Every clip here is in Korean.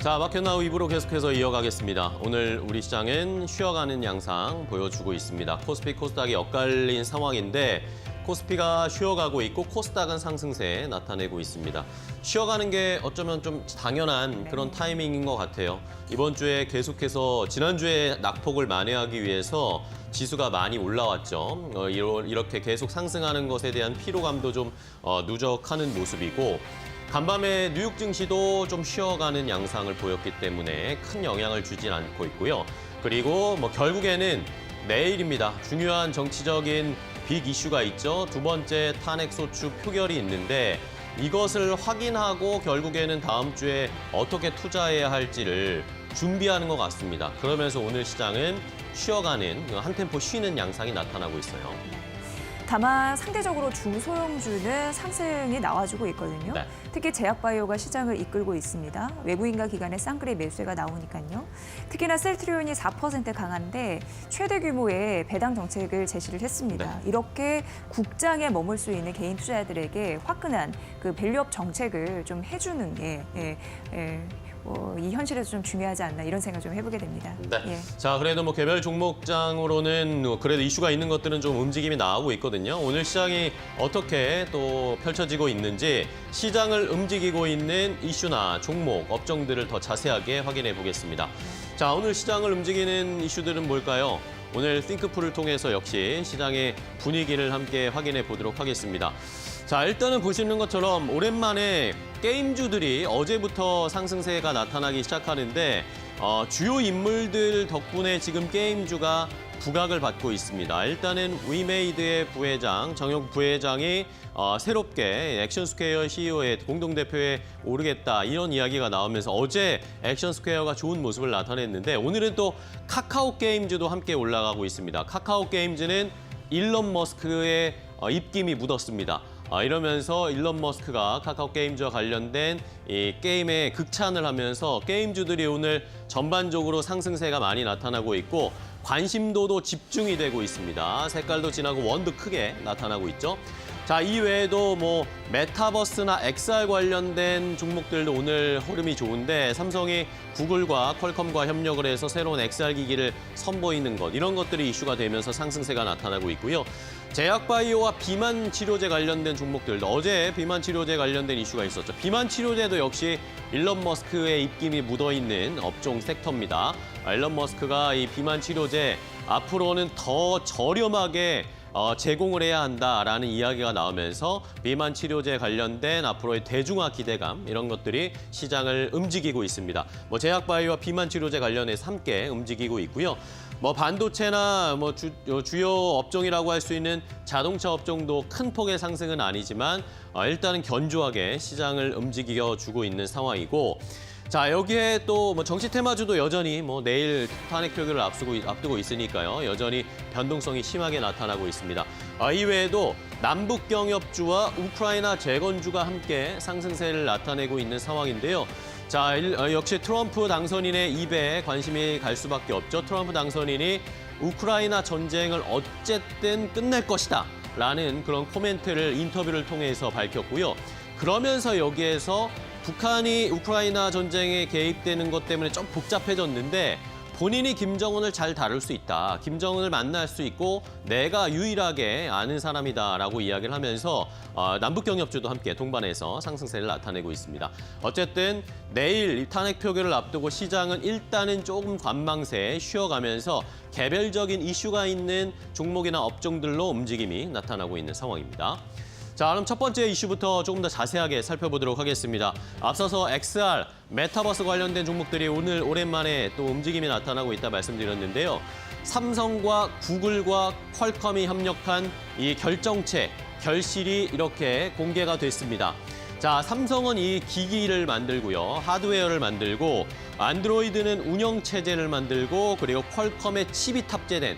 자, 마켓나우 2부로 계속해서 이어가겠습니다. 오늘 우리 시장은 쉬어가는 양상 보여주고 있습니다. 코스피, 코스닥이 엇갈린 상황인데 코스피가 쉬어가고 있고 코스닥은 상승세에 나타내고 있습니다. 쉬어가는 게 어쩌면 좀 당연한 그런 타이밍인 것 같아요. 이번 주에 계속해서 지난주에 낙폭을 만회하기 위해서 지수가 많이 올라왔죠. 이렇게 계속 상승하는 것에 대한 피로감도 좀 누적하는 모습이고 간밤에 뉴욕 증시도 좀 쉬어가는 양상을 보였기 때문에 큰 영향을 주진 않고 있고요. 그리고 결국에는 내일입니다. 중요한 정치적인 빅 이슈가 있죠. 두 번째 탄핵소추 표결이 있는데 이것을 확인하고 결국에는 다음 주에 어떻게 투자해야 할지를 준비하는 것 같습니다. 그러면서 오늘 시장은 쉬어가는 한 템포 쉬는 양상이 나타나고 있어요. 다만 상대적으로 중소형주는 상승이 나와주고 있거든요. 네. 특히 제약바이오가 시장을 이끌고 있습니다. 외부인과 기관의 쌍끌이 매수세가 나오니까요. 특히나 셀트리온이 4% 강한데 최대 규모의 배당 정책을 제시를 했습니다. 네. 이렇게 국장에 머물 수 있는 개인 투자자들에게 화끈한 그 밸류업 정책을 좀 해주는 게 이 현실에서 좀 중요하지 않나 이런 생각 좀 해보게 됩니다. 네. 예. 자, 그래도 개별 종목장으로는 그래도 이슈가 있는 것들은 좀 움직임이 나오고 있거든요. 오늘 시장이 어떻게 또 펼쳐지고 있는지 시장을 움직이고 있는 이슈나 종목, 업종들을 더 자세하게 확인해 보겠습니다. 자, 오늘 시장을 움직이는 이슈들은 뭘까요? 오늘 싱크풀을 통해서 역시 시장의 분위기를 함께 확인해 보도록 하겠습니다. 자, 일단은 보시는 것처럼 오랜만에 게임주들이 어제부터 상승세가 나타나기 시작하는데 주요 인물들 덕분에 지금 게임주가 부각을 받고 있습니다. 일단은 위메이드의 부회장, 정용 부회장이 새롭게 액션스퀘어 CEO의 공동대표에 오르겠다 이런 이야기가 나오면서 어제 액션스퀘어가 좋은 모습을 나타냈는데 오늘은 또 카카오 게임즈도 함께 올라가고 있습니다. 카카오 게임즈는 일론 머스크의 입김이 묻었습니다. 이러면서 일론 머스크가 카카오 게임즈와 관련된 이 게임에 극찬을 하면서 게임주들이 오늘 전반적으로 상승세가 많이 나타나고 있고 관심도도 집중이 되고 있습니다. 색깔도 진하고 원도 크게 나타나고 있죠. 자, 이외에도 메타버스나 XR 관련된 종목들도 오늘 흐름이 좋은데 삼성이 구글과 퀄컴과 협력을 해서 새로운 XR 기기를 선보이는 것 이런 것들이 이슈가 되면서 상승세가 나타나고 있고요. 제약바이오와 비만 치료제 관련된 종목들도 어제 비만 치료제 관련된 이슈가 있었죠. 비만 치료제도 역시 일론 머스크의 입김이 묻어있는 업종 섹터입니다. 일론 머스크가 이 비만 치료제 앞으로는 더 저렴하게 제공을 해야 한다라는 이야기가 나오면서 비만 치료제 관련된 앞으로의 대중화 기대감 이런 것들이 시장을 움직이고 있습니다. 제약바이오와 비만 치료제 관련해서 함께 움직이고 있고요. 반도체나 주요 업종이라고 할 수 있는 자동차 업종도 큰 폭의 상승은 아니지만 일단은 견조하게 시장을 움직여주고 있는 상황이고 자, 여기에 또 정치 테마주도 여전히 내일 탄핵 표결을 앞두고 있으니까요. 여전히 변동성이 심하게 나타나고 있습니다. 이외에도 남북 경협주와 우크라이나 재건주가 함께 상승세를 나타내고 있는 상황인데요. 자, 역시 트럼프 당선인의 입에 관심이 갈 수밖에 없죠. 트럼프 당선인이 우크라이나 전쟁을 어쨌든 끝낼 것이다 라는 그런 코멘트를 인터뷰를 통해서 밝혔고요. 그러면서 여기에서 북한이 우크라이나 전쟁에 개입되는 것 때문에 좀 복잡해졌는데 본인이 김정은을 잘 다룰 수 있다. 김정은을 만날 수 있고 내가 유일하게 아는 사람이다라고 이야기를 하면서 남북경협주도 함께 동반해서 상승세를 나타내고 있습니다. 어쨌든 내일 탄핵 표결을 앞두고 시장은 일단은 조금 관망세에 쉬어가면서 개별적인 이슈가 있는 종목이나 업종들로 움직임이 나타나고 있는 상황입니다. 자, 그럼 첫 번째 이슈부터 조금 더 자세하게 살펴보도록 하겠습니다. 앞서서 XR, 메타버스 관련된 종목들이 오늘 오랜만에 또 움직임이 나타나고 있다 말씀드렸는데요. 삼성과 구글과 퀄컴이 협력한 이 결정체, 결실이 이렇게 공개가 됐습니다. 자, 삼성은 이 기기를 만들고요. 하드웨어를 만들고 안드로이드는 운영체제를 만들고 그리고 퀄컴의 칩이 탑재된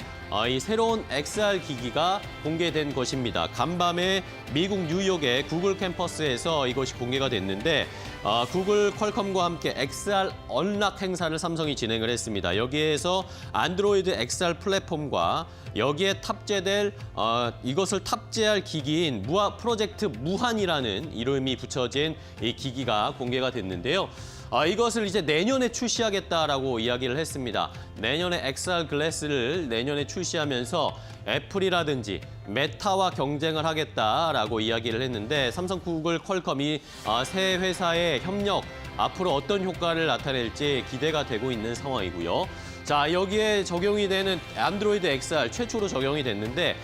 이 새로운 XR 기기가 공개된 것입니다. 간밤에 미국 뉴욕의 구글 캠퍼스에서 이것이 공개가 됐는데 구글 퀄컴과 함께 XR 언락 행사를 삼성이 진행을 했습니다. 여기에서 안드로이드 XR 플랫폼과 여기에 탑 탑재될 이것을 탑재할 기기인 프로젝트 무한이라는 이름이 붙여진 이 기기가 공개가 됐는데요. 이것을 이제 내년에 출시하겠다라고 이야기를 했습니다. 내년에 XR 글래스를 내년에 출시하면서 애플이라든지 메타와 경쟁을 하겠다라고 이야기를 했는데 삼성, 구글, 퀄컴이 세 회사의 협력 앞으로 어떤 효과를 나타낼지 기대가 되고 있는 상황이고요. 자, 여기에 적용이 되는 안드로이드 XR 최초로 적용이 됐는데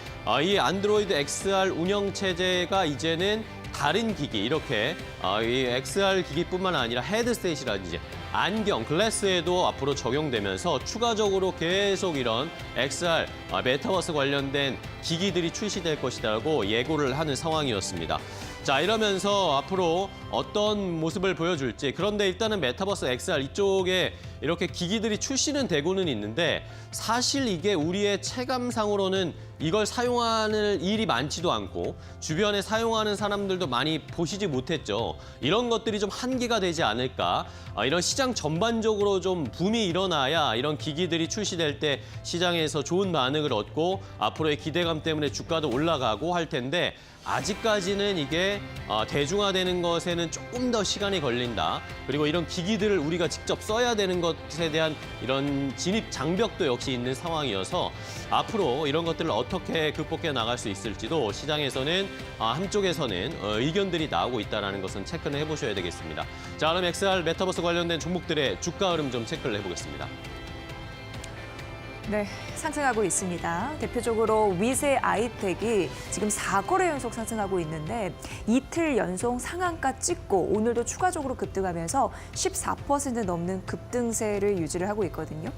이 안드로이드 XR 운영체제가 이제는 다른 기기, 이렇게 이 XR 기기뿐만 아니라 헤드셋이라든지 안경, 글래스에도 앞으로 적용되면서 추가적으로 계속 이런 XR, 메타버스 관련된 기기들이 출시될 것이라고 예고를 하는 상황이었습니다. 자, 이러면서 앞으로 어떤 모습을 보여줄지, 그런데 일단은 메타버스 XR 이쪽에 이렇게 기기들이 출시는 되고는 있는데 사실 이게 우리의 체감상으로는 이걸 사용하는 일이 많지도 않고 주변에 사용하는 사람들도 많이 보시지 못했죠. 이런 것들이 좀 한계가 되지 않을까. 이런 시장 전반적으로 좀 붐이 일어나야 이런 기기들이 출시될 때 시장에서 좋은 반응을 얻고 앞으로의 기대감 때문에 주가도 올라가고 할 텐데 아직까지는 이게 대중화되는 것에는 조금 더 시간이 걸린다. 그리고 이런 기기들을 우리가 직접 써야 되는 것에 대한 이런 진입 장벽도 역시 있는 상황이어서 앞으로 이런 것들을 어떻게 극복해 나갈 수 있을지도 시장에서는 한쪽에서는 의견들이 나오고 있다는 것은 체크를 해보셔야 되겠습니다. 자, 그럼 XR 메타버스 관련된 종목들의 주가 흐름 좀 체크를 해보겠습니다. 네, 상승하고 있습니다. 대표적으로 위세 아이텍이 지금 4거래 연속 상승하고 있는데 이틀 연속 상한가 찍고 오늘도 추가적으로 급등하면서 14% 넘는 급등세를 유지를 하고 있거든요.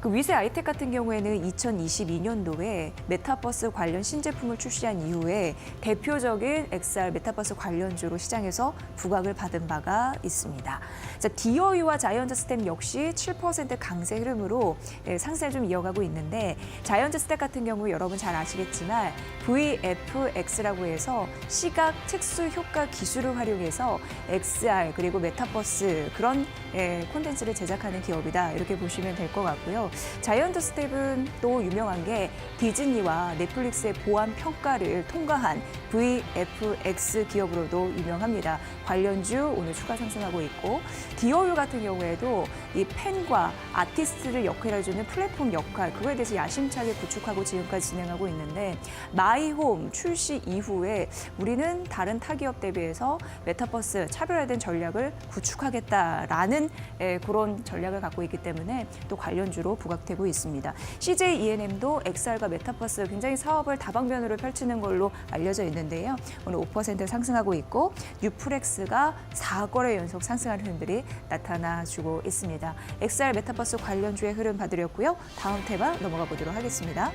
그 위세 아이텍 같은 경우에는 2022년도에 메타버스 관련 신제품을 출시한 이후에 대표적인 XR 메타버스 관련주로 시장에서 부각을 받은 바가 있습니다. 자, 디어이와 자이언트 스텝 역시 7% 강세 흐름으로 상승을 좀 이어가고 있는데 자이언트 스텝 같은 경우 여러분 잘 아시겠지만 VFX라고 해서 시각 특수 효과 기술을 활용해서 XR 그리고 메타버스 그런 콘텐츠를 제작하는 기업이다. 이렇게 보시면 될 것 같고요. 자이언트 스텝은 또 유명한 게 디즈니와 넷플릭스의 보안 평가를 통과한 VFX 기업으로도 유명합니다. 관련주 오늘 추가 상승하고 있고 디어유 같은 경우에도 이 팬과 아티스트를 역할해주는 플랫폼 역할 그거에 대해서 야심차게 구축하고 지금까지 진행하고 있는데 마이홈 출시 이후에 우리는 다른 타 기업 대비해서 메타버스 차별화된 전략을 구축하겠다라는 그런 전략을 갖고 있기 때문에 또 관련주로 부각되고 있습니다. CJ E&M도 XR과 메타버스 굉장히 사업을 다방면으로 펼치는 걸로 알려져 있는데요. 오늘 5% 상승하고 있고 뉴프렉스가 4거래 연속 상승하는 흐름들이 나타나주고 있습니다. XR 메타버스 관련주의 흐름 봐드렸고요. 다음 테마 넘어가 보도록 하겠습니다.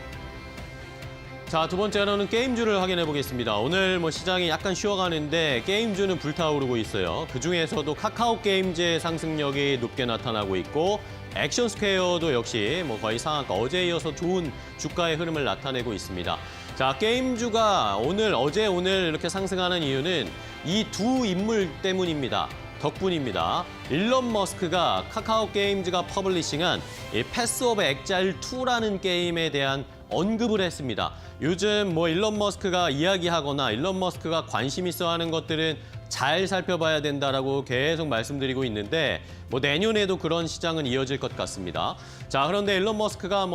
자, 두 번째로는 게임주를 확인해 보겠습니다. 오늘 시장이 약간 쉬어가는데 게임주는 불타오르고 있어요. 그중에서도 카카오 게임즈의 상승력이 높게 나타나고 있고 액션 스퀘어도 역시 거의 상한가 어제에 이어서 좋은 주가의 흐름을 나타내고 있습니다. 자, 게임주가 어제 오늘 이렇게 상승하는 이유는 이 두 인물 때문입니다. 덕분입니다. 일론 머스크가 카카오 게임즈가 퍼블리싱한 이 패스 오브 엑자일 2라는 게임에 대한 언급을 했습니다. 요즘 일론 머스크가 이야기하거나 일론 머스크가 관심 있어 하는 것들은 잘 살펴봐야 된다라고 계속 말씀드리고 있는데 내년에도 그런 시장은 이어질 것 같습니다. 자, 그런데 일론 머스크가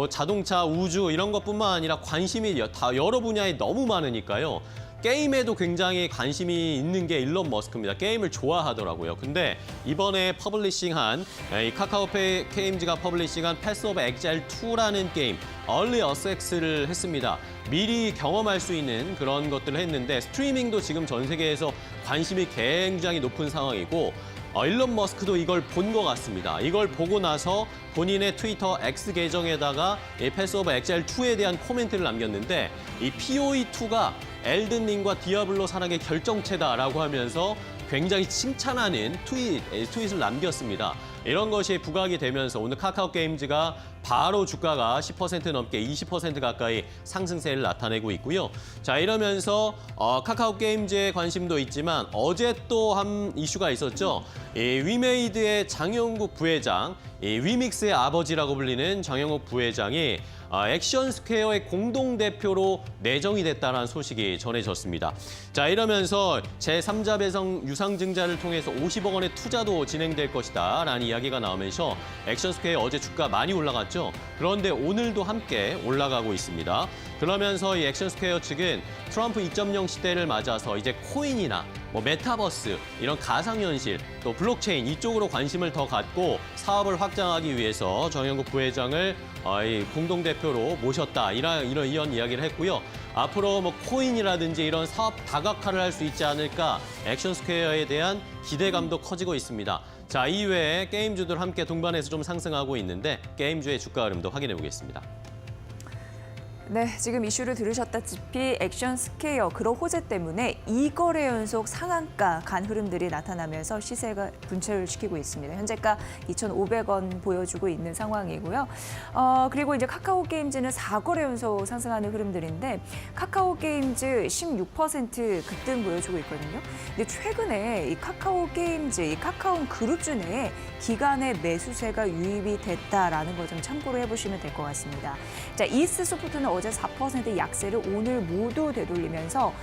자동차, 우주 이런 것뿐만 아니라 관심이 여러 분야에 너무 많으니까요. 게임에도 굉장히 관심이 있는 게 일론 머스크입니다. 게임을 좋아하더라고요. 근데 이번에 퍼블리싱한 이 카카오 게임즈가 퍼블리싱한 패스 오브 엑자일 2라는 게임 얼리 어섹스를 했습니다. 미리 경험할 수 있는 그런 것들을 했는데 스트리밍도 지금 전 세계에서 관심이 굉장히 높은 상황이고 일론 머스크도 이걸 본 것 같습니다. 이걸 보고 나서 본인의 트위터 X 계정에다가 이 패스 오브 엑자일 2에 대한 코멘트를 남겼는데 이 POE2가 엘든링과 디아블로 산악의 결정체다라고 하면서 굉장히 칭찬하는 트윗을 남겼습니다. 이런 것이 부각이 되면서 오늘 카카오 게임즈가 바로 주가가 10% 넘게 20% 가까이 상승세를 나타내고 있고요. 자, 이러면서 카카오 게임즈에 관심도 있지만 어제 또 한 이슈가 있었죠. 이 위메이드의 장영국 부회장, 이 위믹스의 아버지라고 불리는 장영국 부회장이 액션 스퀘어의 공동대표로 내정이 됐다는 소식이 전해졌습니다. 자, 이러면서 제3자 배상 유상증자를 통해서 50억 원의 투자도 진행될 것이다 라는 이야기가 나오면서 액션 스퀘어 어제 주가 많이 올라갔죠. 그런데 오늘도 함께 올라가고 있습니다. 그러면서 이 액션 스퀘어 측은 트럼프 2.0 시대를 맞아서 이제 코인이나 메타버스, 이런 가상현실, 또 블록체인 이쪽으로 관심을 더 갖고 사업을 확장하기 위해서 정영국 부회장을 공동대표로 모셨다. 이런 이야기를 했고요. 앞으로 코인이라든지 이런 사업 다각화를 할 수 있지 않을까, 액션 스퀘어에 대한 기대감도 커지고 있습니다. 자, 이외에 게임주들 함께 동반해서 좀 상승하고 있는데 게임주의 주가 흐름도 확인해 보겠습니다. 네, 지금 이슈를 들으셨다시피 액션 스퀘어 그런 호재 때문에 2거래 연속 상한가 간 흐름들이 나타나면서 시세가 분출을 시키고 있습니다. 현재가 2,500원 보여주고 있는 상황이고요. 그리고 이제 카카오 게임즈는 4거래 연속 상승하는 흐름들인데 카카오 게임즈 16% 급등 보여주고 있거든요. 근데 최근에 이 카카오 게임즈, 이 카카오 그룹주 내에 기간의 매수세가 유입이 됐다라는 거 좀 참고를 해보시면 될 것 같습니다. 자, 이스 소프트는 어제 4% 약세를 오늘 모두 되돌리면서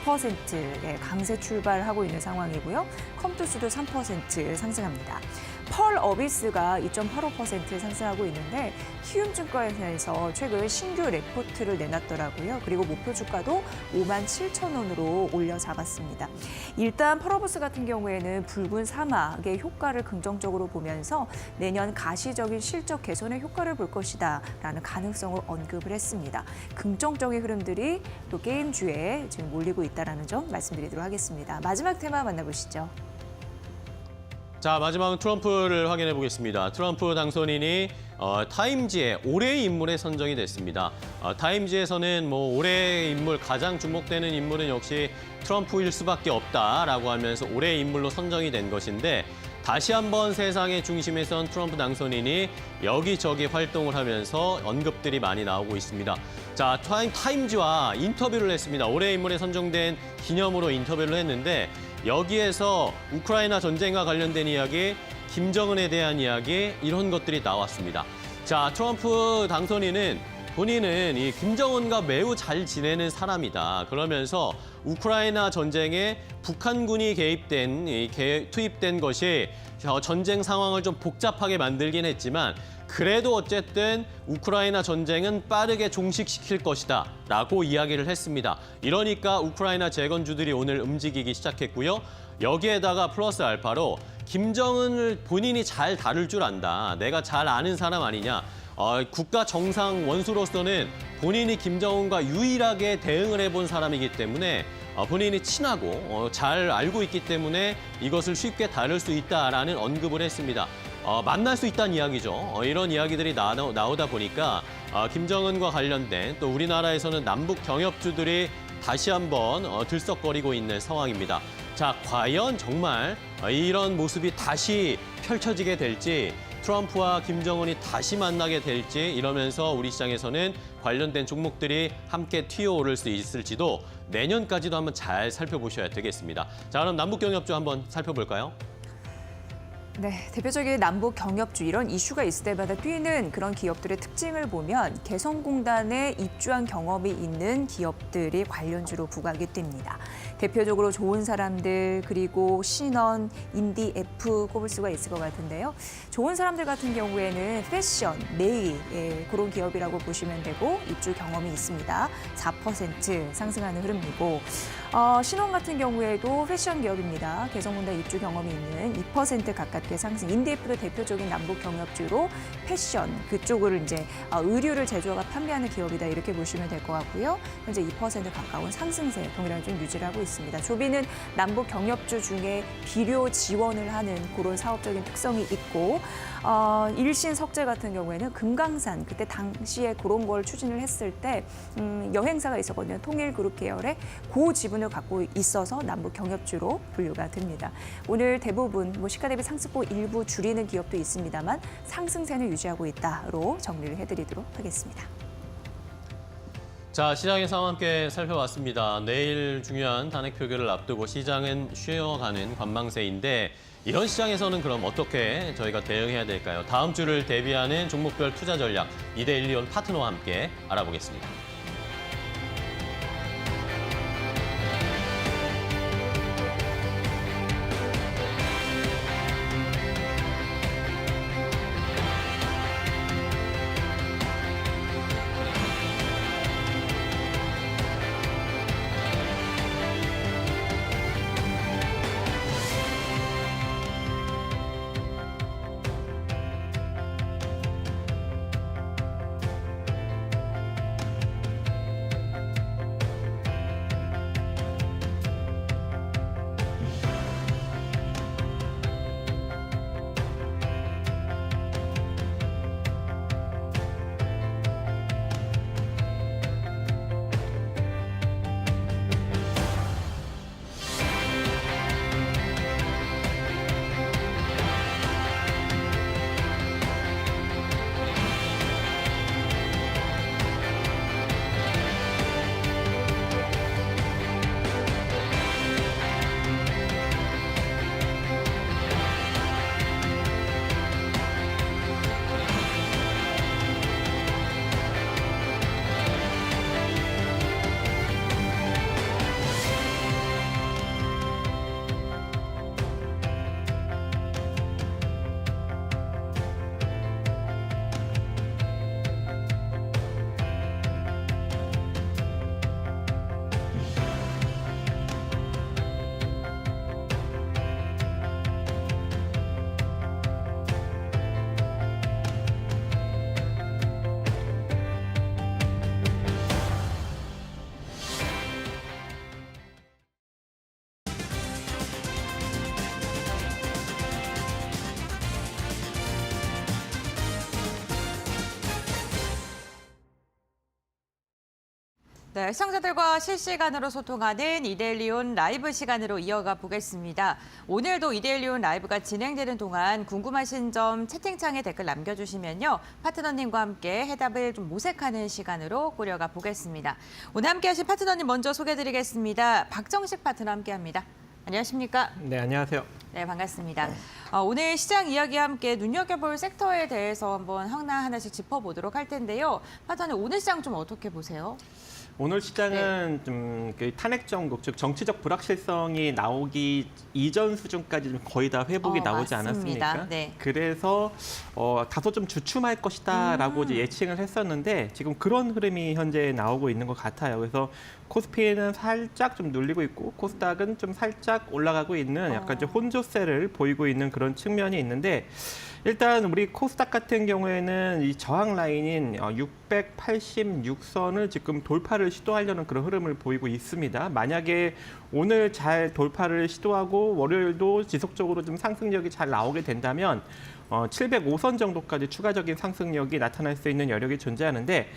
9%의 강세 출발하고 있는 상황이고요. 컴투스도 3% 상승합니다. 펄 어비스가 2.85% 상승하고 있는데 키움증권에서 최근 신규 레포트를 내놨더라고요. 그리고 목표 주가도 57,000원으로 올려 잡았습니다. 일단 펄 어비스 같은 경우에는 붉은 사막의 효과를 긍정적으로 보면서 내년 가시적인 실적 개선의 효과를 볼 것이다 라는 가능성을 언급을 했습니다. 긍정적인 흐름들이 또 게임주에 지금 몰리고 있다는 점 말씀드리도록 하겠습니다. 마지막 테마 만나보시죠. 자, 마지막은 트럼프를 확인해 보겠습니다. 트럼프 당선인이 타임지의 올해의 인물에 선정이 됐습니다. 타임지에서는 올해의 인물, 가장 주목되는 인물은 역시 트럼프일 수밖에 없다라고 하면서 올해의 인물로 선정이 된 것인데 다시 한번 세상의 중심에선 트럼프 당선인이 여기저기 활동을 하면서 언급들이 많이 나오고 있습니다. 자, 타임지와 인터뷰를 했습니다. 올해의 인물에 선정된 기념으로 인터뷰를 했는데 여기에서 우크라이나 전쟁과 관련된 이야기, 김정은에 대한 이야기, 이런 것들이 나왔습니다. 자, 트럼프 당선인은 본인은 이 김정은과 매우 잘 지내는 사람이다. 그러면서 우크라이나 전쟁에 북한군이 투입된 것이 전쟁 상황을 좀 복잡하게 만들긴 했지만 그래도 어쨌든 우크라이나 전쟁은 빠르게 종식시킬 것이다 라고 이야기를 했습니다. 이러니까 우크라이나 재건주들이 오늘 움직이기 시작했고요. 여기에다가 플러스 알파로 김정은을 본인이 잘 다룰 줄 안다. 내가 잘 아는 사람 아니냐. 국가 정상 원수로서는 본인이 김정은과 유일하게 대응을 해본 사람이기 때문에 본인이 친하고 잘 알고 있기 때문에 이것을 쉽게 다룰 수 있다라는 언급을 했습니다. 만날 수 있다는 이야기죠. 이런 이야기들이 나오다 보니까 김정은과 관련된 또 우리나라에서는 남북 경협주들이 다시 한번 들썩거리고 있는 상황입니다. 자, 과연 정말 이런 모습이 다시 펼쳐지게 될지 트럼프와 김정은이 다시 만나게 될지 이러면서 우리 시장에서는 관련된 종목들이 함께 튀어오를 수 있을지도 내년까지도 한번 잘 살펴보셔야 되겠습니다. 자, 그럼 남북 경협주 한번 살펴볼까요? 네, 대표적인 남북 경협주 이런 이슈가 있을 때마다 뛰는 그런 기업들의 특징을 보면 개성공단에 입주한 경험이 있는 기업들이 관련주로 부각이 됩니다. 대표적으로 좋은 사람들 그리고 신원, 인디F 꼽을 수가 있을 것 같은데요. 좋은 사람들 같은 경우에는 패션, 네일 그런 기업이라고 보시면 되고 입주 경험이 있습니다. 4% 상승하는 흐름이고 신원 같은 경우에도 패션 기업입니다. 개성공단 입주 경험이 있는 2% 가깝게 상승. 인디F도 대표적인 남북 경협주로 패션 그쪽을 이제 의류를 제조하고 판매하는 기업이다 이렇게 보시면 될 것 같고요. 현재 2% 가까운 상승세 동일하게 좀 유지를 하고 있습니다. 조비는 남북 경협주 중에 비료 지원을 하는 그런 사업적인 특성이 있고 일신석재 같은 경우에는 금강산 그때 당시에 그런 걸 추진을 했을 때 여행사가 있었거든요. 통일그룹 계열의 고 지분을 갖고 있어서 남북 경협주로 분류가 됩니다. 오늘 대부분 시가 대비 상승 찍고 일부 줄이는 기업도 있습니다만 상승세는 유지하고 있다로 정리를 해드리도록 하겠습니다. 자, 시장의 상황 함께 살펴봤습니다. 내일 중요한 단핵 표결을 앞두고 시장은 쉬어가는 관망세인데 이런 시장에서는 그럼 어떻게 저희가 대응해야 될까요? 다음 주를 대비하는 종목별 투자 전략 이데일리온 파트너와 함께 알아보겠습니다. 네, 시청자들과 실시간으로 소통하는 이데일리온 라이브 시간으로 이어가 보겠습니다. 오늘도 이데일리온 라이브가 진행되는 동안 궁금하신 점 채팅창에 댓글 남겨주시면요. 파트너님과 함께 해답을 좀 모색하는 시간으로 꾸려가 보겠습니다. 오늘 함께하신 파트너님 먼저 소개해드리겠습니다. 박정식 파트너 함께합니다. 안녕하십니까? 네, 안녕하세요. 네, 반갑습니다. 오늘 시장 이야기와 함께 눈여겨볼 섹터에 대해서 한번 하나씩 짚어보도록 할 텐데요. 파트너님, 오늘 시장 좀 어떻게 보세요? 오늘 시장은 좀 탄핵 정국, 즉 정치적 불확실성이 나오기 이전 수준까지 좀 거의 다 회복이 나오지 맞습니다. 않았습니까? 네. 그래서 다소 좀 주춤할 것이다라고 이제 예측을 했었는데 지금 그런 흐름이 현재 나오고 있는 것 같아요. 그래서 코스피는 살짝 좀 눌리고 있고 코스닥은 좀 살짝 올라가고 있는 약간 좀 혼조세를 보이고 있는 그런 측면이 있는데 일단 우리 코스닥 같은 경우에는 이 저항 라인인 686선을 지금 돌파를 시도하려는 그런 흐름을 보이고 있습니다. 만약에 오늘 잘 돌파를 시도하고 월요일도 지속적으로 좀 상승력이 잘 나오게 된다면 705선 정도까지 추가적인 상승력이 나타날 수 있는 여력이 존재하는데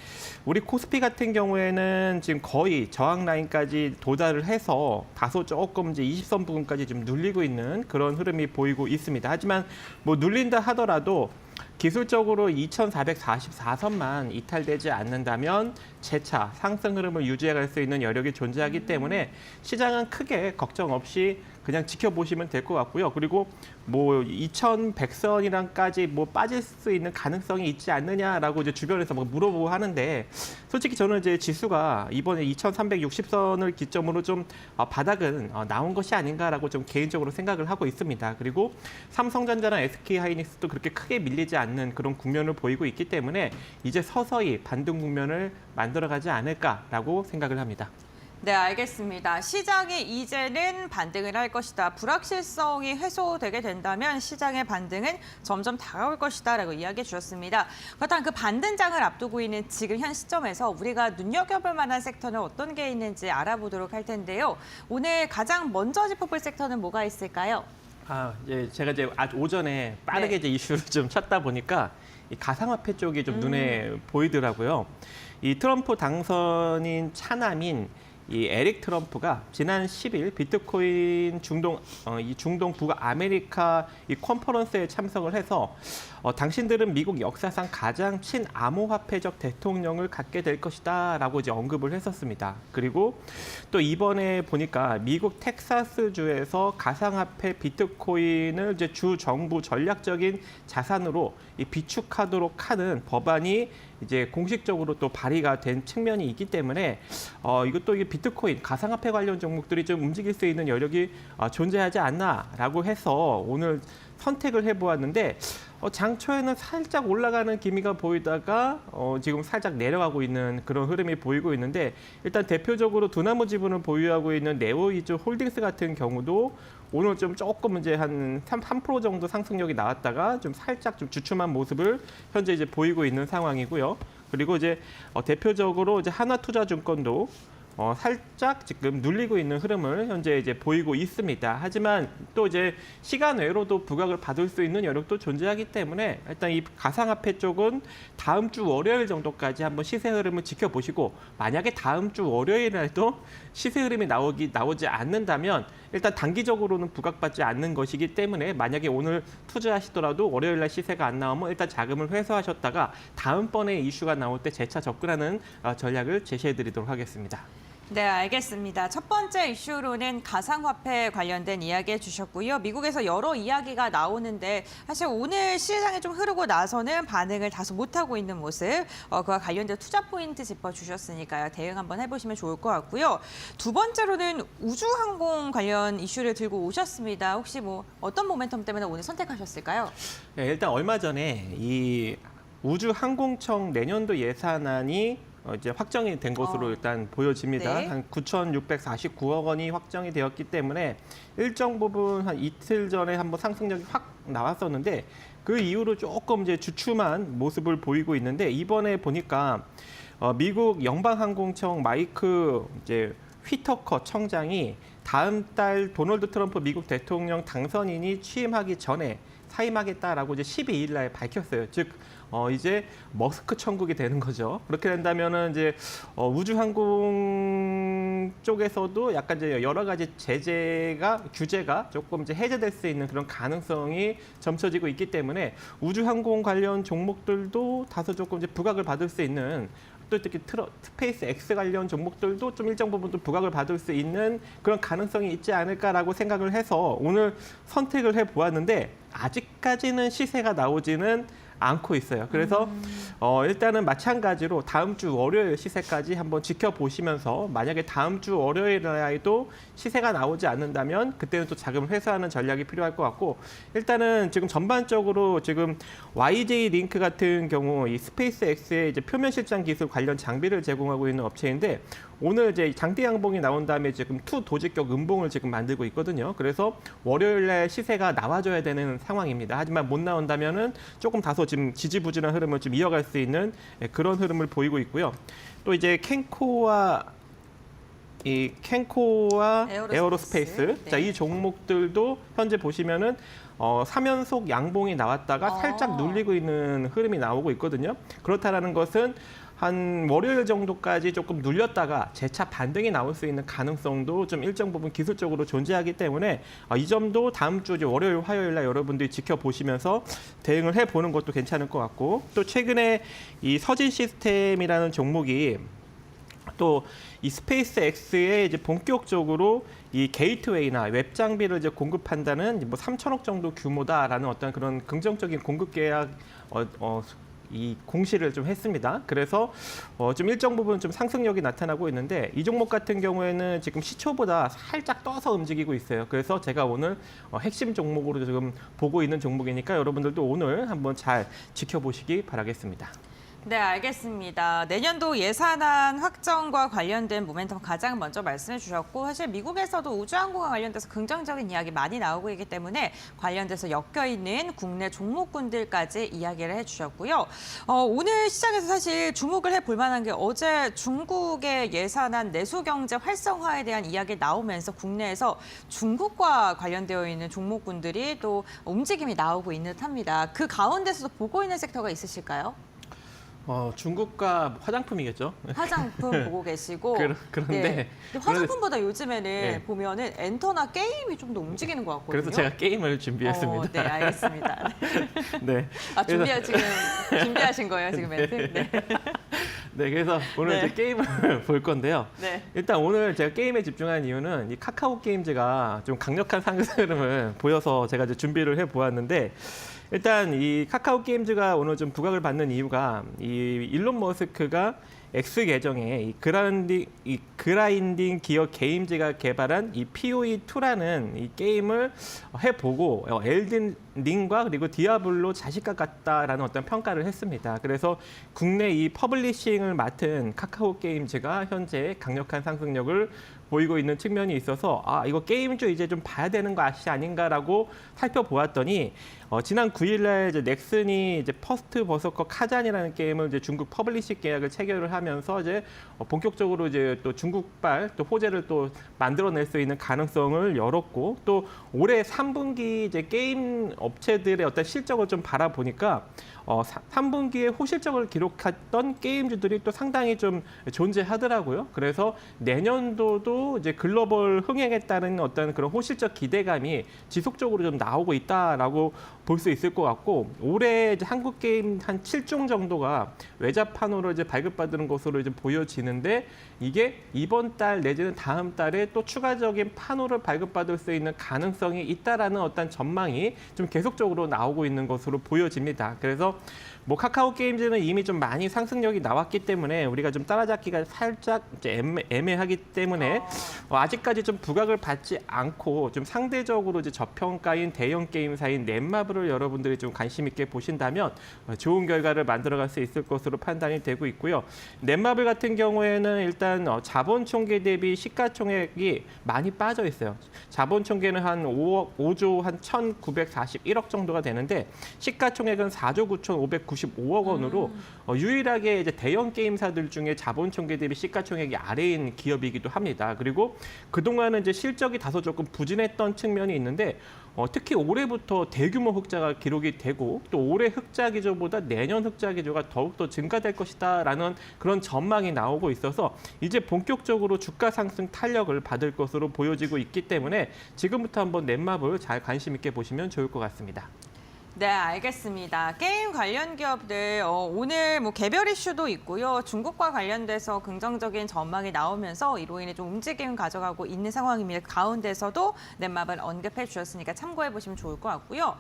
우리 코스피 같은 경우에는 지금 거의 저항 라인까지 도달을 해서 다소 조금 이제 20선 부분까지 좀 눌리고 있는 그런 흐름이 보이고 있습니다. 하지만 뭐 눌린다 하더라도 기술적으로 2,444선만 이탈되지 않는다면 재차 상승 흐름을 유지해갈 수 있는 여력이 존재하기 때문에 시장은 크게 걱정 없이 그냥 지켜보시면 될 것 같고요. 그리고 뭐 2,100선이랑까지 뭐 빠질 수 있는 가능성이 있지 않느냐라고 이제 주변에서 막 물어보고 하는데 솔직히 저는 이제 지수가 이번에 2,360선을 기점으로 좀 바닥은 나온 것이 아닌가라고 좀 개인적으로 생각을 하고 있습니다. 그리고 삼성전자나 SK하이닉스도 그렇게 크게 밀리지 않는 그런 국면을 보이고 있기 때문에 이제 서서히 반등 국면을 만들어가지 않을까라고 생각을 합니다. 네, 알겠습니다. 시장이 이제는 반등을 할 것이다. 불확실성이 해소되게 된다면 시장의 반등은 점점 다가올 것이다라고 이야기해 주셨습니다. 그렇다면 그 반등장을 앞두고 있는 지금 현 시점에서 우리가 눈여겨볼 만한 섹터는 어떤 게 있는지 알아보도록 할 텐데요. 오늘 가장 먼저 짚어볼 섹터는 뭐가 있을까요? 예, 제가 이제 오전에 빠르게 이제 이슈를 좀 찾다 보니까 이 가상화폐 쪽이 좀 눈에 보이더라고요. 이 트럼프 당선인 차남인 이 에릭 트럼프가 지난 10일 비트코인 이 중동 북아메리카 이 컨퍼런스에 참석을 해서 당신들은 미국 역사상 가장 친암호화폐적 대통령을 갖게 될 것이다라고 이제 언급을 했었습니다. 그리고 또 이번에 보니까 미국 텍사스주에서 가상화폐 비트코인을 이제 주 정부 전략적인 자산으로 이 비축하도록 하는 법안이 이제 공식적으로 또 발의가 된 측면이 있기 때문에 이것도 이게 비트코인 가상화폐 관련 종목들이 좀 움직일 수 있는 여력이 존재하지 않나라고 해서 오늘 선택을 해보았는데 장초에는 살짝 올라가는 기미가 보이다가 지금 살짝 내려가고 있는 그런 흐름이 보이고 있는데 일단 대표적으로 두나무 지분을 보유하고 있는 네오이즈 홀딩스 같은 경우도 오늘 좀 조금 이제 한 3% 정도 상승력이 나왔다가 좀 살짝 좀 주춤한 모습을 현재 이제 보이고 있는 상황이고요. 그리고 이제 대표적으로 이제 하나투자증권도 살짝 지금 눌리고 있는 흐름을 현재 이제 보이고 있습니다. 하지만 또 이제 시간 외로도 부각을 받을 수 있는 여력도 존재하기 때문에 일단 이 가상화폐 쪽은 다음 주 월요일 정도까지 한번 시세 흐름을 지켜보시고 만약에 다음 주 월요일에도 시세 흐름이 나오지 않는다면 일단 단기적으로는 부각받지 않는 것이기 때문에 만약에 오늘 투자하시더라도 월요일 날 시세가 안 나오면 일단 자금을 회수하셨다가 다음번에 이슈가 나올 때 재차 접근하는 전략을 제시해 드리도록 하겠습니다. 네, 알겠습니다. 첫 번째 이슈로는 가상화폐 관련된 이야기 해주셨고요. 미국에서 여러 이야기가 나오는데 사실 오늘 시장이 좀 흐르고 나서는 반응을 다소 못하고 있는 모습, 그와 관련된 투자 포인트 짚어주셨으니까요. 대응 한번 해보시면 좋을 것 같고요. 두 번째로는 우주항공 관련 이슈를 들고 오셨습니다. 혹시 뭐 어떤 모멘텀 때문에 오늘 선택하셨을까요? 네, 일단 얼마 전에 이 우주항공청 내년도 예산안이 이제 확정이 된 것으로 일단 보여집니다. 네. 한 9,649억 원이 확정이 되었기 때문에 일정 부분 한 이틀 전에 한번 상승력이 확 나왔었는데 그 이후로 조금 이제 주춤한 모습을 보이고 있는데 이번에 보니까 미국 연방항공청 마이크 이제 휘터커 청장이 다음 달 도널드 트럼프 미국 대통령 당선인이 취임하기 전에 사임하겠다라고 이제 12일 날 밝혔어요. 즉 이제 머스크 천국이 되는 거죠. 그렇게 된다면은 이제 우주항공 쪽에서도 약간 이제 여러 가지 규제가 조금 이제 해제될 수 있는 그런 가능성이 점쳐지고 있기 때문에 우주항공 관련 종목들도 다소 조금 이제 부각을 받을 수 있는 또 특히 스페이스 X 관련 종목들도 좀 일정 부분 좀 부각을 받을 수 있는 그런 가능성이 있지 않을까라고 생각을 해서 오늘 선택을 해보았는데 아직까지는 시세가 나오지는 않고 있어요. 그래서 일단은 마찬가지로 다음 주 월요일 시세까지 한번 지켜보시면서 만약에 다음 주 월요일에도 시세가 나오지 않는다면 그때는 또 자금을 회수하는 전략이 필요할 것 같고 일단은 지금 전반적으로 지금 YJ 링크 같은 경우 이 스페이스 X의 이제 표면 실장 기술 관련 장비를 제공하고 있는 업체인데 오늘 이제 장대 양봉이 나온 다음에 지금 투 도직격 음봉을 지금 만들고 있거든요. 그래서 월요일에 시세가 나와줘야 되는 상황입니다. 하지만 못 나온다면은 조금 다소 지금 지지부진한 흐름을 좀 이어갈 수 있는 그런 흐름을 보이고 있고요. 또 이제 캔코와 에어로스페이스. 네. 자, 이 종목들도 현재 보시면은 3연속 양봉이 나왔다가 살짝 눌리고 있는 흐름이 나오고 있거든요. 그렇다라는 것은 한 월요일 정도까지 조금 눌렸다가 재차 반등이 나올 수 있는 가능성도 좀 일정 부분 기술적으로 존재하기 때문에 이 점도 다음 주 월요일, 화요일 날 여러분들이 지켜보시면서 대응을 해보는 것도 괜찮을 것 같고 또 최근에 이 서진 시스템이라는 종목이 또 이 스페이스 X에 이제 본격적으로 이 게이트웨이나 웹 장비를 이제 공급한다는 뭐 3천억 정도 규모다라는 어떤 그런 긍정적인 공급 계약 이 공시를 좀 했습니다. 그래서 좀 일정 부분 좀 상승력이 나타나고 있는데 이 종목 같은 경우에는 지금 시초보다 살짝 떠서 움직이고 있어요. 그래서 제가 오늘 핵심 종목으로 지금 보고 있는 종목이니까 여러분들도 오늘 한번 잘 지켜보시기 바라겠습니다. 네, 알겠습니다. 내년도 예산안 확정과 관련된 모멘텀 가장 먼저 말씀해 주셨고 사실 미국에서도 우주항공과 관련돼서 긍정적인 이야기 많이 나오고 있기 때문에 관련돼서 엮여있는 국내 종목군들까지 이야기를 해주셨고요. 오늘 시장에서 사실 주목을 해볼 만한 게 어제 중국의 예산안 내수경제 활성화에 대한 이야기 나오면서 국내에서 중국과 관련되어 있는 종목군들이 또 움직임이 나오고 있는 듯합니다. 그 가운데서도 보고 있는 섹터가 있으실까요? 중국과 화장품이겠죠. 화장품 보고 계시고. 그런데 네. 근데 화장품보다 요즘에는 네. 보면은 엔터나 게임이 좀 더 움직이는 것 같거든요. 그래서 제가 게임을 준비했습니다. 네, 알겠습니다. 네. 아, 지금 준비하신 거예요, 지금 멘트? 네. 네, 그래서 오늘 네. 이제 게임을 볼 건데요. 네. 일단 오늘 제가 게임에 집중한 이유는 이 카카오 게임즈가 좀 강력한 상승 흐름을 보여서 제가 이제 준비를 해보았는데, 일단 이 카카오 게임즈가 오늘 좀 부각을 받는 이유가 이 일론 머스크가 X 계정에 이 그라인딩 기어 게임즈가 개발한 이 POE2라는 이 게임을 해보고 엘든 링과 그리고 디아블로 자식과 같다라는 어떤 평가를 했습니다. 그래서 국내 이 퍼블리싱을 맡은 카카오 게임즈가 현재 강력한 상승력을 보이고 있는 측면이 있어서 이거 게임주 이제 좀 봐야 되는 것이 아닌가라고 살펴보았더니 지난 9일날 이제 넥슨이 이제 퍼스트 버서커 카잔이라는 게임을 이제 중국 퍼블리싱 계약을 체결을 하면서 이제 본격적으로 이제 또 중국발 또 호재를 또 만들어낼 수 있는 가능성을 열었고, 또 올해 3분기 이제 게임 업체들의 어떤 실적을 좀 바라보니까 3분기에 호실적을 기록했던 게임주들이 또 상당히 좀 존재하더라고요. 그래서 내년도도 이제 글로벌 흥행에 따른 어떤 그런 호실적 기대감이 지속적으로 좀 나오고 있다라고 볼 수 있을 것 같고, 올해 이제 한국 게임 한 7종 정도가 외자판으로 이제 발급받는 것으로 이제 보여지는데, 이게 이번 달 내지는 다음 달에 또 추가적인 판호를 발급받을 수 있는 가능성이 있다라는 어떤 전망이 좀 계속적으로 나오고 있는 것으로 보여집니다. 그래서 뭐 카카오 게임즈는 이미 좀 많이 상승력이 나왔기 때문에 우리가 좀 따라잡기가 살짝 이제 애매하기 때문에 아직까지 좀 부각을 받지 않고 좀 상대적으로 이제 저평가인 대형 게임사인 넷마블을 여러분들이 좀 관심 있게 보신다면 좋은 결과를 만들어갈 수 있을 것으로 판단이 되고 있고요. 넷마블 같은 경우에는 일단 자본 총계 대비 시가총액이 많이 빠져 있어요. 자본 총계는 한 5조 한 1,941억 정도가 되는데 시가총액은 4조 9,595억 원으로 유일하게 이제 대형 게임사들 중에 자본 총계 대비 시가총액이 아래인 기업이기도 합니다. 그리고 그동안은 이제 실적이 다소 조금 부진했던 측면이 있는데 특히 올해부터 대규모 흑자가 기록이 되고, 또 올해 흑자 기조보다 내년 흑자 기조가 더욱더 증가될 것이다라는 그런 전망이 나오고 있어서 이제 본격적으로 주가 상승 탄력을 받을 것으로 보여지고 있기 때문에 지금부터 한번 넷마블 잘 관심 있게 보시면 좋을 것 같습니다. 네, 알겠습니다. 게임 관련 기업들 오늘 뭐 개별 이슈도 있고요. 중국과 관련돼서 긍정적인 전망이 나오면서 이로 인해 좀 움직임 가져가고 있는 상황입니다. 가운데서도 넷마블 언급해 주셨으니까 참고해 보시면 좋을 것 같고요.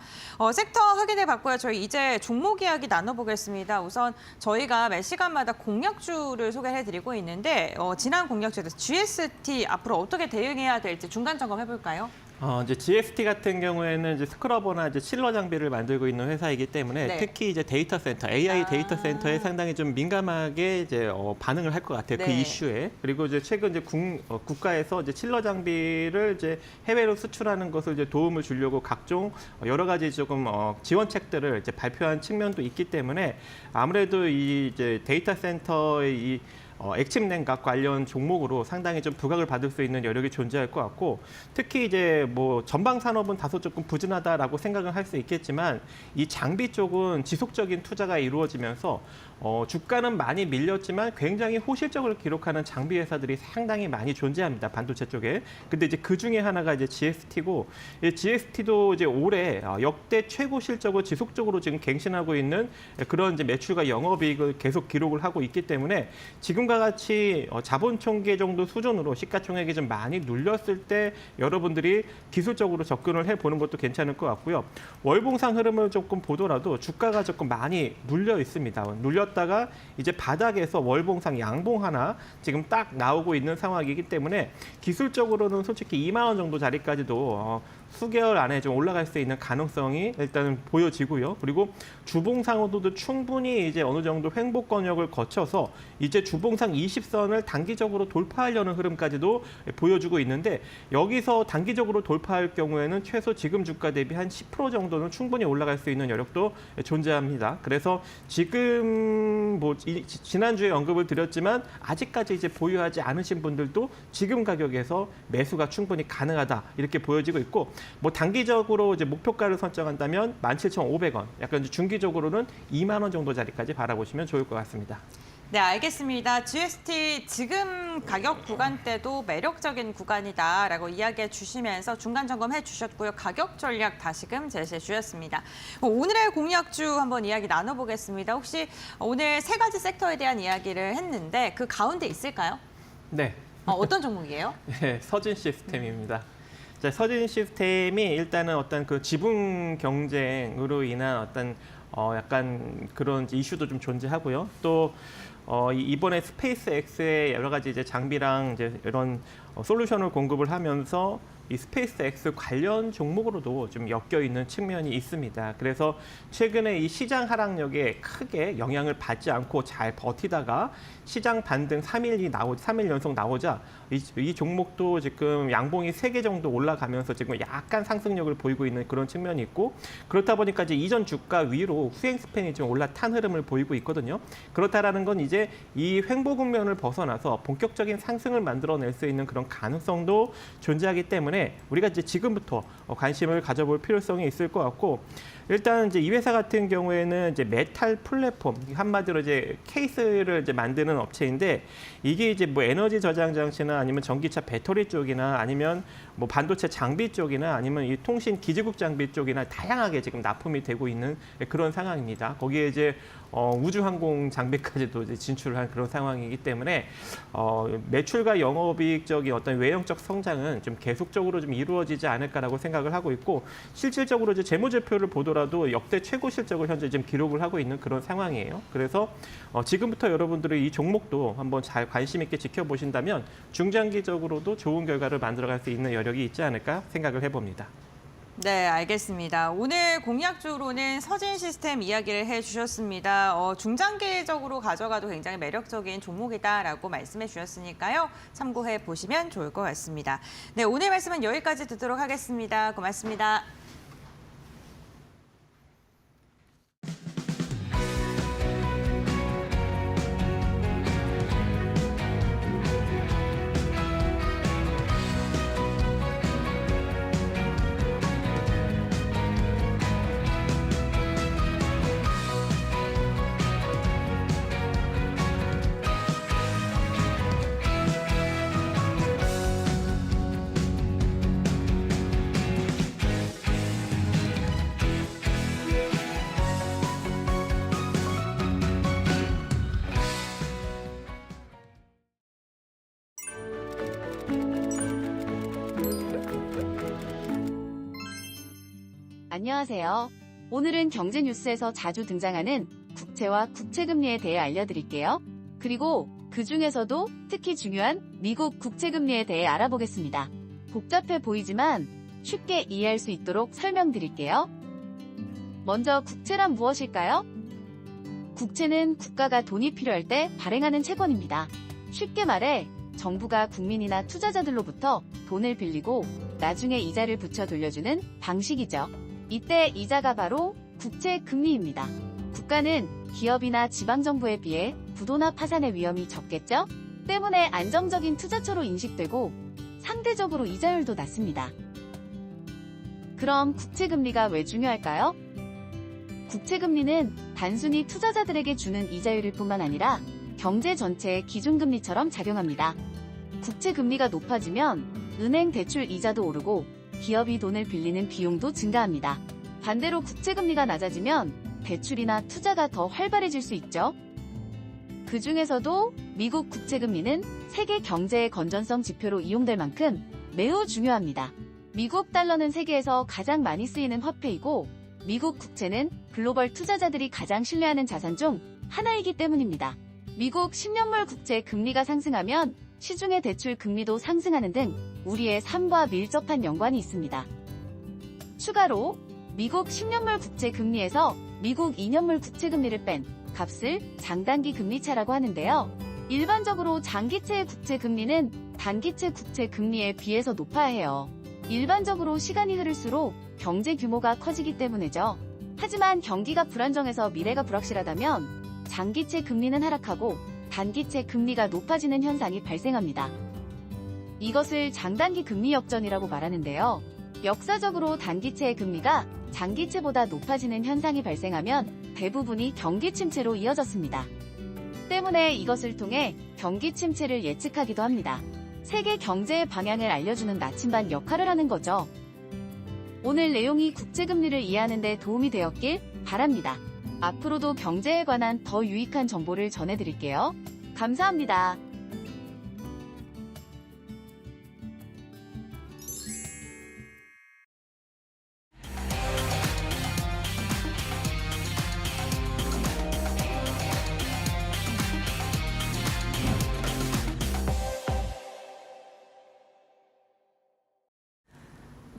섹터 확인해 봤고요. 저희 이제 종목 이야기 나눠보겠습니다. 우선 저희가 매 시간마다 공략주를 소개해 드리고 있는데 지난 공략주에서 GST 앞으로 어떻게 대응해야 될지 중간 점검 해볼까요? 이제 GST 같은 경우에는 이제 스크러버나 이제 칠러 장비를 만들고 있는 회사이기 때문에 네. 특히 이제 데이터 센터, AI 데이터 센터에 상당히 좀 민감하게 이제 반응을 할 것 같아요. 그 네. 이슈에. 그리고 이제 최근 이제 국가에서 이제 칠러 장비를 이제 해외로 수출하는 것을 이제 도움을 주려고 각종 여러 가지 조금 지원책들을 이제 발표한 측면도 있기 때문에 아무래도 이 이제 데이터 센터의 이 액침 냉각 관련 종목으로 상당히 좀 부각을 받을 수 있는 여력이 존재할 것 같고, 특히 이제 뭐 전방 산업은 다소 조금 부진하다라고 생각을 할 수 있겠지만 이 장비 쪽은 지속적인 투자가 이루어지면서 주가는 많이 밀렸지만 굉장히 호실적을 기록하는 장비 회사들이 상당히 많이 존재합니다. 반도체 쪽에. 근데 이제 그 중에 하나가 이제 GST고, 이 GST도 이제 올해 역대 최고 실적을 지속적으로 지금 갱신하고 있는 그런 이제 매출과 영업이익을 계속 기록을 하고 있기 때문에 지금과 같이 자본 총계 정도 수준으로 시가총액이 좀 많이 눌렸을 때 여러분들이 기술적으로 접근을 해보는 것도 괜찮을 것 같고요. 월봉상 흐름을 조금 보더라도 주가가 조금 많이 눌려 있습니다. 눌렸다가 이제 바닥에서 월봉상 양봉 하나 지금 딱 나오고 있는 상황이기 때문에 기술적으로는 솔직히 2만 원 정도 자리까지도 수개월 안에 좀 올라갈 수 있는 가능성이 일단은 보여지고요. 그리고 주봉상으로도 충분히 이제 어느 정도 횡보 권역을 거쳐서 이제 주봉상 20선을 단기적으로 돌파하려는 흐름까지도 보여주고 있는데, 여기서 단기적으로 돌파할 경우에는 최소 지금 주가 대비 한 10% 정도는 충분히 올라갈 수 있는 여력도 존재합니다. 그래서 지금 뭐 지난주에 언급을 드렸지만 아직까지 이제 보유하지 않으신 분들도 지금 가격에서 매수가 충분히 가능하다 이렇게 보여지고 있고, 뭐 단기적으로 이제 목표가를 설정한다면 17,500원, 약간 이제 중기적으로는 2만 원 정도 자리까지 바라보시면 좋을 것 같습니다. 네, 알겠습니다. GST 지금 가격 구간대도 매력적인 구간이다라고 이야기해 주시면서 중간 점검해 주셨고요. 가격 전략 다시금 제시해 주셨습니다. 오늘의 공약주 한번 이야기 나눠보겠습니다. 혹시 오늘 세 가지 섹터에 대한 이야기를 했는데 그 가운데 있을까요? 네. 어떤 종목이에요? 네, 서진 시스템입니다. 자, 서진 시스템이 일단은 어떤 그 지분 경쟁으로 인한 어떤 약간 그런 이슈도 좀 존재하고요. 또 이번에 스페이스 X의 여러 가지 이제 장비랑 이제 이런 솔루션을 공급을 하면서 이 스페이스 X 관련 종목으로도 좀 엮여 있는 측면이 있습니다. 그래서 최근에 이 시장 하락력에 크게 영향을 받지 않고 잘 버티다가 시장 반등 3일 연속 나오자 이 종목도 지금 양봉이 3개 정도 올라가면서 지금 약간 상승력을 보이고 있는 그런 측면이 있고, 그렇다 보니까 이제 이전 주가 위로 후행 스팬이 좀 올라탄 흐름을 보이고 있거든요. 그렇다라는 건 이제 이 횡보 국면을 벗어나서 본격적인 상승을 만들어낼 수 있는 그런 가능성도 존재하기 때문에 우리가 이제 지금부터 관심을 가져볼 필요성이 있을 것 같고, 일단 이제 이 회사 같은 경우에는 이제 메탈 플랫폼, 한마디로 이제 케이스를 이제 만드는 업체인데, 이게 이제 뭐 에너지 저장 장치나 아니면 전기차 배터리 쪽이나 아니면 뭐 반도체 장비 쪽이나 아니면 이 통신 기지국 장비 쪽이나 다양하게 지금 납품이 되고 있는 그런 상황입니다. 거기에 이제 우주항공 장비까지도 이제 진출한 그런 상황이기 때문에 매출과 영업이익적인 어떤 외형적 성장은 좀 계속적으로 좀 이루어지지 않을까라고 생각을 하고 있고, 실질적으로 이제 재무제표를 보더라도 역대 최고 실적을 현재 지금 기록을 하고 있는 그런 상황이에요. 그래서 지금부터 여러분들이 이 종목도 한번 잘 관심 있게 지켜보신다면 중장기적으로도 좋은 결과를 만들어갈 수 있는 여력이 있지 않을까 생각을 해봅니다. 네, 알겠습니다. 오늘 공약주로는 서진 시스템 이야기를 해주셨습니다. 중장기적으로 가져가도 굉장히 매력적인 종목이다라고 말씀해 주셨으니까요. 참고해 보시면 좋을 것 같습니다. 네, 오늘 말씀은 여기까지 듣도록 하겠습니다. 고맙습니다. 안녕하세요. 오늘은 경제뉴스에서 자주 등장하는 국채와 국채금리에 대해 알려드릴게요. 그리고 그 중에서도 특히 중요한 미국 국채금리에 대해 알아보겠습니다. 복잡해 보이지만 쉽게 이해할 수 있도록 설명드릴게요. 먼저 국채란 무엇일까요? 국채는 국가가 돈이 필요할 때 발행하는 채권입니다. 쉽게 말해 정부가 국민이나 투자자들로부터 돈을 빌리고 나중에 이자를 붙여 돌려주는 방식이죠. 이때 이자가 바로 국채 금리입니다. 국가는 기업이나 지방정부에 비해 부도나 파산의 위험이 적겠죠? 때문에 안정적인 투자처로 인식되고 상대적으로 이자율도 낮습니다. 그럼 국채금리가 왜 중요할까요? 국채금리는 단순히 투자자들에게 주는 이자율일 뿐만 아니라 경제 전체의 기준금리처럼 작용합니다. 국채금리가 높아지면 은행 대출 이자도 오르고 기업이 돈을 빌리는 비용도 증가합니다. 반대로 국채금리가 낮아지면 대출이나 투자가 더 활발해질 수 있죠. 그 중에서도 미국 국채금리는 세계 경제의 건전성 지표로 이용될 만큼 매우 중요합니다. 미국 달러는 세계에서 가장 많이 쓰이는 화폐이고 미국 국채는 글로벌 투자자들이 가장 신뢰하는 자산 중 하나이기 때문입니다. 미국 10년물 국채 금리가 상승하면 시중의 대출 금리도 상승하는 등 우리의 삶과 밀접한 연관이 있습니다. 추가로 미국 10년물 국채 금리에서 미국 2년물 국채 금리를 뺀 값을 장단기 금리차라고 하는데요. 일반적으로 장기채의 국채 금리는 단기채 국채 금리에 비해서 높아야 해요. 일반적으로 시간이 흐를수록 경제 규모가 커지기 때문이죠. 하지만 경기가 불안정해서 미래가 불확실하다면 장기채 금리는 하락하고 단기채 금리가 높아지는 현상이 발생합니다. 이것을 장단기 금리 역전이라고 말하는데요. 역사적으로 단기채의 금리가 장기채보다 높아지는 현상이 발생하면 대부분이 경기 침체로 이어졌습니다. 때문에 이것을 통해 경기 침체를 예측하기도 합니다. 세계 경제의 방향을 알려주는 나침반 역할을 하는 거죠. 오늘 내용이 국제금리를 이해하는 데 도움이 되었길 바랍니다. 앞으로도 경제에 관한 더 유익한 정보를 전해드릴게요. 감사합니다.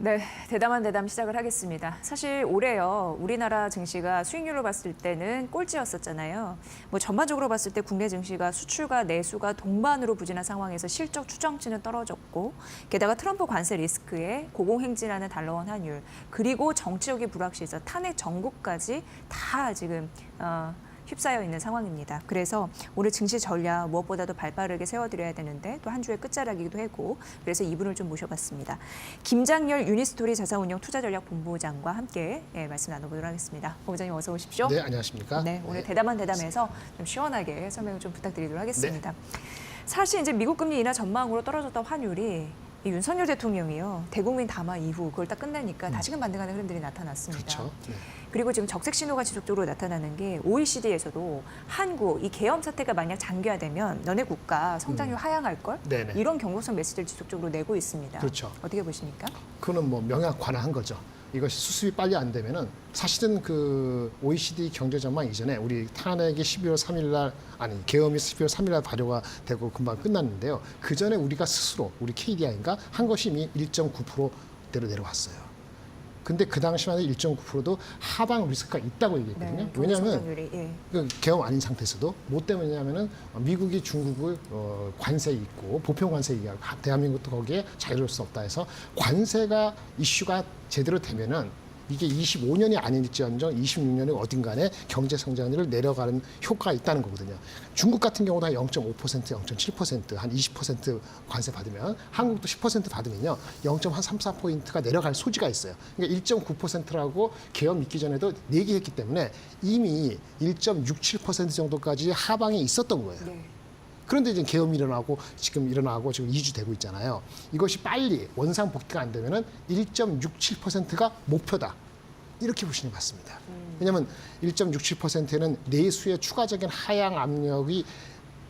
네, 대담한 대담 시작을 하겠습니다. 사실 올해요, 우리나라 증시가 수익률로 봤을 때는 꼴찌였었잖아요. 뭐 전반적으로 봤을 때 국내 증시가 수출과 내수가 동반으로 부진한 상황에서 실적 추정치는 떨어졌고, 게다가 트럼프 관세 리스크에 고공행진하는 달러원 환율, 그리고 정치적인 불확실성, 탄핵 정국까지 다 지금 휩싸여 있는 상황입니다. 그래서 오늘 증시 전략 무엇보다도 발빠르게 세워드려야 되는데 또 한 주의 끝자락이기도 하고, 그래서 이분을 좀 모셔봤습니다. 김장렬 유니스토리 자산운용 투자전략본부장과 함께 말씀 나눠보도록 하겠습니다. 본부장님 어서 오십시오. 네, 안녕하십니까? 네, 오늘 대담한 대담에서 좀 시원하게 설명을 좀 부탁드리도록 하겠습니다. 사실 이제 미국 금리 인하 전망으로 떨어졌던 환율이 이 윤석열 대통령이요, 대국민 담화 이후 그걸 딱 끝내니까 다시금 반등하는 흐름들이 나타났습니다. 그렇죠. 네. 그리고 지금 적색 신호가 지속적으로 나타나는 게 OECD에서도 한국 이 계엄 사태가 만약 장기화되면 너네 국가 성장률 하향할 걸, 네네. 이런 경고성 메시지를 지속적으로 내고 있습니다. 그렇죠. 어떻게 보십니까? 그거는 뭐 명약관화한 거죠. 이것이 수습이 빨리 안 되면은 사실은 그 OECD 경제 전망 이전에 우리 탄핵이 12월 3일 날 아니 계엄이 12월 3일 날 발효가 되고 금방 끝났는데요. 그 전에 우리가 스스로 우리 KDI인가 한 것이 이미 1.9%대로 내려왔어요. 근데 그 당시만 해도 1.9%도 하방 리스크가 있다고 얘기했거든요. 네, 왜냐하면 성장률이, 예. 그 계엄 아닌 상태에서도 뭐 때문이냐면은 미국이 중국을 관세 있고 보편 관세 얘기하고 대한민국도 거기에 자유로울 수 없다 해서 관세가 이슈가 제대로 되면은 이게 25년이 아닐지언정 26년에 어딘가에 경제 성장률을 내려가는 효과가 있다는 거거든요. 중국 같은 경우도 한 0.5%, 0.7%, 한 20% 관세 받으면 한국도 10% 받으면요. 0.3, 4포인트가 내려갈 소지가 있어요. 그러니까 1.9%라고 계엄 있기 전에도 얘기했기 때문에 이미 1.67% 정도까지 하방에 있었던 거예요. 네. 그런데 이제 계엄이 일어나고 지금 2주 되고 있잖아요. 이것이 빨리 원상 복귀가 안 되면은 1.67%가 목표다. 이렇게 보시는 것 같습니다. 왜냐하면 1.67%는 내수의 추가적인 하향 압력이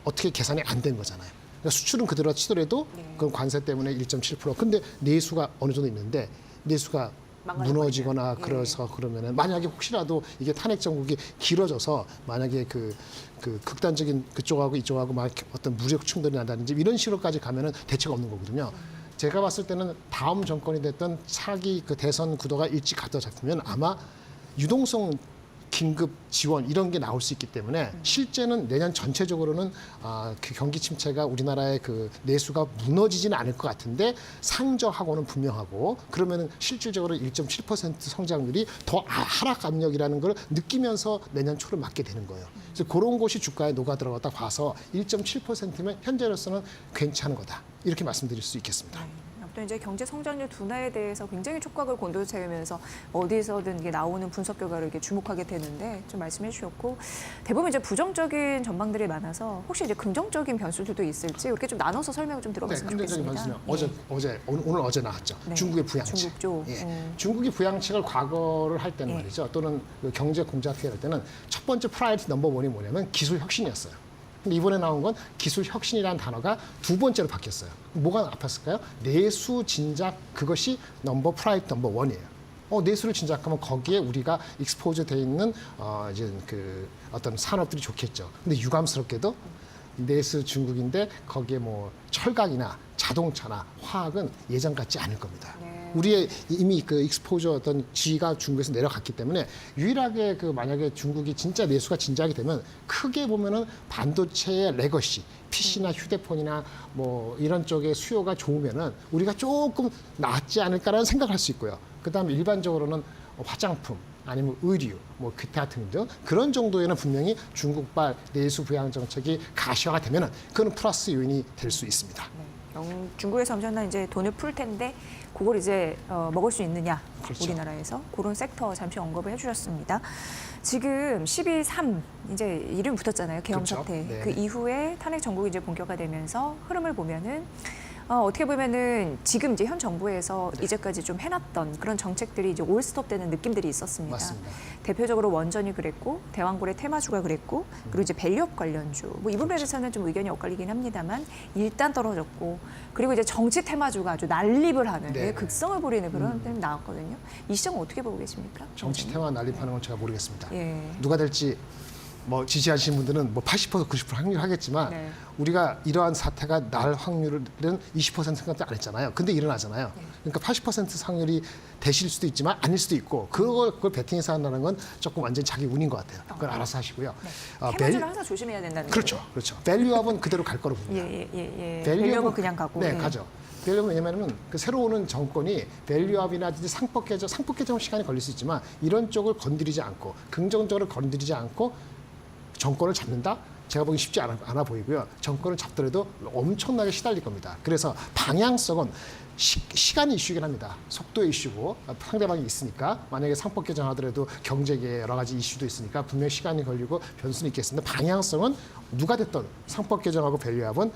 어떻게 계산이 안 된 거잖아요. 그러니까 수출은 그대로 치더라도 그건 관세 때문에 1.7%. 근데 내수가 어느 정도 있는데 내수가 무너지거나 그래서 그러면은 만약에 혹시라도 이게 탄핵 정국이 길어져서 만약에 그 극단적인 그쪽하고 이쪽하고 막 어떤 무력 충돌이 난다든지 이런 식으로까지 가면은 대책 없는 거거든요. 제가 봤을 때는 다음 정권이 됐던 차기 그 대선 구도가 일찍 갖다 잡히면 아마 유동성 긴급 지원 이런 게 나올 수 있기 때문에 실제는 내년 전체적으로는 그 경기 침체가 우리나라의 그 내수가 무너지지는 않을 것 같은데 상저하고는 분명하고 그러면은 실질적으로 1.7% 성장률이 더 하락 압력이라는 걸 느끼면서 내년 초를 맞게 되는 거예요. 그래서 그런 곳이 주가에 녹아 들어갔다 봐서 1.7%면 현재로서는 괜찮은 거다. 이렇게 말씀드릴 수 있겠습니다. 또 이제 경제 성장률 둔화에 대해서 굉장히 촉각을 곤두세우면서 어디서든 이게 나오는 분석 결과를 이렇게 주목하게 되는데 좀 말씀해 주셨고, 대부분 이제 부정적인 전망들이 많아서 혹시 이제 긍정적인 변수들도 있을지 이렇게 좀 나눠서 설명을 좀 들어봤으면 긍정적인 좋겠습니다. 변수는 오늘 어제 나왔죠. 네. 중국의 부양책. 중국 쪽. 중국이 부양책을 과거를 할 때는 말이죠. 또는 그 경제 공작회 할 때는 첫 번째 프라이어티 넘버 원이 뭐냐면 기술 혁신이었어요. 근데 이번에 나온 건 기술 혁신이라는 단어가 두 번째로 바뀌었어요. 뭐가 아팠을까요? 내수 진작 그것이 프라이어티 넘버 원이에요. 내수를 진작하면 거기에 우리가 익스포저 돼 있는 이제 그 어떤 산업들이 좋겠죠. 근데 유감스럽게도 내수 중국인데 거기에 뭐 철강이나 자동차나 화학은 예전 같지 않을 겁니다. 우리의 이미 그 익스포저 어떤 지위가 중국에서 내려갔기 때문에 유일하게 그 만약에 중국이 진짜 내수가 진작이 되면 크게 보면은 반도체의 레거시, PC나 휴대폰이나 뭐 이런 쪽의 수요가 좋으면은 우리가 조금 낫지 않을까라는 생각할 수 있고요. 그다음에 일반적으로는 화장품 아니면 의류, 뭐 기타 등등 그런 정도에는 분명히 중국발 내수 부양 정책이 가시화가 되면은 그건 플러스 요인이 될 수 있습니다. 중국에서 엄청난 이제 돈을 풀 텐데 그걸 이제 먹을 수 있느냐 그렇죠. 우리나라에서 그런 섹터 잠시 언급을 해주셨습니다. 지금 12.3 이제 이름 붙었잖아요. 계엄 그렇죠. 사태. 네. 그 이후에 탄핵 정국이 이제 본격화되면서 흐름을 보면은 어떻게 보면은 지금 이제 현 정부에서 이제까지 좀 해놨던 그런 정책들이 이제 올스톱되는 느낌들이 있었습니다. 맞습니다. 대표적으로 원전이 그랬고 대왕고래 테마주가 그랬고 그리고 이제 밸류업 관련주 뭐 이 부분에 대해서는 좀 의견이 엇갈리긴 합니다만 일단 떨어졌고 그리고 이제 정치 테마주가 아주 난립을 하는 네. 극성을 부리는 그런 템이 나왔거든요. 이 시점은 어떻게 보고 계십니까? 정치 테마 난립하는 건 제가 모르겠습니다. 예. 누가 될지 뭐 지지하시는 분들은 뭐 80% 90% 확률 하겠지만 네. 우리가 이러한 사태가 날 확률은 20% 생각도 안 했잖아요. 근데 일어나잖아요. 그러니까 80% 확률이 되실 수도 있지만 아닐 수도 있고 그걸 베팅해서 한다는 건 조금 완전 자기 운인 것 같아요. 그건 알아서 하시고요. 테마주는 항상 조심해야 된다는 그렇죠, 거죠. 그렇죠. 밸류업은 그대로 갈 거로 봅니다. 예. 밸류업은 밸류업은 그냥 가고. 네, 예. 가죠. 밸류업은 왜냐하면 그 새로 오는 정권이 밸류업이나 상법 개정 시간이 걸릴 수 있지만 이런 쪽을 건드리지 않고 긍정적으로 건드리지 않고 정권을 잡는다? 제가 보기 쉽지 않아 보이고요. 정권을 잡더라도 엄청나게 시달릴 겁니다. 그래서 방향성은 시간이 이슈이긴 합니다. 속도의 이슈고 상대방이 있으니까 만약에 상법 개정하더라도 경제계 여러 가지 이슈도 있으니까 분명히 시간이 걸리고 변수는 있겠습니다. 방향성은 누가 됐든 상법 개정하고 밸류업은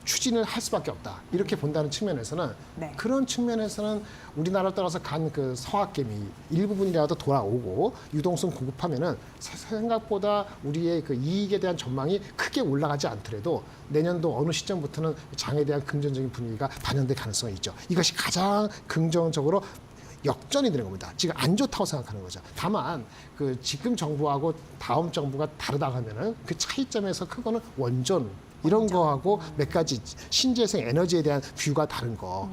추진을 할 수밖에 없다. 이렇게 본다는 측면에서는 네. 그런 측면에서는 우리나라를 떠나서 간 그 서학개미 일부분이라도 돌아오고 유동성 공급하면은 생각보다 우리의 그 이익에 대한 전망이 크게 올라가지 않더라도 내년도 어느 시점부터는 장에 대한 긍정적인 분위기가 반영될 가능성이 있죠. 이것이 가장 긍정적으로 역전이 되는 겁니다. 지금 안 좋다고 생각하는 거죠. 다만 그 지금 정부하고 다음 정부가 다르다고 하면은 그 차이점에서 크거는 원전 이런 거하고 몇 가지 신재생 에너지에 대한 뷰가 다른 거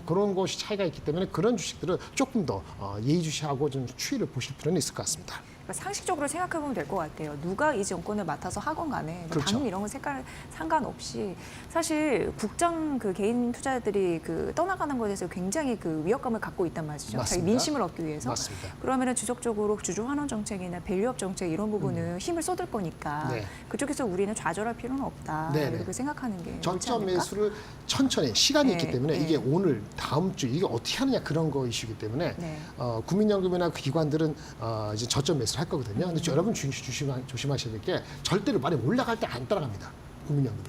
그런 것이 차이가 있기 때문에 그런 주식들은 조금 더 예의주시하고 좀 추이를 보실 필요는 있을 것 같습니다. 그러니까 상식적으로 생각해보면 될 것 같아요. 누가 이 정권을 맡아서 하건 간에 뭐 그렇죠. 당 이런 건 색깔 상관없이 사실 국정 그 개인 투자들이 그 떠나가는 것에 대해서 굉장히 그 위협감을 갖고 있단 말이죠. 자기 맞습니다. 민심을 얻기 위해서. 맞습니다. 그러면은 주적적으로 주주 환원 정책이나 밸류업 정책 이런 부분은 힘을 쏟을 거니까 네. 그쪽에서 우리는 좌절할 필요는 없다. 네, 네. 이렇게 생각하는 게 옳지 저점 않을까? 매수를 천천히 시간이 있기 네, 때문에 네. 이게 오늘 다음 주 이게 어떻게 하느냐 그런 거 이슈이기 때문에 네. 국민연금이나 그 기관들은 이제 저점 매수를 할 거거든요. 근데 여러분 조심하셔야 될 게 절대로 많이 올라갈 때 안 따라갑니다. 국민연금이.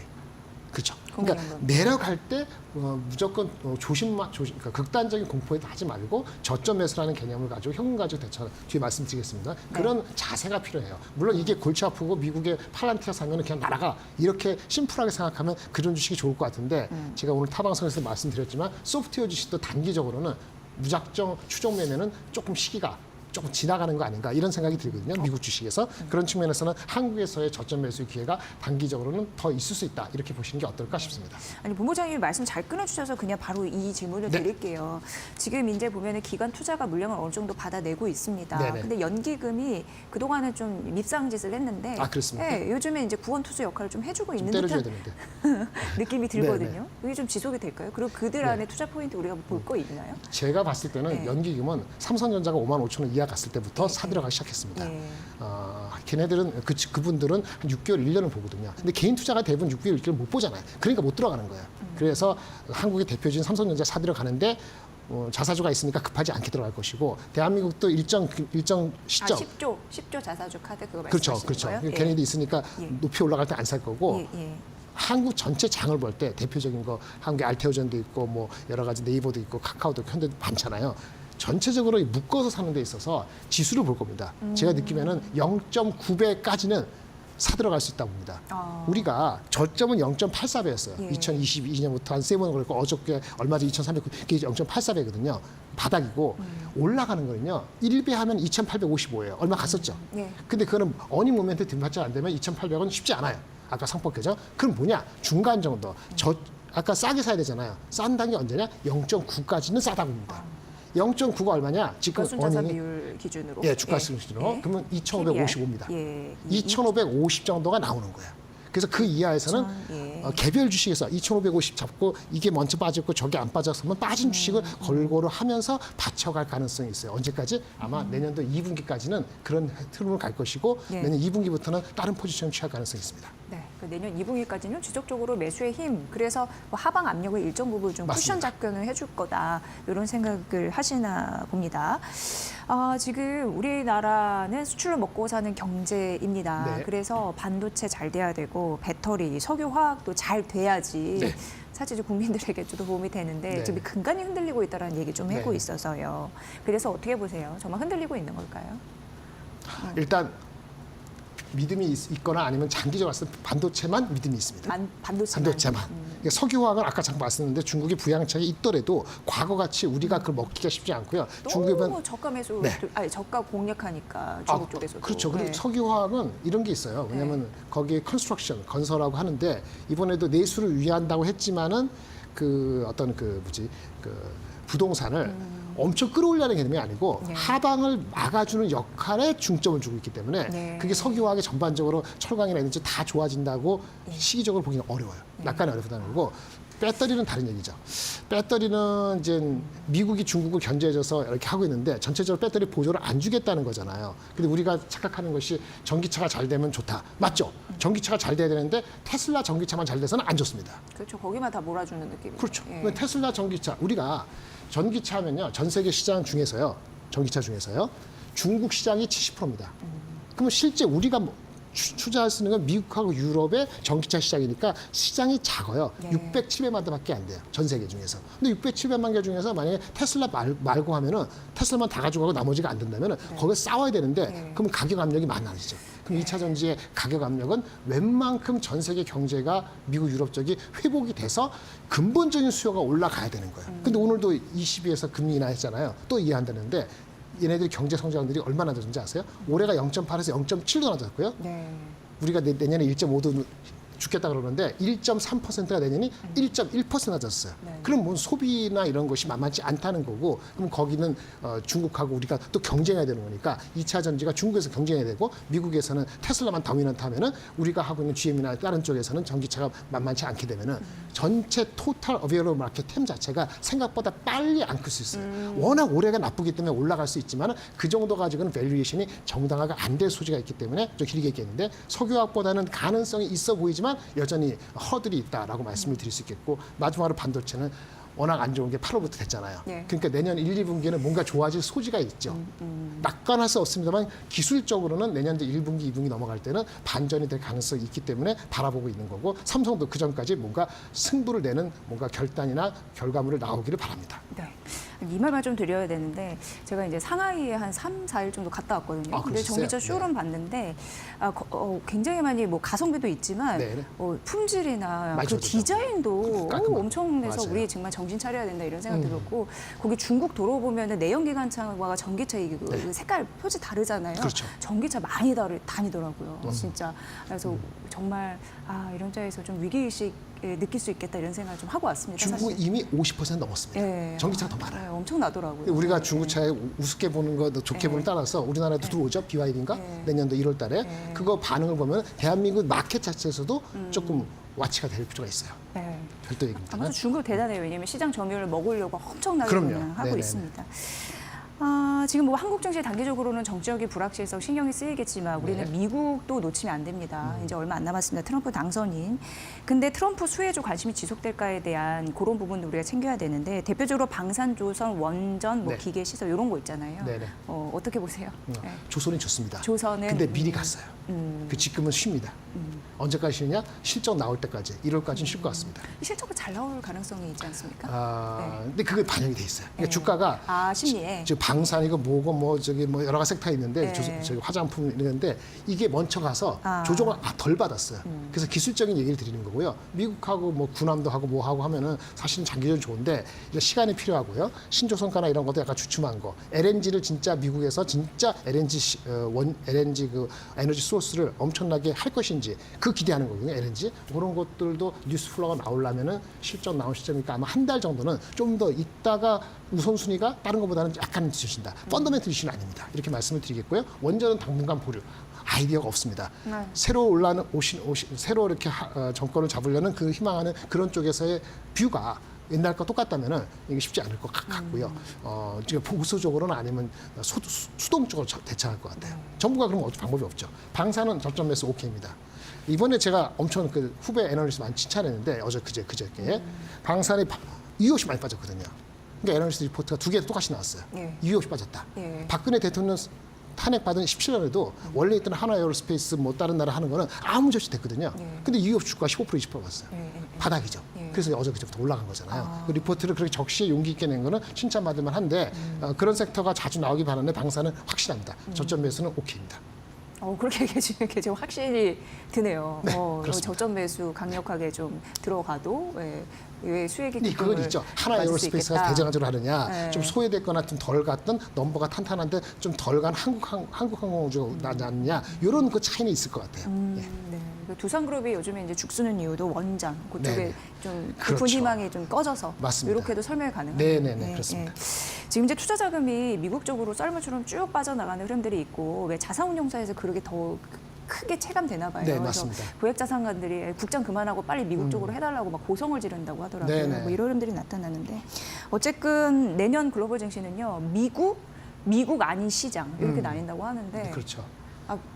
그렇죠. 그러니까 국민연금. 내려갈 때 무조건 그러니까 극단적인 공포에 하지 말고 저점 매수라는 개념을 가지고 현금 가지고 대처 뒤에 말씀드리겠습니다. 그런 자세가 필요해요. 물론 이게 골치 아프고 미국의 팔란티아 사면은 그냥 날아가 이렇게 심플하게 생각하면 그런 주식이 좋을 것 같은데 제가 오늘 타방송에서 말씀드렸지만 소프트웨어 주식도 단기적으로는 무작정 추종 매매는 조금 시기가 조금 지나가는 거 아닌가 이런 생각이 들거든요. 미국 주식에서. 그런 측면에서는 한국에서의 저점 매수 기회가 단기적으로는 더 있을 수 있다. 이렇게 보시는 게 어떨까 싶습니다. 아니 본부장님이 말씀 잘 끊어주셔서 그냥 바로 이 질문을 네. 드릴게요. 지금 이제 보면은 기관 투자가 물량을 어느 정도 받아내고 있습니다. 네네. 근데 연기금이 그동안은 좀 밉상짓을 했는데 아, 그렇습니까? 네, 요즘에 이제 구원 투수 역할을 좀 해주고 좀 있는 때려줘야 듯한 되는데. 느낌이 들거든요. 네네. 이게 좀 지속이 될까요? 그리고 그들 안에 투자 포인트 우리가 볼 거 있나요? 제가 봤을 때는 네. 연기금은 삼성전자가 55,000원 이하 갔을 때부터 사들어가기 시작했습니다. 네. 걔네들은 그분들은 한 6개월, 1년을 보거든요. 근데 개인 투자가 대부분 6개월, 1개월 못 보잖아요. 그러니까 못 들어가는 거예요. 그래서 한국의 대표적인 삼성전자 사들어가는데 자사주가 있으니까 급하지 않게 들어갈 것이고 대한민국도 일정 시점 10조 자사주 카드 그거 그렇죠, 말씀하시는 그렇죠. 거예요? 걔네들이 있으니까 예. 높이 올라갈 때 안 살 거고 예. 한국 전체 장을 볼 때 대표적인 거 한국의 알테오전도 있고 뭐 여러 가지 네이버도 있고 카카오도 있고 현대도 많잖아요. 전체적으로 묶어서 사는 데 있어서 지수를 볼 겁니다. 제가 느끼면은 0.9배까지는 사들어갈 수 있다고 봅니다. 우리가 저점은 0.84배였어요. 예. 2022년부터 한 3번 걸고 어저께 얼마 전 2,300, 그게 0.84배거든요. 바닥이고 올라가는 거는요. 1배 하면 2,855예요. 얼마 갔었죠. 예. 근데 그거는 어닝 모멘트 뒷받침 안 되면 2,800원 쉽지 않아요. 아까 상법 개정. 그럼 뭐냐? 중간 정도. 아까 싸게 사야 되잖아요. 싼 단계 언제냐? 0.9까지는 싸다고 봅니다. 0.9가 얼마냐? 지금 순자산 어닝이 비율 기준으로. 예, 주가 수준으로. 예. 그러면 2,555입니다. 예. 2,550 정도가 나오는 거예요. 그래서 그 이하에서는 예. 개별 주식에서 2,550 잡고 이게 먼저 빠졌고 저게 안 빠졌으면 빠진 주식을 골고루 하면서 받쳐갈 가능성이 있어요. 언제까지? 아마 내년도 2분기까지는 그런 흐름을 갈 것이고 예. 내년 2분기부터는 다른 포지션을 취할 가능성이 있습니다. 네, 내년 2분기까지는 지속적으로 매수의 힘, 그래서 뭐 하방 압력을 일정 부분 좀 쿠션 맞습니다. 작전을 해줄 거다 이런 생각을 하시나 봅니다. 지금 우리나라는 수출로 먹고 사는 경제입니다. 네. 그래서 반도체 잘 돼야 되고 배터리, 석유화학도 잘 돼야지. 네. 사실 이제 국민들에게 좀 도움이 되는데 네. 지금 근간이 흔들리고 있다는 얘기 좀 하고 네. 있어서요. 그래서 어떻게 보세요? 정말 흔들리고 있는 걸까요? 일단 믿음이 있거나 아니면 장기적으로 봤을 때 반도체만 믿음이 있습니다. 반도체만. 그러니까 석유화학은 아까 잠깐 말씀드렸는데 중국이 부양책이 있더라도 과거같이 우리가 그걸 먹기가 쉽지 않고요. 중국에 너무 보면 저가 매수, 네. 아니 저가 공략하니까 중국 쪽에서도. 그렇죠. 그리고 네. 석유화학은 이런 게 있어요. 왜냐하면 거기에 컨스트럭션, 건설하고 하는데 이번에도 내수를 위한다고 했지만은 그 어떤 그 부동산을 엄청 끌어올리는 개념이 아니고 네. 하방을 막아주는 역할에 중점을 주고 있기 때문에 네. 그게 석유화학이 전반적으로 철강이나 이런 다 좋아진다고 네. 시기적으로 보기는 어려워요. 약간 어렵다는 거고. 배터리는 다른 얘기죠. 배터리는 이제 미국이 중국을 견제해줘서 이렇게 하고 있는데 전체적으로 배터리 보조를 안 주겠다는 거잖아요. 근데 우리가 착각하는 것이 전기차가 잘 되면 좋다. 맞죠? 전기차가 잘 돼야 되는데 테슬라 전기차만 잘 돼서는 안 좋습니다. 그렇죠. 거기만 다 몰아주는 느낌이죠. 그렇죠. 예. 테슬라 전기차 우리가 전기차 하면요 전 세계 시장 중에서요 전기차 중에서요 중국 시장이 70%입니다. 그러면 실제 우리가 투자할 수 있는 건 미국하고 유럽의 전기차 시장이니까 시장이 작아요. 네. 600, 700만 대밖에 안 돼요. 전 세계 중에서. 근데 600, 700만 개 중에서 만약에 테슬라 말고 하면은 테슬라만 다 가져가고 나머지가 안 된다면은 거기서 싸워야 되는데 네. 그럼 가격 압력이 많아지죠. 그럼 2차 전지의 가격 압력은 웬만큼 전 세계 경제가 미국, 유럽 쪽이 회복이 돼서 근본적인 수요가 올라가야 되는 거예요. 근데 오늘도 22에서 금리 인하했잖아요. 또 이해한다는데 얘네들 경제 성장률이 얼마나 낮은지 아세요? 올해가 0.8에서 0.7도 낮았고요. 네. 우리가 내년에 1.5도 죽겠다 그러는데 1.3%가 내년이 1.1% 낮았어요. 네. 그럼 뭐 소비나 이런 것이 만만치 않다는 거고 그럼 거기는 중국하고 우리가 또 경쟁해야 되는 거니까 2차 전지가 중국에서 경쟁해야 되고 미국에서는 테슬라만 다미넌트하면은 우리가 하고 있는 GM이나 다른 쪽에서는 전기차가 만만치 않게 되면은 전체 토탈 어베이러블 마켓 템 자체가 생각보다 빨리 안 클 수 있어요. 워낙 올해가 나쁘기 때문에 올라갈 수 있지만 그 정도 가지고는 밸류에이션이 정당화가 안 될 소지가 있기 때문에 좀 길게 얘기했는데 석유화학보다는 가능성이 있어 보이지만 여전히 허들이 있다라고 말씀을 드릴 수 있겠고 마지막으로 반도체는 워낙 안 좋은 게 8월부터 됐잖아요. 네. 그러니까 내년 1, 2분기에는 뭔가 좋아질 소지가 있죠. 낙관할 수 없습니다만 기술적으로는 내년 1분기, 2분기 넘어갈 때는 반전이 될 가능성이 있기 때문에 바라보고 있는 거고 삼성도 그 전까지 뭔가 승부를 내는 뭔가 결단이나 결과물을 나오기를 바랍니다. 네. 이 말만 좀 드려야 되는데 제가 이제 상하이에 한 3, 4일 정도 갔다 왔거든요. 아, 근데 그러셨어요? 전기차 쇼룸 봤는데 굉장히 많이 뭐 가성비도 있지만 네. 품질이나 많이 그 좋죠. 디자인도 깔끔하고. 엄청 내서 맞아요. 우리 정말 정신 차려야 된다 이런 생각 들었고 거기 중국 도로 보면은 내연기관차와 전기차 이 그 색깔 표지 다르잖아요. 그렇죠. 전기차 많이 다니더라고요. 진짜. 그래서 정말 이런 자에서 좀 위기의식 느낄 수 있겠다 이런 생각을 좀 하고 왔습니다. 중국은 사실. 이미 50% 넘었습니다. 예. 전기차가 더 많아요. 네, 엄청나더라고요. 우리가 네. 중국차에 우습게 보는 거, 좋게 보는 거 따라서 우리나라에도 들어오죠. BYD인가? 내년도 1월 달에. 그거 반응을 보면 대한민국 마켓 자체에서도 조금 와치가 될 필요가 있어요. 네. 별도 얘기입니다. 아무튼 중국 대단해요. 왜냐하면 시장 점유율을 먹으려고 엄청나게 그럼요. 그냥 하고 네네네. 있습니다. 지금 뭐 한국 증시 단기적으로는 정치적인 불확실성 신경이 쓰이겠지만 우리는 네. 미국도 놓치면 안 됩니다. 이제 얼마 안 남았습니다. 트럼프 당선인. 근데 트럼프 수혜에 좀 관심이 지속될까에 대한 그런 부분도 우리가 챙겨야 되는데 대표적으로 방산조선, 원전, 뭐 네. 기계시설 이런 거 있잖아요. 네네. 어떻게 보세요? 네. 조선이 좋습니다. 조선은 근데 미리 갔어요. 그 지금은 쉽니다. 언제까지 쉬냐? 실적 나올 때까지. 1월까지는 쉴 것 같습니다. 실적은 잘 나올 가능성이 있지 않습니까? 근데 그게 반영이 돼 있어요. 그러니까 주가가 심리에. 저 방산이고 뭐고 뭐 저기 뭐 여러 가지 섹터 있는데 네. 저기 화장품 있는데 이게 먼저 가서 조정을 덜 받았어요. 그래서 기술적인 얘기를 드리는 거고요. 미국하고 뭐 군함도 하고 뭐 하고 하면은 사실은 장기적으로 좋은데 이제 시간이 필요하고요. 신조선가나 이런 것도 약간 주춤한 거. LNG를 진짜 미국에서 진짜 LNG LNG 그 에너지 소스를 엄청나게 할 것인지 그 기대하는 거거든요. LNG 그런 것들도 뉴스 플로우가 나오려면은 실적 나온 시점이니까 아마 한 달 정도는 좀 더 있다가 우선순위가 다른 것보다는 약간 뒤진다. 펀더멘털 이슈는 아닙니다. 이렇게 말씀을 드리겠고요. 원전은 당분간 보류. 아이디어가 없습니다. 네. 새로 새로 이렇게 정권을 잡으려는 그 희망하는 그런 쪽에서의 뷰가 옛날과 똑같다면은 이게 쉽지 않을 것 같고요. 지금 보수적으로는 아니면 수동적으로 대처할 것 같아요. 정부가 그러면 방법이 없죠. 방사는 저점 매수 오케이입니다. 이번에 제가 엄청 그 후배 애널리스트 많이 칭찬했는데 그저께 방산이 이유 없이 많이 빠졌거든요. 그러니까 애널리스트 리포트가 두 개 똑같이 나왔어요. 예. 이유 없이 빠졌다. 예. 박근혜 대통령 탄핵받은 17년에도 원래 있던 하나에어로스페이스 뭐 다른 나라 하는 거는 아무 문제 없이 됐거든요. 근데 이유 없이 주가가 15% 20% 갔어요. 바닥이죠. 그래서 어제 그저부터 올라간 거잖아요. 그 리포트를 그렇게 적시에 용기 있게 낸 거는 칭찬받을 만한데 그런 섹터가 자주 나오기 바라는데 방사는 확실합니다. 저점 매수는 오케이입니다. 그렇게 얘기해주니까 지금 확실히 드네요. 네, 그렇습니다. 저점 매수 강력하게 좀 들어가도 왜 수익이 그건 있죠. 하나 에어로스페이스가 대장적으로 하느냐, 네. 좀 소외됐거나 좀 덜 갔던 넘버가 탄탄한데 좀 덜 간 한국항공우주가 나느냐, 이런 그 차이는 있을 것 같아요. 예. 네. 두산그룹이 요즘에 이제 죽쓰는 이유도 원장 그쪽에 네네. 좀 깊은 그렇죠. 희망이 좀 꺼져서 맞습니다. 이렇게도 설명이 가능합니다. 네네네, 그렇습니다. 지금 이제 투자 자금이 미국 쪽으로 썰물처럼 쭉 빠져나가는 흐름들이 있고 왜 자산운용사에서 그렇게 더 크게 체감되나 봐요. 네, 그래서 맞습니다. 고액자산가들이 국장 그만하고 빨리 미국 쪽으로 해달라고 막 고성을 지른다고 하더라고요. 네네. 뭐 이런 흐름들이 나타나는데 어쨌든 내년 글로벌 증시는요 미국 아닌 시장 이렇게 나뉜다고 하는데 그렇죠.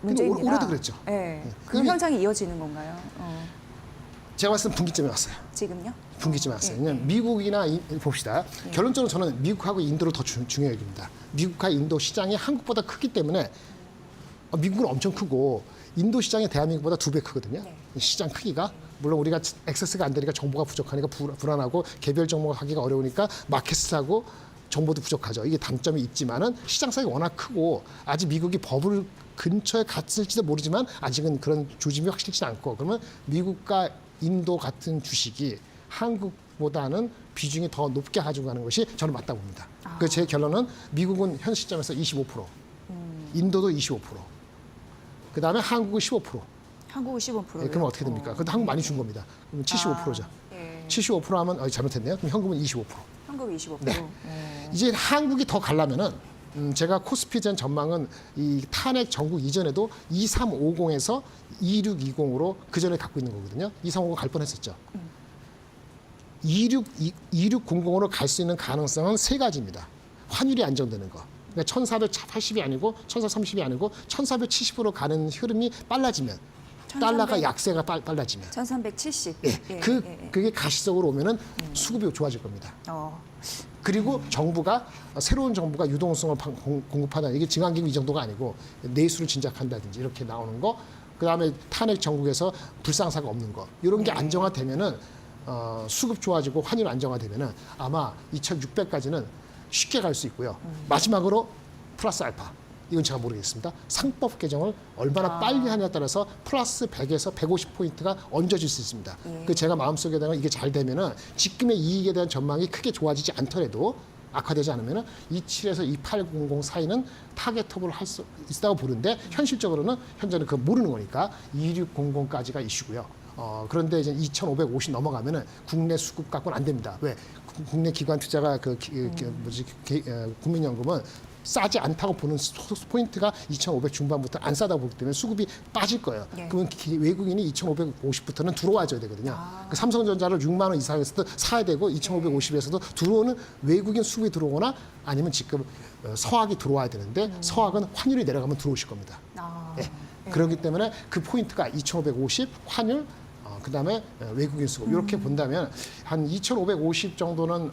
문제입니다. 올해도 그랬죠. 네. 그 이미- 현상이 이어지는 건가요? 제가 봤을 때 분기점에 왔어요. 지금요? 분기점에 왔어요. 왜냐면 미국이나 봅시다. 결론적으로 저는 미국하고 인도를 더 중요하게 봅니다. 미국과 인도 시장이 한국보다 크기 때문에 미국은 엄청 크고 인도 시장이 대한민국보다 2배 크거든요. 시장 크기가. 물론 우리가 액세스가 안 되니까 정보가 부족하니까 불안하고 개별 정보가 하기가 어려우니까 마켓하고 정보도 부족하죠. 이게 단점이 있지만은 시장 사이가 워낙 크고 아직 미국이 버블 근처에 갔을지도 모르지만 아직은 그런 조짐이 확실치 않고 그러면 미국과 인도 같은 주식이 한국보다는 비중이 더 높게 가지고 가는 것이 저는 맞다고 봅니다. 그 제 결론은 미국은 현 시점에서 25%, 인도도 25%, 그 다음에 한국은 15%. 한국은 15%. 예, 그럼 어떻게 됩니까? 그것도 한국 많이 준 겁니다. 그럼 75%죠. 예. 75% 하면 잘못했네요. 그럼 현금은 25%. 한국이 25%. 네. 이제 한국이 더 가려면은 제가 코스피전 전망은 이 탄핵 전국 이전에도 2350에서 2620으로 그 전에 갖고 있는 거거든요. 2350 갈 뻔했었죠. 2600으로 갈 수 있는 가능성은 세 가지입니다. 환율이 안정되는 거. 그러니까 1480이 아니고 1430이 아니고 1470으로 가는 흐름이 빨라지면 달러가 약세가 빨라지면 1370. 예, 그게 가시적으로 오면은 수급이 좋아질 겁니다. 그리고 정부가 새로운 정부가 유동성을 공급하다 이게 증강기금 이 정도가 아니고 내수를 진작한다든지 이렇게 나오는 거 그다음에 탄핵 전국에서 불상사가 없는 거 이런 게 안정화되면은 수급 좋아지고 환율 안정화되면은 아마 2600까지는 쉽게 갈 수 있고요. 마지막으로 플러스 알파 이건 제가 모르겠습니다. 상법 개정을 얼마나 빨리 하냐에 따라서 플러스 100에서 150포인트가 얹어질 수 있습니다. 그 제가 마음속에 대한 이게 잘 되면은 지금의 이익에 대한 전망이 크게 좋아지지 않더라도 악화되지 않으면은 27에서 2800 사이는 타겟업을 할 수 있다고 보는데 현실적으로는 현재는 그 모르는 거니까 2600까지가 이슈고요. 그런데 이제 2,550 넘어가면은 국내 수급 갖고는 안 됩니다. 왜? 국내 기관 투자가 국민연금은 싸지 않다고 보는 포인트가 2,500 중반부터 안 싸다고 보기 때문에 수급이 빠질 거예요. 그러면 외국인이 2,550부터는 들어와줘야 되거든요. 그 삼성전자를 6만 원 이상에서도 사야 되고 2,550에서도 들어오는 외국인 수급이 들어오거나 아니면 지금 서학이 들어와야 되는데 서학은 환율이 내려가면 들어오실 겁니다. 그렇기 때문에 그 포인트가 2,550 환율 그다음에 외국인 수급 이렇게 본다면 한 2,550 정도는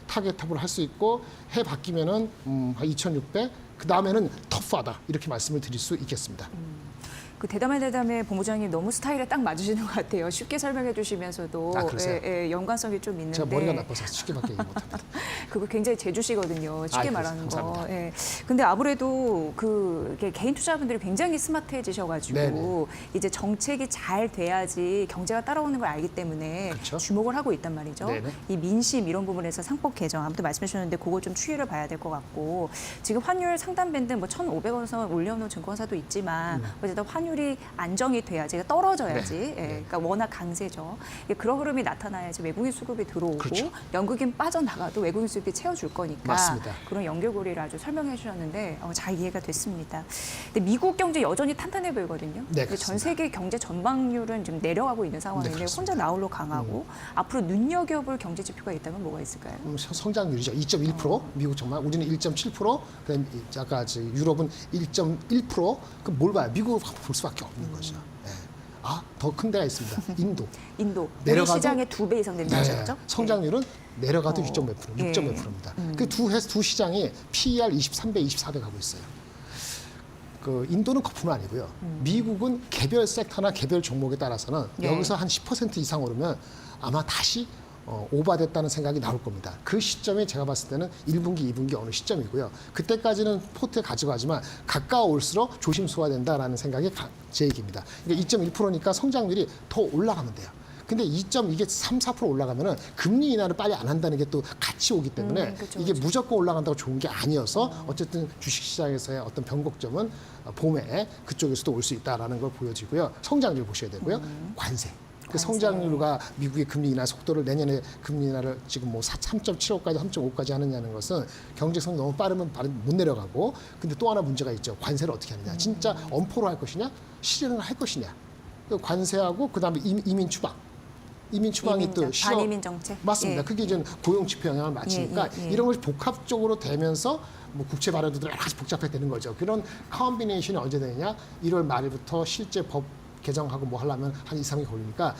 타겟탑을 할 수 있고 해 바뀌면은 한 2,600 그다음에는 터프하다 이렇게 말씀을 드릴 수 있겠습니다. 그 대담의 본부장님 너무 스타일에 딱 맞으시는 것 같아요. 쉽게 설명해 주시면서도 그러세요? 연관성이 좀 있는데. 제가 머리가 나빠서 쉽게밖에 얘기 못합니다. 그거 굉장히 제주시거든요. 쉽게 말하는 거. 감사합니다. 예. 근데 아무래도 이게 개인 투자분들이 굉장히 스마트해지셔가지고 네네. 이제 정책이 잘 돼야지 경제가 따라오는 걸 알기 때문에 그렇죠. 주목을 하고 있단 말이죠. 네네. 이 민심 이런 부분에서 상법 개정 아무튼 말씀해 주셨는데 그거 좀 추이를 봐야 될 것 같고 지금 환율 상단 밴드 뭐 1,500원 선 올려놓은 증권사도 있지만 어쨌든 환율 환율이 안정이 돼야지, 떨어져야지. 예, 그러니까 워낙 강세죠. 그런 흐름이 나타나야지 외국인 수급이 들어오고 그렇죠. 영국인 빠져나가도 외국인 수급이 채워줄 거니까 맞습니다. 그런 연결고리를 아주 설명해 주셨는데 잘 이해가 됐습니다. 근데 미국 경제 여전히 탄탄해 보이거든요. 네, 근데 전 그렇습니다. 세계 경제 전망률은 지금 내려가고 있는 상황인데 그렇습니다. 혼자 나홀로 강하고 앞으로 눈여겨볼 경제 지표가 있다면 뭐가 있을까요? 성장률이죠. 2.1%, 미국 정말 우리는 1.7%, 그다음에 아까 유럽은 1.1%. 그럼 뭘 봐요? 미국을 볼 수밖에 없는 거죠. 예. 더 큰 데가 있습니다. 인도. 인도 우리 내려가도- 시장의 2배 이상 된다고 하셨죠? 성장률은 내려가도 6.몇 프로, 예. 6.몇 프로입니다. 그 두 시장이 PER 23배, 24배 가고 있어요. 그 인도는 거품은 아니고요. 미국은 개별 섹터나 개별 종목에 따라서는 네. 여기서 한 10% 이상 오르면 아마 다시 오버됐다는 생각이 나올 겁니다. 그 시점에 제가 봤을 때는 1분기, 2분기 어느 시점이고요. 그때까지는 포트에 가져가지만 가까워올수록 조심스러워야 된다는 생각이 제 얘기입니다. 그러니까 2.1%니까 성장률이 더 올라가면 돼요. 근데 이게 3, 4% 올라가면은 금리 인하를 빨리 안 한다는 게 또 같이 오기 때문에 그렇죠, 이게 그렇죠. 무조건 올라간다고 좋은 게 아니어서 어쨌든 주식시장에서의 어떤 변곡점은 봄에 그쪽에서도 올 수 있다라는 걸 보여지고요. 성장률 보셔야 되고요. 관세. 그 성장률과 미국의 금리 인하 속도를 내년에 금리 인하를 지금 뭐 3.75까지 3.5까지 하느냐는 것은 경제성이 너무 빠르면 못 내려가고 근데 또 하나 문제가 있죠. 관세를 어떻게 하느냐. 진짜 엄포로 할 것이냐 실현을 할 것이냐. 그 관세하고 그다음에 이민 추방. 이민 추방이 또 반이민 정책. 맞습니다. 예. 그게 이제 고용 지표 영향을 미치니까 예. 이런 것이 복합적으로 되면서 뭐 국채 발행도 여러 가지 복잡해지는 거죠. 그런 컨비네이션이 언제 되느냐? 1월 말부터 실제 법 개정하고 뭐 하려면 한 2, 3일 걸리니까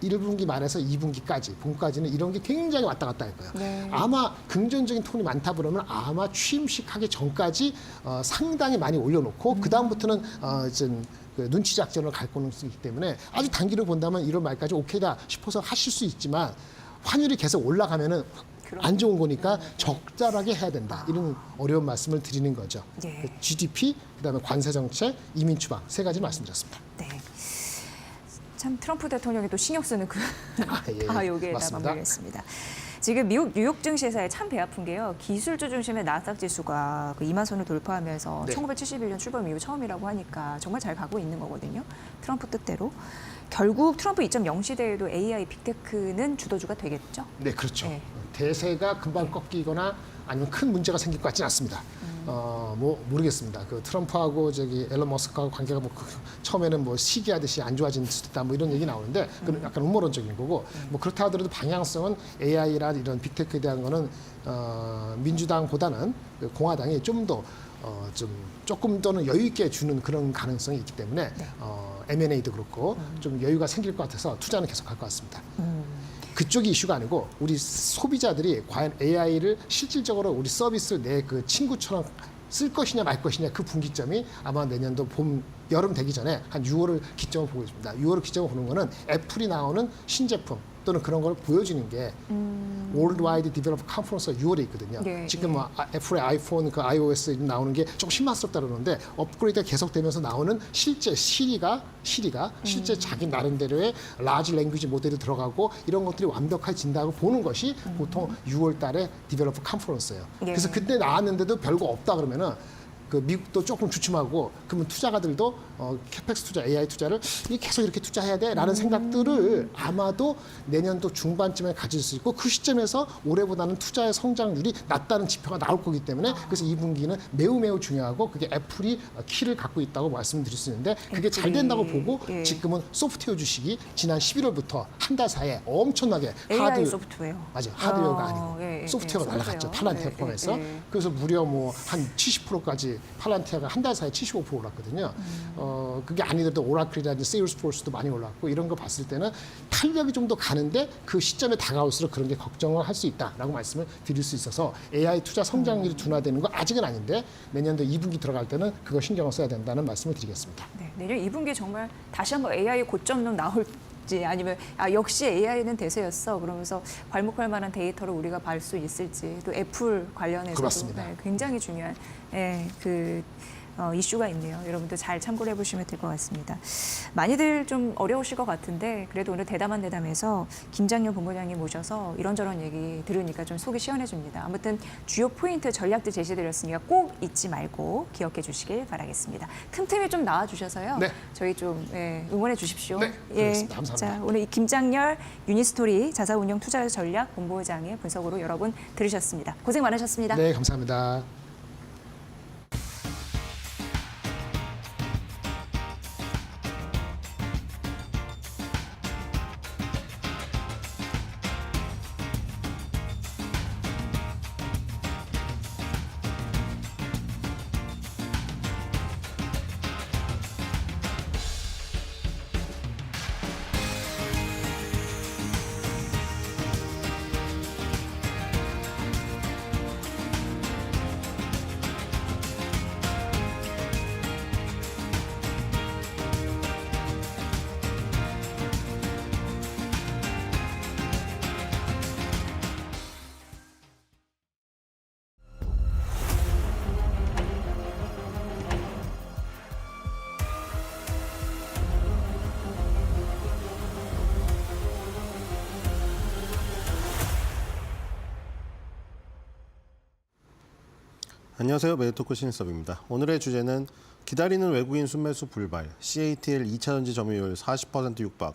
1분기 말에서 2분기까지, 봄까지는 이런 게 굉장히 왔다 갔다 할 거예요. 네. 아마 금전적인 톤이 많다 그러면 아마 취임식하기 전까지 상당히 많이 올려놓고 그다음부터는 좀 그 눈치 작전을 갈 거는 있기 때문에 아주 단기로 본다면 1월 말까지 오케이다 싶어서 하실 수 있지만 환율이 계속 올라가면은 안 좋은 거니까 적절하게 해야 된다. 이런 어려운 말씀을 드리는 거죠. 예. GDP, 그다음에 관세 정책, 이민 추방 세 가지 말씀드렸습니다. 네. 참 트럼프 대통령이 또 신경 쓰는 그 예, 다 여기에다 맞습니다. 마무리했습니다. 지금 미국 뉴욕 증시사에 참 배 아픈 게요. 기술주 중심의 나스닥 지수가 그 2만 선을 돌파하면서 네. 1971년 출범 이후 처음이라고 하니까 정말 잘 가고 있는 거거든요. 트럼프 뜻대로. 결국 트럼프 2.0 시대에도 AI 빅테크는 주도주가 되겠죠. 네, 그렇죠. 네. 대세가 금방 꺾이거나 아니면 큰 문제가 생길 것 같지는 않습니다. 뭐 모르겠습니다. 그 트럼프하고 저기 앨런 머스크하고 관계가 뭐 처음에는 뭐 시기하듯이 안 좋아질 수도 있다 뭐 이런 얘기 나오는데 그건 약간 음모론적인 거고 뭐 그렇다 하더라도 방향성은 AI나 이런 빅테크에 대한 거는 민주당보다는 그 공화당이 좀 더 조금 더는 여유 있게 주는 그런 가능성이 있기 때문에 M&A도 그렇고 좀 여유가 생길 것 같아서 투자는 계속 할 것 같습니다. 그쪽이 이슈가 아니고 우리 소비자들이 과연 AI를 실질적으로 우리 서비스 내 그 친구처럼 쓸 것이냐 말 것이냐 그 분기점이 아마 내년도 여름 되기 전에 한 6월을 기점으로 보고 있습니다. 6월을 기점으로 보는 거는 애플이 나오는 신제품 또는 그런 걸 보여주는 게 월드와이드 디벨로퍼 컨퍼런스가 6월에 있거든요. 네, 지금 뭐 애플의 아이폰, 그 iOS 나오는 게 좀 실망스럽다 그러는데 업그레이드가 계속되면서 나오는 실제 시리가 실제 자기 나름대로의 라지 랭귀지 모델이 들어가고 이런 것들이 완벽해진다고 보는 것이 보통 6월 달에 디벨로퍼 컨퍼런스예요. 예. 그래서 그때 나왔는데도 별거 없다 그러면은 그 미국도 조금 주춤하고 그러면 투자가들도 캐펙스 투자, AI 투자를 계속 이렇게 투자해야 돼라는 생각들을 아마도 내년도 중반쯤에 가질 수 있고 그 시점에서 올해보다는 투자의 성장률이 낮다는 지표가 나올 거기 때문에 그래서 2분기는 매우 중요하고 그게 애플이 키를 갖고 있다고 말씀드릴 수 있는데 그게 잘 된다고 보고 예. 지금은 소프트웨어 주식이 지난 11월부터 한 달 사이에 엄청나게 AI 소프트웨어. 맞아요. 하드웨어가 아니고 예, 소프트웨어가 예, 날아갔죠. 소프트웨어. 팔란티아 예, 포함해서. 예. 그래서 무려 뭐 한 70%까지 팔란티아가 한 달 사이에 75% 올랐거든요. 그게 아니더라도 오라클이라든지 세일스포스도 많이 올랐고 이런 거 봤을 때는 탄력이 좀 더 가는데 그 시점에 다가올수록 그런 게 걱정을 할 수 있다라고 말씀을 드릴 수 있어서 AI 투자 성장률이 둔화되는 건 아직은 아닌데 내년도 2분기 들어갈 때는 그거 신경을 써야 된다는 말씀을 드리겠습니다. 네, 내년 2분기 정말 다시 한번 AI 고점론 나올지 아니면 역시 AI는 대세였어 그러면서 괄목할 만한 데이터를 우리가 볼 수 있을지 또 애플 관련해서도 그렇습니다. 굉장히 중요한 그 이슈가 있네요. 여러분들 잘 참고를 해보시면 될 것 같습니다. 많이들 좀 어려우실 것 같은데 그래도 오늘 대담해서 김장렬 본부장님 모셔서 이런저런 얘기 들으니까 좀 속이 시원해집니다. 아무튼 주요 포인트 전략들 제시드렸으니까 꼭 잊지 말고 기억해 주시길 바라겠습니다. 틈틈이 좀 나와주셔서요. 네. 저희 좀 응원해 주십시오. 네, 그렇습니다. 감사합니다. 자, 오늘 이 김장렬 유니스토리 자사운용 투자 전략 본부장의 분석으로 여러분 들으셨습니다. 고생 많으셨습니다. 네, 감사합니다. 안녕하세요. 메디토크 신일섭입니다. 오늘의 주제는 기다리는 외국인 순매수 불발, CATL 2차전지 점유율 40% 육박,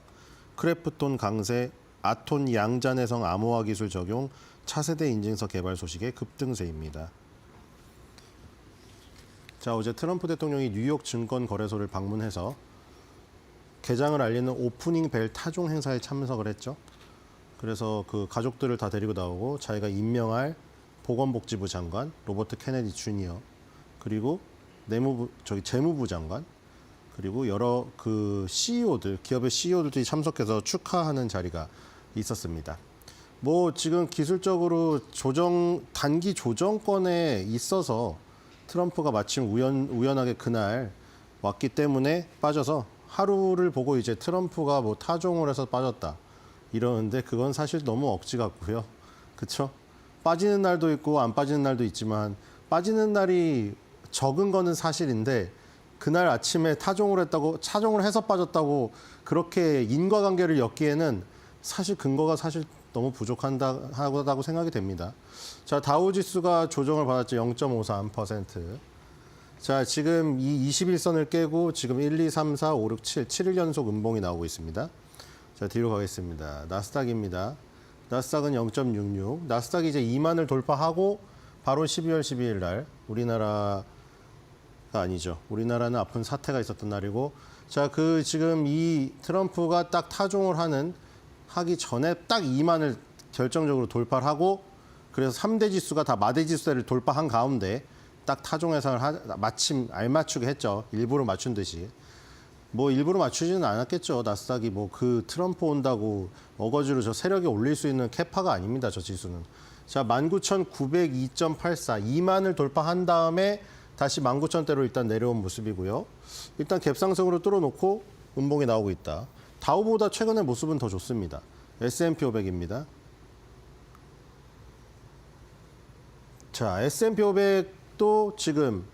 크래프톤 강세, 아톤 양자내성 암호화 기술 적용, 차세대 인증서 개발 소식의 급등세입니다. 자, 어제 트럼프 대통령이 뉴욕 증권거래소를 방문해서 개장을 알리는 오프닝 벨 타종 행사에 참석을 했죠. 그래서 그 가족들을 다 데리고 나오고 자기가 임명할 보건복지부 장관 로버트 케네디 주니어, 그리고 재무부 장관, 그리고 여러 그 CEO들, 기업의 CEO들이 참석해서 축하하는 자리가 있었습니다. 뭐 지금 기술적으로 단기 조정권에 있어서 트럼프가 마침 우연하게 그날 왔기 때문에 빠져서 하루를 보고 이제 트럼프가 뭐 타종을 해서 빠졌다 이러는데 그건 사실 너무 억지 같고요. 그렇죠? 빠지는 날도 있고 안 빠지는 날도 있지만 빠지는 날이 적은 거는 사실인데 그날 아침에 타종을 해서 빠졌다고 그렇게 인과관계를 엮기에는 사실 근거가 사실 너무 부족하다고 생각이 됩니다. 자, 다우지수가 조정을 받았죠. 0.53%. 자, 지금 이 21선을 깨고 지금 1, 2, 3, 4, 5, 6, 7일 연속 음봉이 나오고 있습니다. 자, 뒤로 가겠습니다. 나스닥입니다. 나스닥은 0.66. 나스닥이 이제 2만을 돌파하고 바로 12월 12일 날 우리나라가 아니죠. 우리나라는 아픈 사태가 있었던 날이고, 자, 지금 이 트럼프가 딱 타종을 하기 전에 딱 2만을 결정적으로 돌파를 하고, 그래서 3대 지수가 다 마대 지수를 돌파한 가운데 딱 타종 해상을 마침 알맞추게 했죠. 일부러 맞춘 듯이. 뭐 일부러 맞추지는 않았겠죠. 나스닥이 뭐 그 트럼프 온다고 어거지로 저 세력이 올릴 수 있는 캐파가 아닙니다. 저 지수는. 자, 19,902.84, 2만을 돌파한 다음에 다시 19,000대로 일단 내려온 모습이고요. 일단 갭상승으로 뚫어놓고 음봉이 나오고 있다. 다우보다 최근의 모습은 더 좋습니다. S&P 500입니다. 자, S&P 500도 지금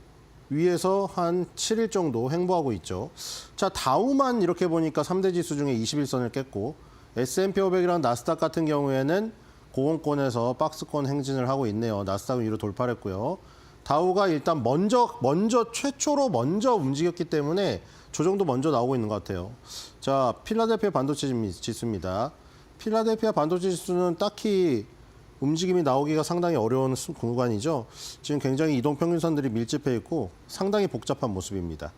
위에서 한 7일 정도 횡보하고 있죠. 자, 다우만 이렇게 보니까 3대 지수 중에 21선을 깼고, S&P 500이랑 나스닥 같은 경우에는 고공권에서 박스권 행진을 하고 있네요. 나스닥은 위로 돌파를 했고요. 다우가 일단 최초로 먼저 움직였기 때문에 조정도 먼저 나오고 있는 것 같아요. 자, 필라델피아 반도체 지수입니다. 필라델피아 반도체 지수는 딱히 움직임이 나오기가 상당히 어려운 구간이죠. 지금 굉장히 이동평균선들이 밀집해 있고 상당히 복잡한 모습입니다.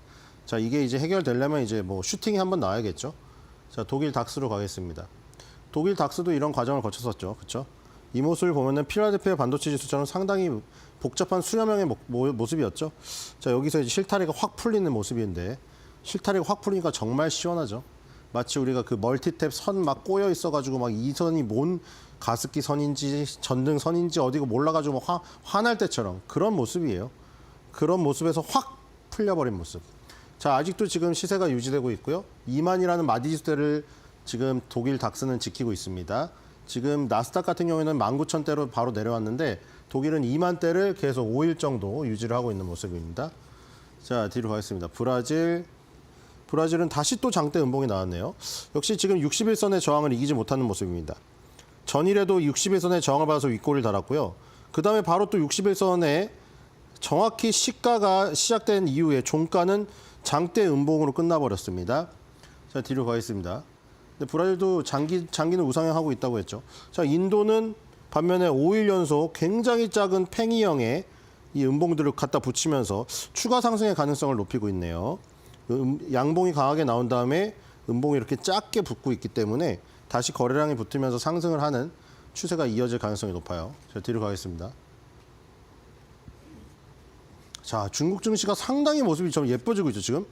자, 이게 이제 해결되려면 이제 뭐 슈팅이 한번 나와야겠죠. 자, 독일 닥스로 가겠습니다. 독일 닥스도 이런 과정을 거쳤었죠. 그렇죠? 이 모습을 보면은 필라델피아 반도체 지수처럼 상당히 복잡한 수여 명의 모습이었죠. 자, 여기서 이제 실타래가 확 풀리는 모습인데 실타래가 확 풀리니까 정말 시원하죠. 마치 우리가 그 멀티탭 선 막 꼬여 있어가지고 막 이 선이 뭔 가습기 선인지 전등 선인지 어디고 몰라가지고 화날 때처럼 그런 모습이에요. 그런 모습에서 확 풀려버린 모습. 자, 아직도 지금 시세가 유지되고 있고요. 2만이라는 마디지수대를 지금 독일 닥스는 지키고 있습니다. 지금 나스닥 같은 경우에는 19,000대로 바로 내려왔는데 독일은 2만대를 계속 5일 정도 유지를 하고 있는 모습입니다. 자, 뒤로 가겠습니다. 브라질은 다시 또 장대 음봉이 나왔네요. 역시 지금 60일선의 저항을 이기지 못하는 모습입니다. 전일에도 60일선의 저항을 받아서 윗골을 달았고요. 그 다음에 바로 또 60일선에 정확히 시가가 시작된 이후에 종가는 장대 음봉으로 끝나버렸습니다. 자, 뒤로 가겠습니다. 근데 브라질도 장기는 우상향하고 있다고 했죠. 자, 인도는 반면에 5일 연속 굉장히 작은 팽이형의 이 음봉들을 갖다 붙이면서 추가 상승의 가능성을 높이고 있네요. 양봉이 강하게 나온 다음에 음봉이 이렇게 작게 붙고 있기 때문에 다시 거래량이 붙으면서 상승을 하는 추세가 이어질 가능성이 높아요. 자, 뒤로 가겠습니다. 자, 중국 증시가 상당히 모습이 좀 예뻐지고 있죠, 지금.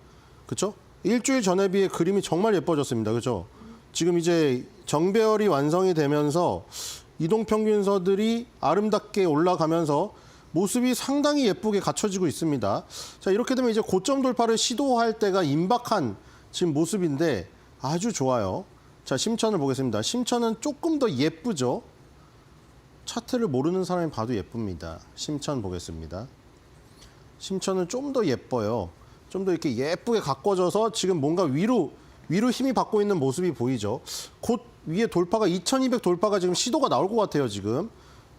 그렇죠? 일주일 전에 비해 그림이 정말 예뻐졌습니다. 그렇죠? 지금 이제 정배열이 완성이 되면서 이동평균선들이 아름답게 올라가면서 모습이 상당히 예쁘게 갖춰지고 있습니다. 자, 이렇게 되면 이제 고점 돌파를 시도할 때가 임박한 지금 모습인데 아주 좋아요. 자, 심천을 보겠습니다. 심천은 조금 더 예쁘죠? 차트를 모르는 사람이 봐도 예쁩니다. 심천 보겠습니다. 심천은 좀 더 예뻐요. 좀 더 이렇게 예쁘게 가꿔져서 지금 뭔가 위로 힘이 받고 있는 모습이 보이죠. 곧 위에 돌파가 2200 돌파가 지금 시도가 나올 것 같아요, 지금.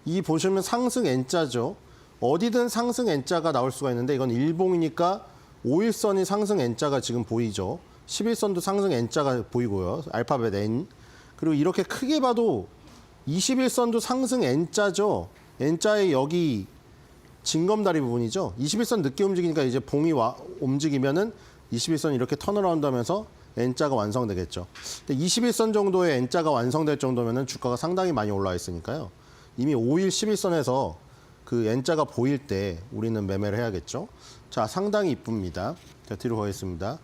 이 보시면 상승 N자죠. 어디든 상승 N자가 나올 수가 있는데 이건 일봉이니까 5일선이 상승 N자가 지금 보이죠. 11선도 상승 N자가 보이고요. 알파벳 N. 그리고 이렇게 크게 봐도 21선도 상승 N자죠. N자의 여기 징검다리 부분이죠. 21선 늦게 움직이니까 이제 봉이 움직이면은 21선 이렇게 턴어라운드 하면서 N자가 완성되겠죠. 근데 21선 정도의 N자가 완성될 정도면은 주가가 상당히 많이 올라와 있으니까요. 이미 5일 11선에서 그 N자가 보일 때 우리는 매매를 해야겠죠. 자, 상당히 이쁩니다. 자, 뒤로 가겠습니다.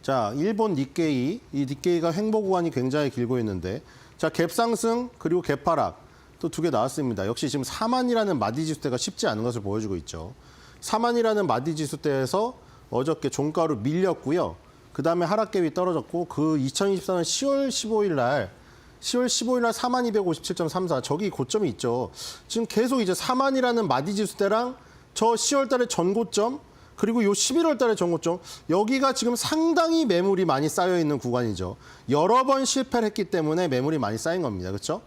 자, 일본 니케이. 이 니케이가 횡보 구간이 굉장히 길고 있는데 자, 갭상승 그리고 갭하락 또 두 개 나왔습니다. 역시 지금 4만이라는 마디지수대가 쉽지 않은 것을 보여주고 있죠. 4만이라는 마디지수대에서 어저께 종가로 밀렸고요. 그 다음에 하락갭이 떨어졌고 그 2024년 10월 15일 날 4257.34 저기 고점이 있죠. 지금 계속 이제 4만이라는 마디지수대랑 저 10월 달에 전고점 그리고 요 11월 달에 전고점 여기가 지금 상당히 매물이 많이 쌓여 있는 구간이죠. 여러 번 실패를 했기 때문에 매물이 많이 쌓인 겁니다. 그렇죠?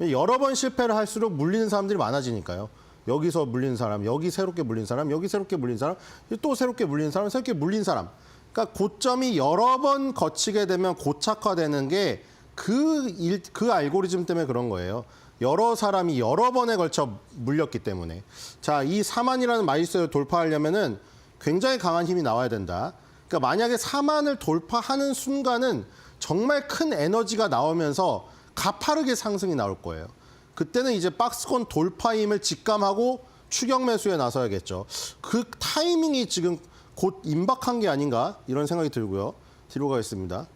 여러 번 실패를 할수록 물리는 사람들이 많아지니까요. 여기서 물리는 사람, 여기 새롭게 물린 사람, 여기 새롭게 물린 사람, 또 새롭게 물린 사람, 새롭게 물린 사람. 그러니까 고점이 여러 번 거치게 되면 고착화되는 게 그 알고리즘 때문에 그런 거예요. 여러 사람이 여러 번에 걸쳐 물렸기 때문에. 자, 이 4만이라는 마이스를 돌파하려면은 굉장히 강한 힘이 나와야 된다. 그러니까 만약에 4만을 돌파하는 순간은 정말 큰 에너지가 나오면서 가파르게 상승이 나올 거예요. 그때는 이제 박스권 돌파임을 직감하고 추격 매수에 나서야겠죠. 그 타이밍이 지금 곧 임박한 게 아닌가 이런 생각이 들고요. 뒤로 가겠습니다.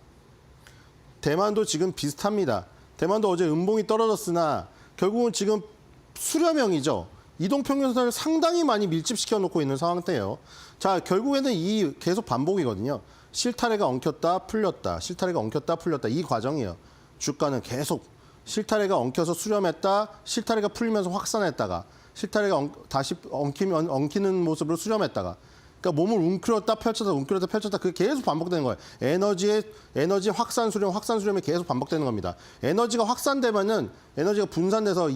대만도 지금 비슷합니다. 대만도 어제 음봉이 떨어졌으나 결국은 지금 수렴형이죠. 이동평균선을 상당히 많이 밀집시켜 놓고 있는 상태예요. 자, 결국에는 이 계속 반복이거든요. 실타래가 엉켰다 풀렸다. 실타래가 엉켰다 풀렸다. 이 과정이에요. 주가는 계속 실타래가 엉켜서 수렴했다. 실타래가 풀리면서 확산했다가 실타래가 다시 엉키는 모습으로 수렴했다가 그러니까 몸을 웅크렸다 펼쳤다 웅크렸다 펼쳤다 그게 계속 반복되는 거예요. 에너지 확산 수렴이 계속 반복되는 겁니다. 에너지가 확산되면은 에너지가 분산돼서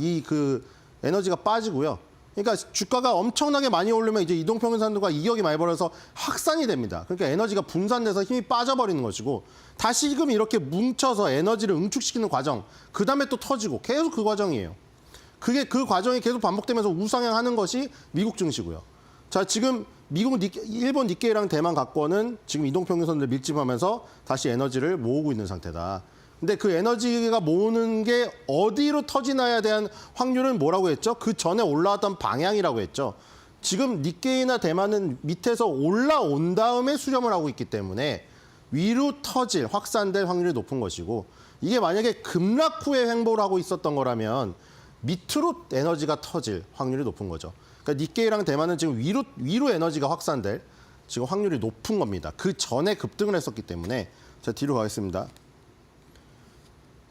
에너지가 빠지고요. 그러니까 주가가 엄청나게 많이 오르면 이제 이동평균선과 이격이 많이 벌어서 확산이 됩니다. 그러니까 에너지가 분산돼서 힘이 빠져버리는 것이고 다시금 이렇게 뭉쳐서 에너지를 응축시키는 과정 그 다음에 또 터지고 계속 그 과정이에요. 그 과정이 계속 반복되면서 우상향하는 것이 미국 증시고요. 자, 지금 일본 니케이랑 대만 각권은 지금 이동평균선을 밀집하면서 다시 에너지를 모으고 있는 상태다. 근데 그 에너지가 모으는 게 어디로 터지나에 대한 확률은 뭐라고 했죠? 그 전에 올라왔던 방향이라고 했죠. 지금 니케이나 대만은 밑에서 올라온 다음에 수렴을 하고 있기 때문에 위로 확산될 확률이 높은 것이고 이게 만약에 급락 후에 횡보를 하고 있었던 거라면 밑으로 에너지가 터질 확률이 높은 거죠. 그러니까 니케이랑 대만은 지금 위로 에너지가 확산될 지금 확률이 높은 겁니다. 그 전에 급등을 했었기 때문에 자, 뒤로 가겠습니다.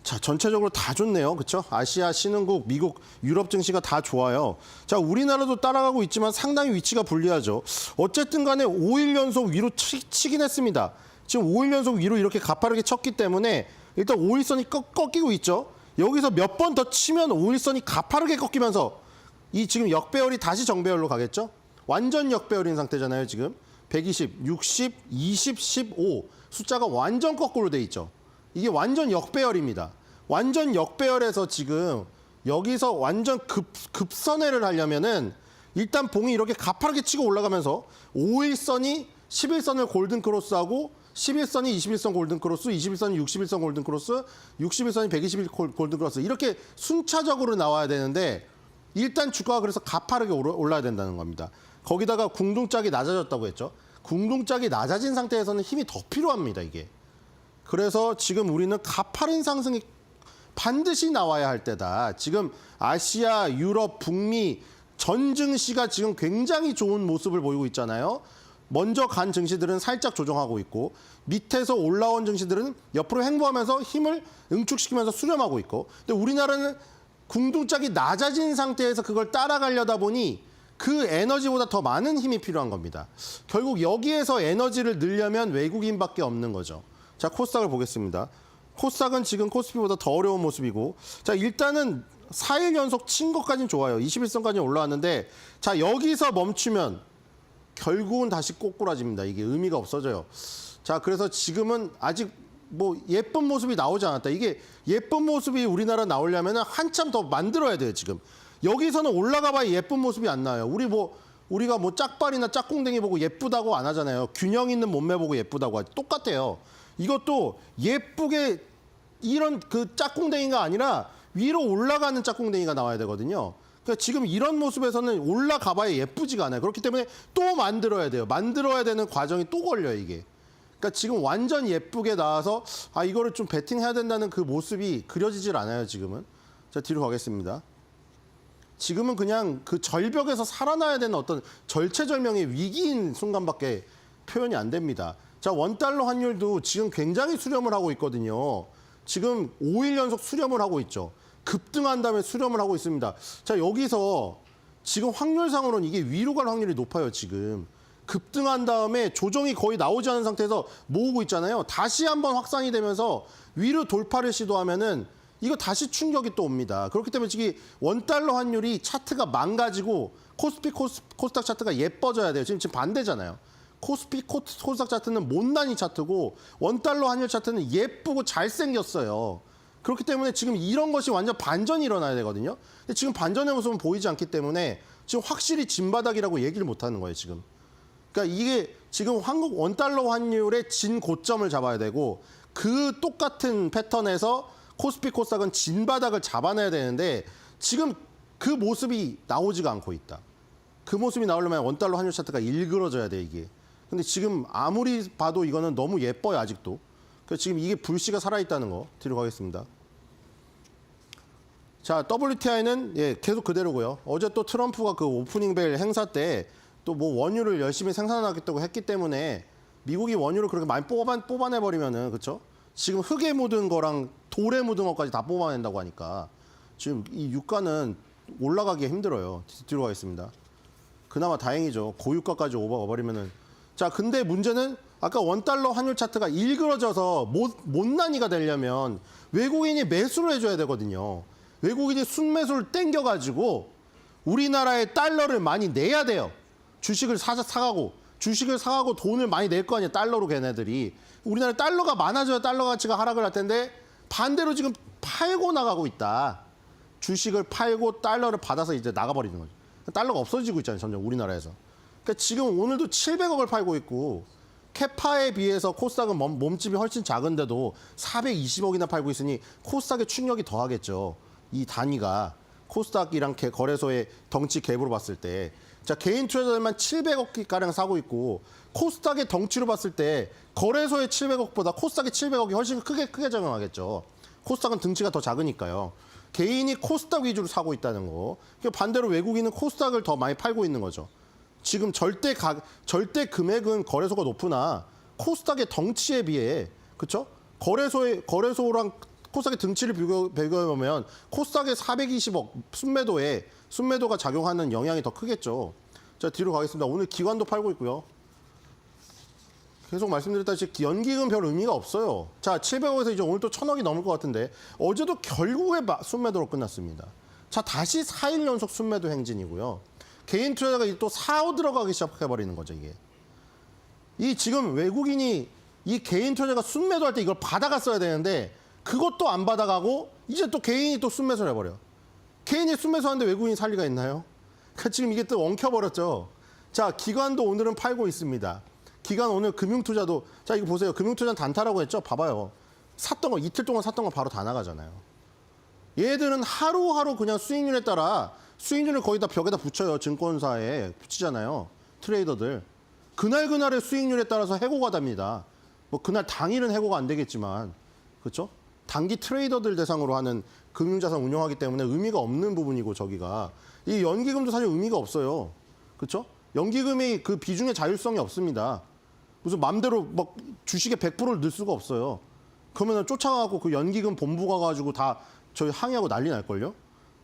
자, 전체적으로 다 좋네요. 그렇죠? 아시아, 신흥국, 미국, 유럽 증시가 다 좋아요. 자, 우리나라도 따라가고 있지만 상당히 위치가 불리하죠. 어쨌든 간에 5일 연속 위로 치긴 했습니다. 지금 5일 연속 위로 이렇게 가파르게 쳤기 때문에 일단 5일선이 꺾이고 있죠. 여기서 몇 번 더 치면 5일선이 가파르게 꺾이면서 이 지금 역배열이 다시 정배열로 가겠죠? 완전 역배열인 상태잖아요, 지금. 120, 60, 20, 15 숫자가 완전 거꾸로 돼 있죠. 이게 완전 역배열입니다. 완전 역배열에서 지금 여기서 완전 급선회를 하려면은 일단 봉이 이렇게 가파르게 치고 올라가면서 5일선이 11선을 골든 크로스하고 11선이 21선 골든 크로스, 21선이 61선 골든 크로스, 61선이 121 골든 크로스 이렇게 순차적으로 나와야 되는데 일단 주가가 그래서 가파르게 올라야 된다는 겁니다. 거기다가 궁둥짝이 낮아졌다고 했죠. 궁둥짝이 낮아진 상태에서는 힘이 더 필요합니다, 이게. 그래서 지금 우리는 가파른 상승이 반드시 나와야 할 때다. 지금 아시아, 유럽, 북미 전 증시가 지금 굉장히 좋은 모습을 보이고 있잖아요. 먼저 간 증시들은 살짝 조정하고 있고 밑에서 올라온 증시들은 옆으로 횡보하면서 힘을 응축시키면서 수렴하고 있고 근데 우리나라는 궁둥짝이 낮아진 상태에서 그걸 따라가려다 보니 그 에너지보다 더 많은 힘이 필요한 겁니다. 결국 여기에서 에너지를 늘려면 외국인밖에 없는 거죠. 자, 코스닥을 보겠습니다. 코스닥은 지금 코스피보다 더 어려운 모습이고 자, 일단은 4일 연속 친 것까지는 좋아요. 21선까지 올라왔는데 자, 여기서 멈추면 결국은 다시 꼬꾸라집니다. 이게 의미가 없어져요. 자, 그래서 지금은 아직 뭐 예쁜 모습이 나오지 않았다. 이게 예쁜 모습이 우리나라 나오려면 한참 더 만들어야 돼요, 지금. 여기서는 올라가 봐야 예쁜 모습이 안 나와요. 우리가 뭐 짝발이나 짝꿍댕이 보고 예쁘다고 안 하잖아요. 균형 있는 몸매 보고 예쁘다고 하지. 똑같아요. 이것도 예쁘게 이런 그 짝꿍댕이가 아니라 위로 올라가는 짝꿍댕이가 나와야 되거든요. 그러니까 지금 이런 모습에서는 올라가 봐야 예쁘지가 않아요. 그렇기 때문에 또 만들어야 돼요. 만들어야 되는 과정이 또 걸려요, 이게. 그러니까 지금 완전 예쁘게 나와서 아, 이거를 좀 베팅해야 된다는 그 모습이 그려지질 않아요, 지금은. 자, 뒤로 가겠습니다. 지금은 그냥 그 절벽에서 살아나야 되는 어떤 절체절명의 위기인 순간밖에 표현이 안 됩니다. 자, 원달러 환율도 지금 굉장히 수렴을 하고 있거든요. 지금 5일 연속 수렴을 하고 있죠. 급등한 다음에 수렴을 하고 있습니다. 자, 여기서 지금 확률상으로는 이게 위로 갈 확률이 높아요, 지금. 급등한 다음에 조정이 거의 나오지 않은 상태에서 모으고 있잖아요. 다시 한번 확산이 되면서 위로 돌파를 시도하면은 이거 다시 충격이 또 옵니다. 그렇기 때문에 지금 원달러 환율이 차트가 망가지고 코스피 코스닥 차트가 예뻐져야 돼요. 지금 반대잖아요. 코스피 코스닥 차트는 못난이 차트고 원달러 환율 차트는 예쁘고 잘생겼어요. 그렇기 때문에 지금 이런 것이 완전 반전이 일어나야 되거든요. 근데 지금 반전의 모습은 보이지 않기 때문에 지금 확실히 진바닥이라고 얘기를 못하는 거예요, 지금. 그러니까 이게 지금 한국 원달러 환율의 진 고점을 잡아야 되고 그 똑같은 패턴에서 코스피 코스닥은 진바닥을 잡아내야 되는데 지금 그 모습이 나오지가 않고 있다. 그 모습이 나오려면 원달러 환율 차트가 일그러져야 돼, 이게. 근데 지금 아무리 봐도 이거는 너무 예뻐요, 아직도. 그래서 지금 이게 불씨가 살아있다는 거 뒤로 가겠습니다. 자, WTI는 예, 계속 그대로고요. 어제 또 트럼프가 그 오프닝 벨 행사 때 또 뭐 원유를 열심히 생산하겠다고 했기 때문에 미국이 원유를 그렇게 많이 뽑아내버리면은 그렇죠? 지금 흙에 묻은 거랑 돌에 묻은 것까지 다 뽑아낸다고 하니까 지금 이 유가는 올라가기 힘들어요. 뒤로 가겠습니다. 그나마 다행이죠. 고유가까지 오버버리면은. 자, 근데 문제는 아까 원달러 환율 차트가 일그러져서 못난이가 되려면 외국인이 매수를 해줘야 되거든요. 외국인이 순매수를 땡겨가지고 우리나라의 달러를 많이 내야 돼요. 주식을 사가고 돈을 많이 낼 거 아니에요. 달러로 걔네들이. 우리나라 달러가 많아져야 달러 가치가 하락을 할 텐데 반대로 지금 팔고 나가고 있다. 주식을 팔고 달러를 받아서 이제 나가버리는 거죠. 달러가 없어지고 있잖아요, 점점 우리나라에서. 그러니까 지금 오늘도 700억을 팔고 있고 캐파에 비해서 코스닥은 몸집이 훨씬 작은데도 420억이나 팔고 있으니 코스닥의 충격이 더하겠죠. 이 단위가 코스닥이랑 거래소의 덩치 갭으로 봤을 때. 자, 개인 투자자들만 700억가량 사고 있고 코스닥의 덩치로 봤을 때 거래소의 700억보다 코스닥의 700억이 훨씬 크게 작용하겠죠. 코스닥은 등치가 더 작으니까요. 개인이 코스닥 위주로 사고 있다는 거. 반대로 외국인은 코스닥을 더 많이 팔고 있는 거죠. 지금 절대 금액은 거래소가 높으나 코스닥의 덩치에 비해 그렇죠? 거래소랑 코스닥의 등치를 비교해보면 코스닥의 420억 순매도가 작용하는 영향이 더 크겠죠. 자, 뒤로 가겠습니다. 오늘 기관도 팔고 있고요. 계속 말씀드렸다시피 연기금 별 의미가 없어요. 자, 700억에서 이제 오늘 또 1000억이 넘을 것 같은데 어제도 결국에 순매도로 끝났습니다. 자, 다시 4일 연속 순매도 행진이고요. 개인 투자자가 또 사오 들어가기 시작해버리는 거죠, 이게. 이 지금 외국인이 이 개인 투자자가 순매도할 때 이걸 받아갔어야 되는데 그것도 안 받아가고 이제 또 개인이 또 순매수를 해버려. 개인이 순매수하는데 외국인이 살 리가 있나요? 그러니까 지금 이게 또 엉켜버렸죠. 자, 기관도 오늘은 팔고 있습니다. 기관 오늘 금융투자도, 자, 이거 보세요. 금융투자는 단타라고 했죠? 봐봐요. 샀던 거, 이틀 동안 샀던 거 바로 다 나가잖아요. 얘들은 하루하루 그냥 수익률에 따라 수익률을 거의 다 벽에다 붙여요. 증권사에 붙이잖아요. 트레이더들. 그날그날의 수익률에 따라서 해고가 됩니다. 뭐 그날 당일은 해고가 안 되겠지만, 그렇죠? 단기 트레이더들 대상으로 하는 금융자산 운용하기 때문에 의미가 없는 부분이고, 저기가. 이 연기금도 사실 의미가 없어요. 그렇죠? 연기금이 그 비중의 자율성이 없습니다. 무슨 맘대로 막 주식에 100%를 넣을 수가 없어요. 그러면 쫓아가고 그 연기금 본부 가가지고 다 저희 항의하고 난리 날걸요?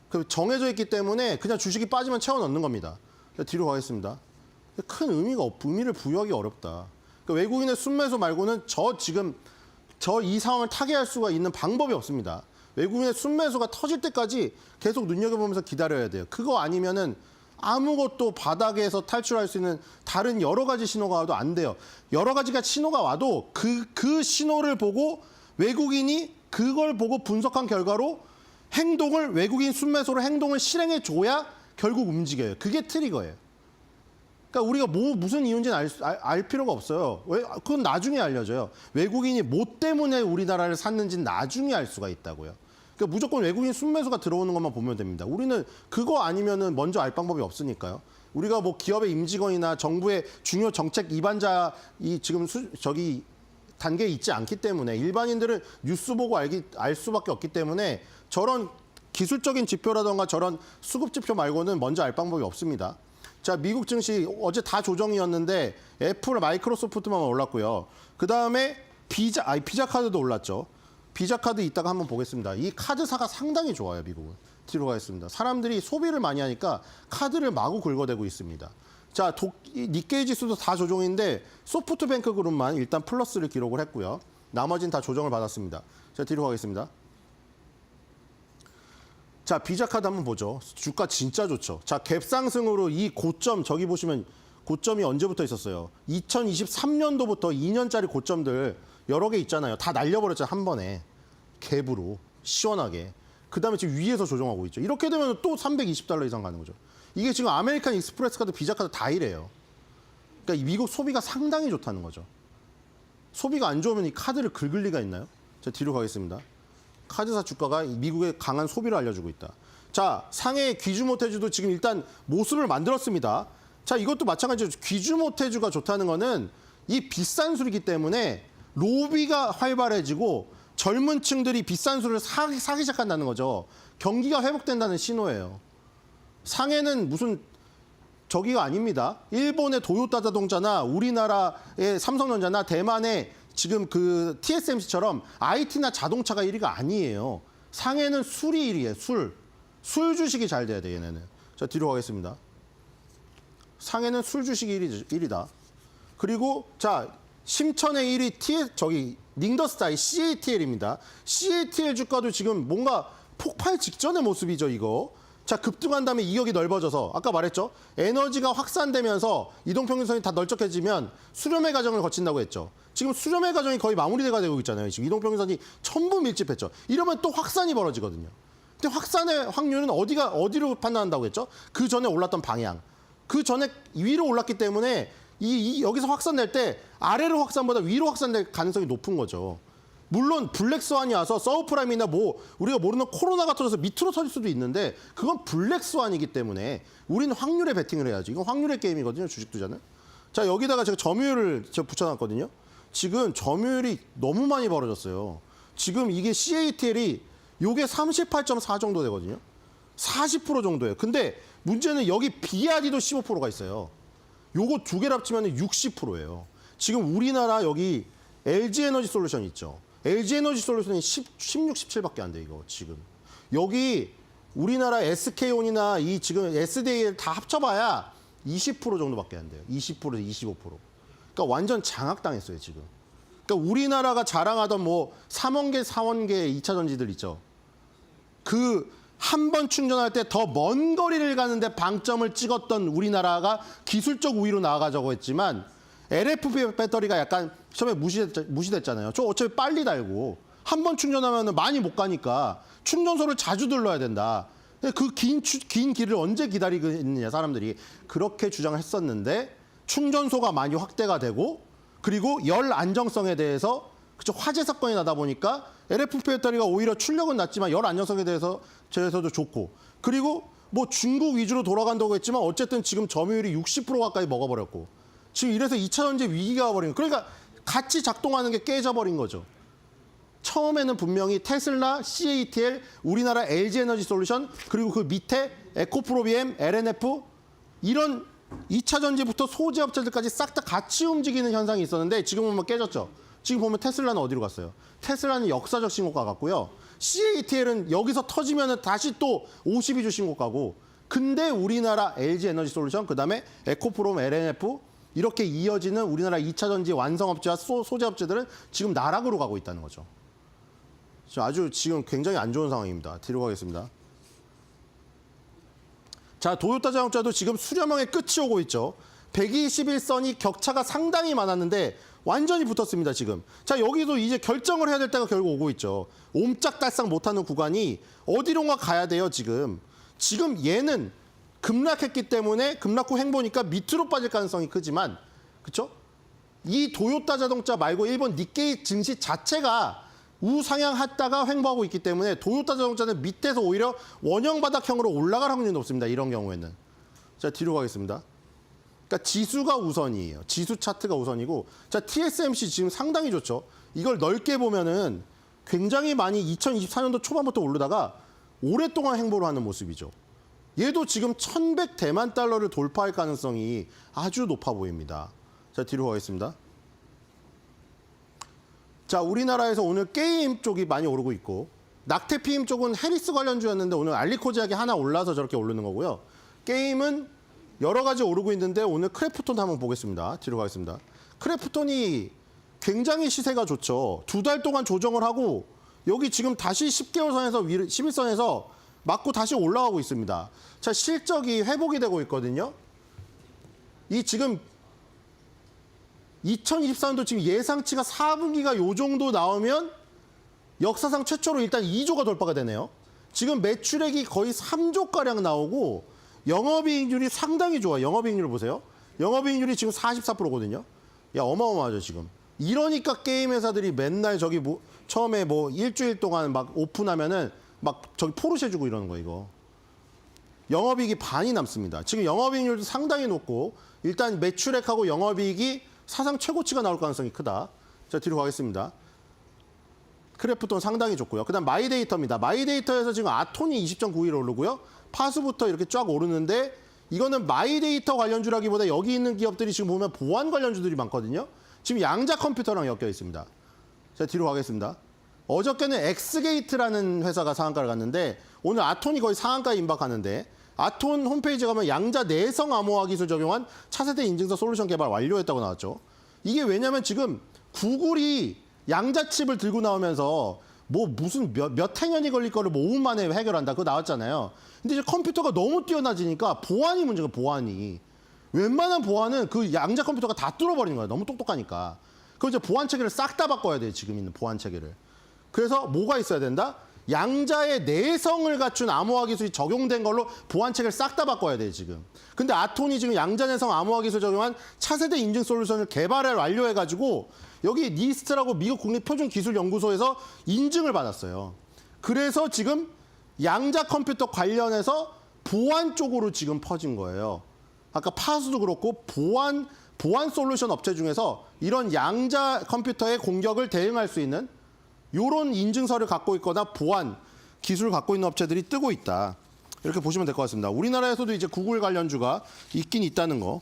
그 정해져 있기 때문에 그냥 주식이 빠지면 채워 넣는 겁니다. 뒤로 가겠습니다. 큰 의미를 부여하기 어렵다. 그러니까 외국인의 순매수 말고는 이 상황을 타개할 수가 있는 방법이 없습니다. 외국인의 순매수가 터질 때까지 계속 눈여겨보면서 기다려야 돼요. 그거 아니면은 아무것도 바닥에서 탈출할 수 있는 다른 여러 가지 신호가 와도 안 돼요. 여러 가지가 신호가 와도 그 신호를 보고 외국인이 그걸 보고 분석한 결과로 외국인 순매수로 행동을 실행해 줘야 결국 움직여요. 그게 트리거예요. 그러니까 우리가 무슨 이유인지는 알 필요가 없어요. 그건 나중에 알려져요. 외국인이 뭐 때문에 우리나라를 샀는지는 나중에 알 수가 있다고요. 그러니까 무조건 외국인 순매수가 들어오는 것만 보면 됩니다. 우리는 그거 아니면은 먼저 알 방법이 없으니까요. 우리가 뭐 기업의 임직원이나 정부의 중요 정책 입안자 지금 단계에 있지 않기 때문에 일반인들은 뉴스 보고 알 수밖에 없기 때문에 저런 기술적인 지표라던가 저런 수급 지표 말고는 먼저 알 방법이 없습니다. 자, 미국 증시 어제 다 조정이었는데 애플, 마이크로소프트만 올랐고요. 그다음에 비자 카드도 올랐죠. 비자 카드 이따가 한번 보겠습니다. 이 카드사가 상당히 좋아요, 미국은. 뒤로 가겠습니다. 사람들이 소비를 많이 하니까 카드를 마구 긁어대고 있습니다. 자, 니케이 지수도 다 조정인데 소프트뱅크 그룹만 일단 플러스를 기록을 했고요. 나머지는 다 조정을 받았습니다. 자, 뒤로 가겠습니다. 자, 비자 카드 한번 보죠. 주가 진짜 좋죠. 자, 갭 상승으로 이 고점, 저기 보시면 고점이 언제부터 있었어요? 2023년도부터 2년짜리 고점들 여러 개 있잖아요. 다 날려버렸잖아요, 한 번에. 갭으로 시원하게. 그다음에 지금 위에서 조정하고 있죠. 이렇게 되면 또 $320 이상 가는 거죠. 이게 지금 아메리칸 익스프레스 카드, 비자 카드 다 이래요. 그러니까 미국 소비가 상당히 좋다는 거죠. 소비가 안 좋으면 이 카드를 긁을 리가 있나요? 자, 뒤로 가겠습니다. 카드사 주가가 미국의 강한 소비를 알려주고 있다. 자, 상해 귀주 모태주도 지금 일단 모습을 만들었습니다. 자, 이것도 마찬가지로 귀주 모태주가 좋다는 거는 이 비싼 술이기 때문에 로비가 활발해지고 젊은 층들이 비싼 술을 사기 시작한다는 거죠. 경기가 회복된다는 신호예요. 상해는 무슨 저기가 아닙니다. 일본의 도요타 자동차나 우리나라의 삼성전자나 대만의 지금 그 TSMC처럼 IT나 자동차가 1위가 아니에요. 상해는 술이 1위예요. 술 주식이 잘 돼야 돼, 얘네는. 자, 뒤로 가겠습니다. 상해는 술 주식이 1위다. 그리고 자, 심천의 1위 닝더스타이 CATL입니다. CATL 주가도 지금 뭔가 폭발 직전의 모습이죠, 이거. 자, 급등한 다음에 이격이 넓어져서 아까 말했죠. 에너지가 확산되면서 이동평균선이 다 넓적해지면 수렴의 과정을 거친다고 했죠. 지금 수렴의 과정이 거의 마무리가 되고 있잖아요. 지금 이동평균선이 전부 밀집했죠. 이러면 또 확산이 벌어지거든요. 근데 확산의 확률은 어디로 판단한다고 했죠? 그 전에 올랐던 방향. 그 전에 위로 올랐기 때문에 여기서 확산될 때 아래로 확산보다 위로 확산될 가능성이 높은 거죠. 물론 블랙스완이 와서 서브프라임이나 우리가 모르는 코로나가 터져서 밑으로 터질 수도 있는데 그건 블랙스완이기 때문에 우리는 확률에 베팅을 해야죠. 이건 확률의 게임이거든요, 주식 투자는. 자, 여기다가 제가 점유율을 붙여놨거든요. 지금 점유율이 너무 많이 벌어졌어요. 지금 이게 CATL이 요게 38.4 정도 되거든요. 40% 정도예요. 근데 문제는 여기 BRD도 15%가 있어요. 요거 두 개를 합치면 60%예요. 지금 우리나라 여기 LG에너지 솔루션 있죠. LG에너지솔루션이 16, 17밖에 안 돼 이거 지금. 여기 우리나라 SK온이나 이 지금 SDA를 다 합쳐봐야 20% 정도밖에 안 돼요. 20%에서 25%. 그러니까 완전 장악당했어요 지금. 그러니까 우리나라가 자랑하던 뭐 3원계, 4원계 2차 전지들 있죠. 그 한 번 충전할 때 더 먼 거리를 가는데 방점을 찍었던 우리나라가 기술적 우위로 나아가자고 했지만 LFP 배터리가 약간 처음에 무시됐잖아요. 저 어차피 빨리 달고 한 번 충전하면 많이 못 가니까 충전소를 자주 들러야 된다. 그 긴 길을 언제 기다리겠느냐 사람들이 그렇게 주장을 했었는데 충전소가 많이 확대가 되고 그리고 열 안정성에 대해서 그쵸 화재 사건이 나다 보니까 LFP 배터리가 오히려 출력은 낮지만 열 안정성에 대해서도 좋고 그리고 뭐 중국 위주로 돌아간다고 했지만 어쨌든 지금 점유율이 60% 가까이 먹어버렸고 지금 이래서 2차 전지 위기가 와버린 거예요. 그러니까 같이 작동하는 게 깨져버린 거죠. 처음에는 분명히 테슬라, CATL, 우리나라 LG에너지솔루션 그리고 그 밑에 에코프로비엠, LNF 이런 2차 전지부터 소재 업체들까지 싹 다 같이 움직이는 현상이 있었는데 지금 보면 깨졌죠. 지금 보면 테슬라는 어디로 갔어요? 테슬라는 역사적 신고가 갔고요. CATL은 여기서 터지면 다시 또 52주 신고가고 근데 우리나라 LG에너지솔루션 그다음에 에코프롬, LNF 이렇게 이어지는 우리나라 2차 전지 완성업체와 소재 업체들은 지금 나락으로 가고 있다는 거죠. 아주 지금 굉장히 안 좋은 상황입니다. 뒤로 가겠습니다. 자, 도요타 자동차도 지금 수렴형의 끝이 오고 있죠. 121선이 격차가 상당히 많았는데 완전히 붙었습니다, 지금. 자, 여기도 이제 결정을 해야 될 때가 결국 오고 있죠. 옴짝달싹 못하는 구간이 어디론가 가야 돼요, 지금. 지금 얘는 급락했기 때문에 급락 후 횡보니까 밑으로 빠질 가능성이 크지만, 그렇죠? 이 도요타 자동차 말고 일본 니케이 증시 자체가 우상향했다가 횡보하고 있기 때문에 도요타 자동차는 밑에서 오히려 원형 바닥형으로 올라갈 확률이 높습니다. 이런 경우에는. 자, 뒤로 가겠습니다. 그러니까 지수가 우선이에요. 지수 차트가 우선이고. 자, TSMC 지금 상당히 좋죠. 이걸 넓게 보면은 굉장히 많이 2024년도 초반부터 오르다가 오랫동안 횡보를 하는 모습이죠. 얘도 지금 1,100대만 달러를 돌파할 가능성이 아주 높아 보입니다. 자, 뒤로 가겠습니다. 자, 우리나라에서 오늘 게임 쪽이 많이 오르고 있고 낙태피임 쪽은 해리스 관련주였는데 오늘 알리코지약이 하나 올라서 저렇게 오르는 거고요. 게임은 여러 가지 오르고 있는데 오늘 크래프톤 한번 보겠습니다. 뒤로 가겠습니다. 크래프톤이 굉장히 시세가 좋죠. 2달 동안 조정을 하고 여기 지금 다시 10개월 선에서 11선에서 맞고 다시 올라가고 있습니다. 자, 실적이 회복이 되고 있거든요. 이 지금 2024년도 지금 예상치가 4분기가 요 정도 나오면 역사상 최초로 일단 2조가 돌파가 되네요. 지금 매출액이 거의 3조가량 나오고 영업이익률이 상당히 좋아요. 영업이익률 보세요. 영업이익률이 지금 44%거든요. 야, 어마어마하죠, 지금. 이러니까 게임 회사들이 맨날 저기 뭐 처음에 뭐 일주일 동안 막 오픈하면은 막 저기 포르쉐 주고 이러는 거 이거. 영업이익이 반이 남습니다. 지금 영업이익률도 상당히 높고 일단 매출액하고 영업이익이 사상 최고치가 나올 가능성이 크다. 자, 뒤로 가겠습니다. 크래프톤 상당히 좋고요. 그다음 마이데이터입니다. 마이데이터에서 지금 아톤이 20.91 오르고요. 파수부터 이렇게 쫙 오르는데 이거는 마이데이터 관련주라기보다 여기 있는 기업들이 지금 보면 보안 관련주들이 많거든요. 지금 양자 컴퓨터랑 엮여 있습니다. 자, 뒤로 가겠습니다. 어저께는 엑스게이트라는 회사가 상한가를 갔는데 오늘 아톤이 거의 상한가에 임박하는데 아톤 홈페이지에 가면 양자 내성 암호화 기술 적용한 차세대 인증서 솔루션 개발 완료했다고 나왔죠. 이게 왜냐면 지금 구글이 양자 칩을 들고 나오면서 뭐 무슨 몇 해년이 걸릴 거를 뭐 5분 만에 해결한다. 그거 나왔잖아요. 근데 이제 컴퓨터가 너무 뛰어나지니까 보안이 문제가 보안이. 웬만한 보안은 그 양자 컴퓨터가 다 뚫어버리는 거예요. 너무 똑똑하니까. 그럼 이제 보안 체계를 싹 다 바꿔야 돼요. 지금 있는 보안 체계를. 그래서 뭐가 있어야 된다? 양자의 내성을 갖춘 암호화 기술이 적용된 걸로 보안 체계를 싹 다 바꿔야 돼요, 지금. 근데 아톤이 지금 양자 내성 암호화 기술 적용한 차세대 인증 솔루션을 개발을 완료해가지고 여기 니스트라고 미국 국립표준기술연구소에서 인증을 받았어요. 그래서 지금 양자 컴퓨터 관련해서 보안 쪽으로 지금 퍼진 거예요. 아까 파수도 그렇고 보안 솔루션 업체 중에서 이런 양자 컴퓨터의 공격을 대응할 수 있는 이런 인증서를 갖고 있거나 보안 기술을 갖고 있는 업체들이 뜨고 있다. 이렇게 보시면 될 것 같습니다. 우리나라에서도 이제 구글 관련주가 있긴 있다는 거.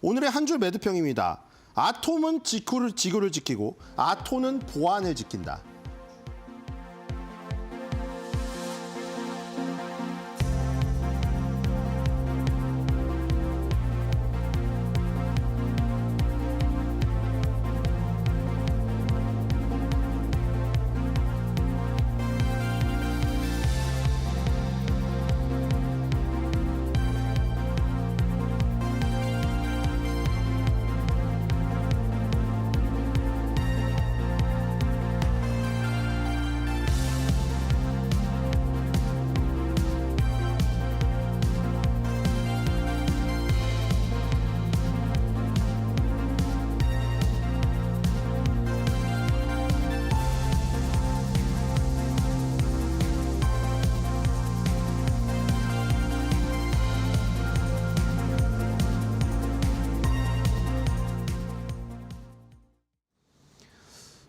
오늘의 한 줄 매도평입니다. 아톰은 지구를 지키고 아톤은 보안을 지킨다.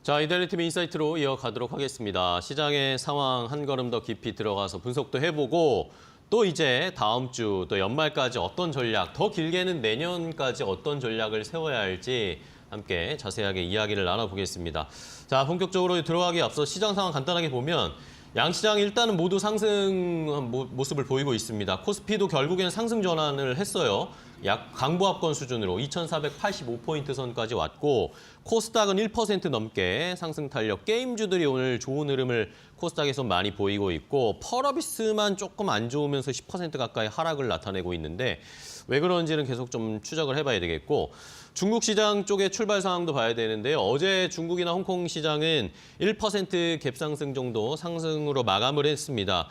자, 이데일리TV 인사이트로 이어가도록 하겠습니다. 시장의 상황 한 걸음 더 깊이 들어가서 분석도 해보고 또 이제 다음 주 또 연말까지 어떤 전략, 더 길게는 내년까지 어떤 전략을 세워야 할지 함께 자세하게 이야기를 나눠보겠습니다. 자, 본격적으로 들어가기 앞서 시장 상황 간단하게 보면 양시장 일단은 모두 상승 모습을 보이고 있습니다. 코스피도 결국에는 상승 전환을 했어요. 약 강보합권 수준으로 2,485포인트 선까지 왔고 코스닥은 1% 넘게 상승 탄력. 게임주들이 오늘 좋은 흐름을 코스닥에서 많이 보이고 있고 펄어비스만 조금 안 좋으면서 10% 가까이 하락을 나타내고 있는데 왜 그런지는 계속 좀 추적을 해봐야 되겠고 중국 시장 쪽의 출발 상황도 봐야 되는데요. 어제 중국이나 홍콩 시장은 1% 갭상승 정도 상승으로 마감을 했습니다.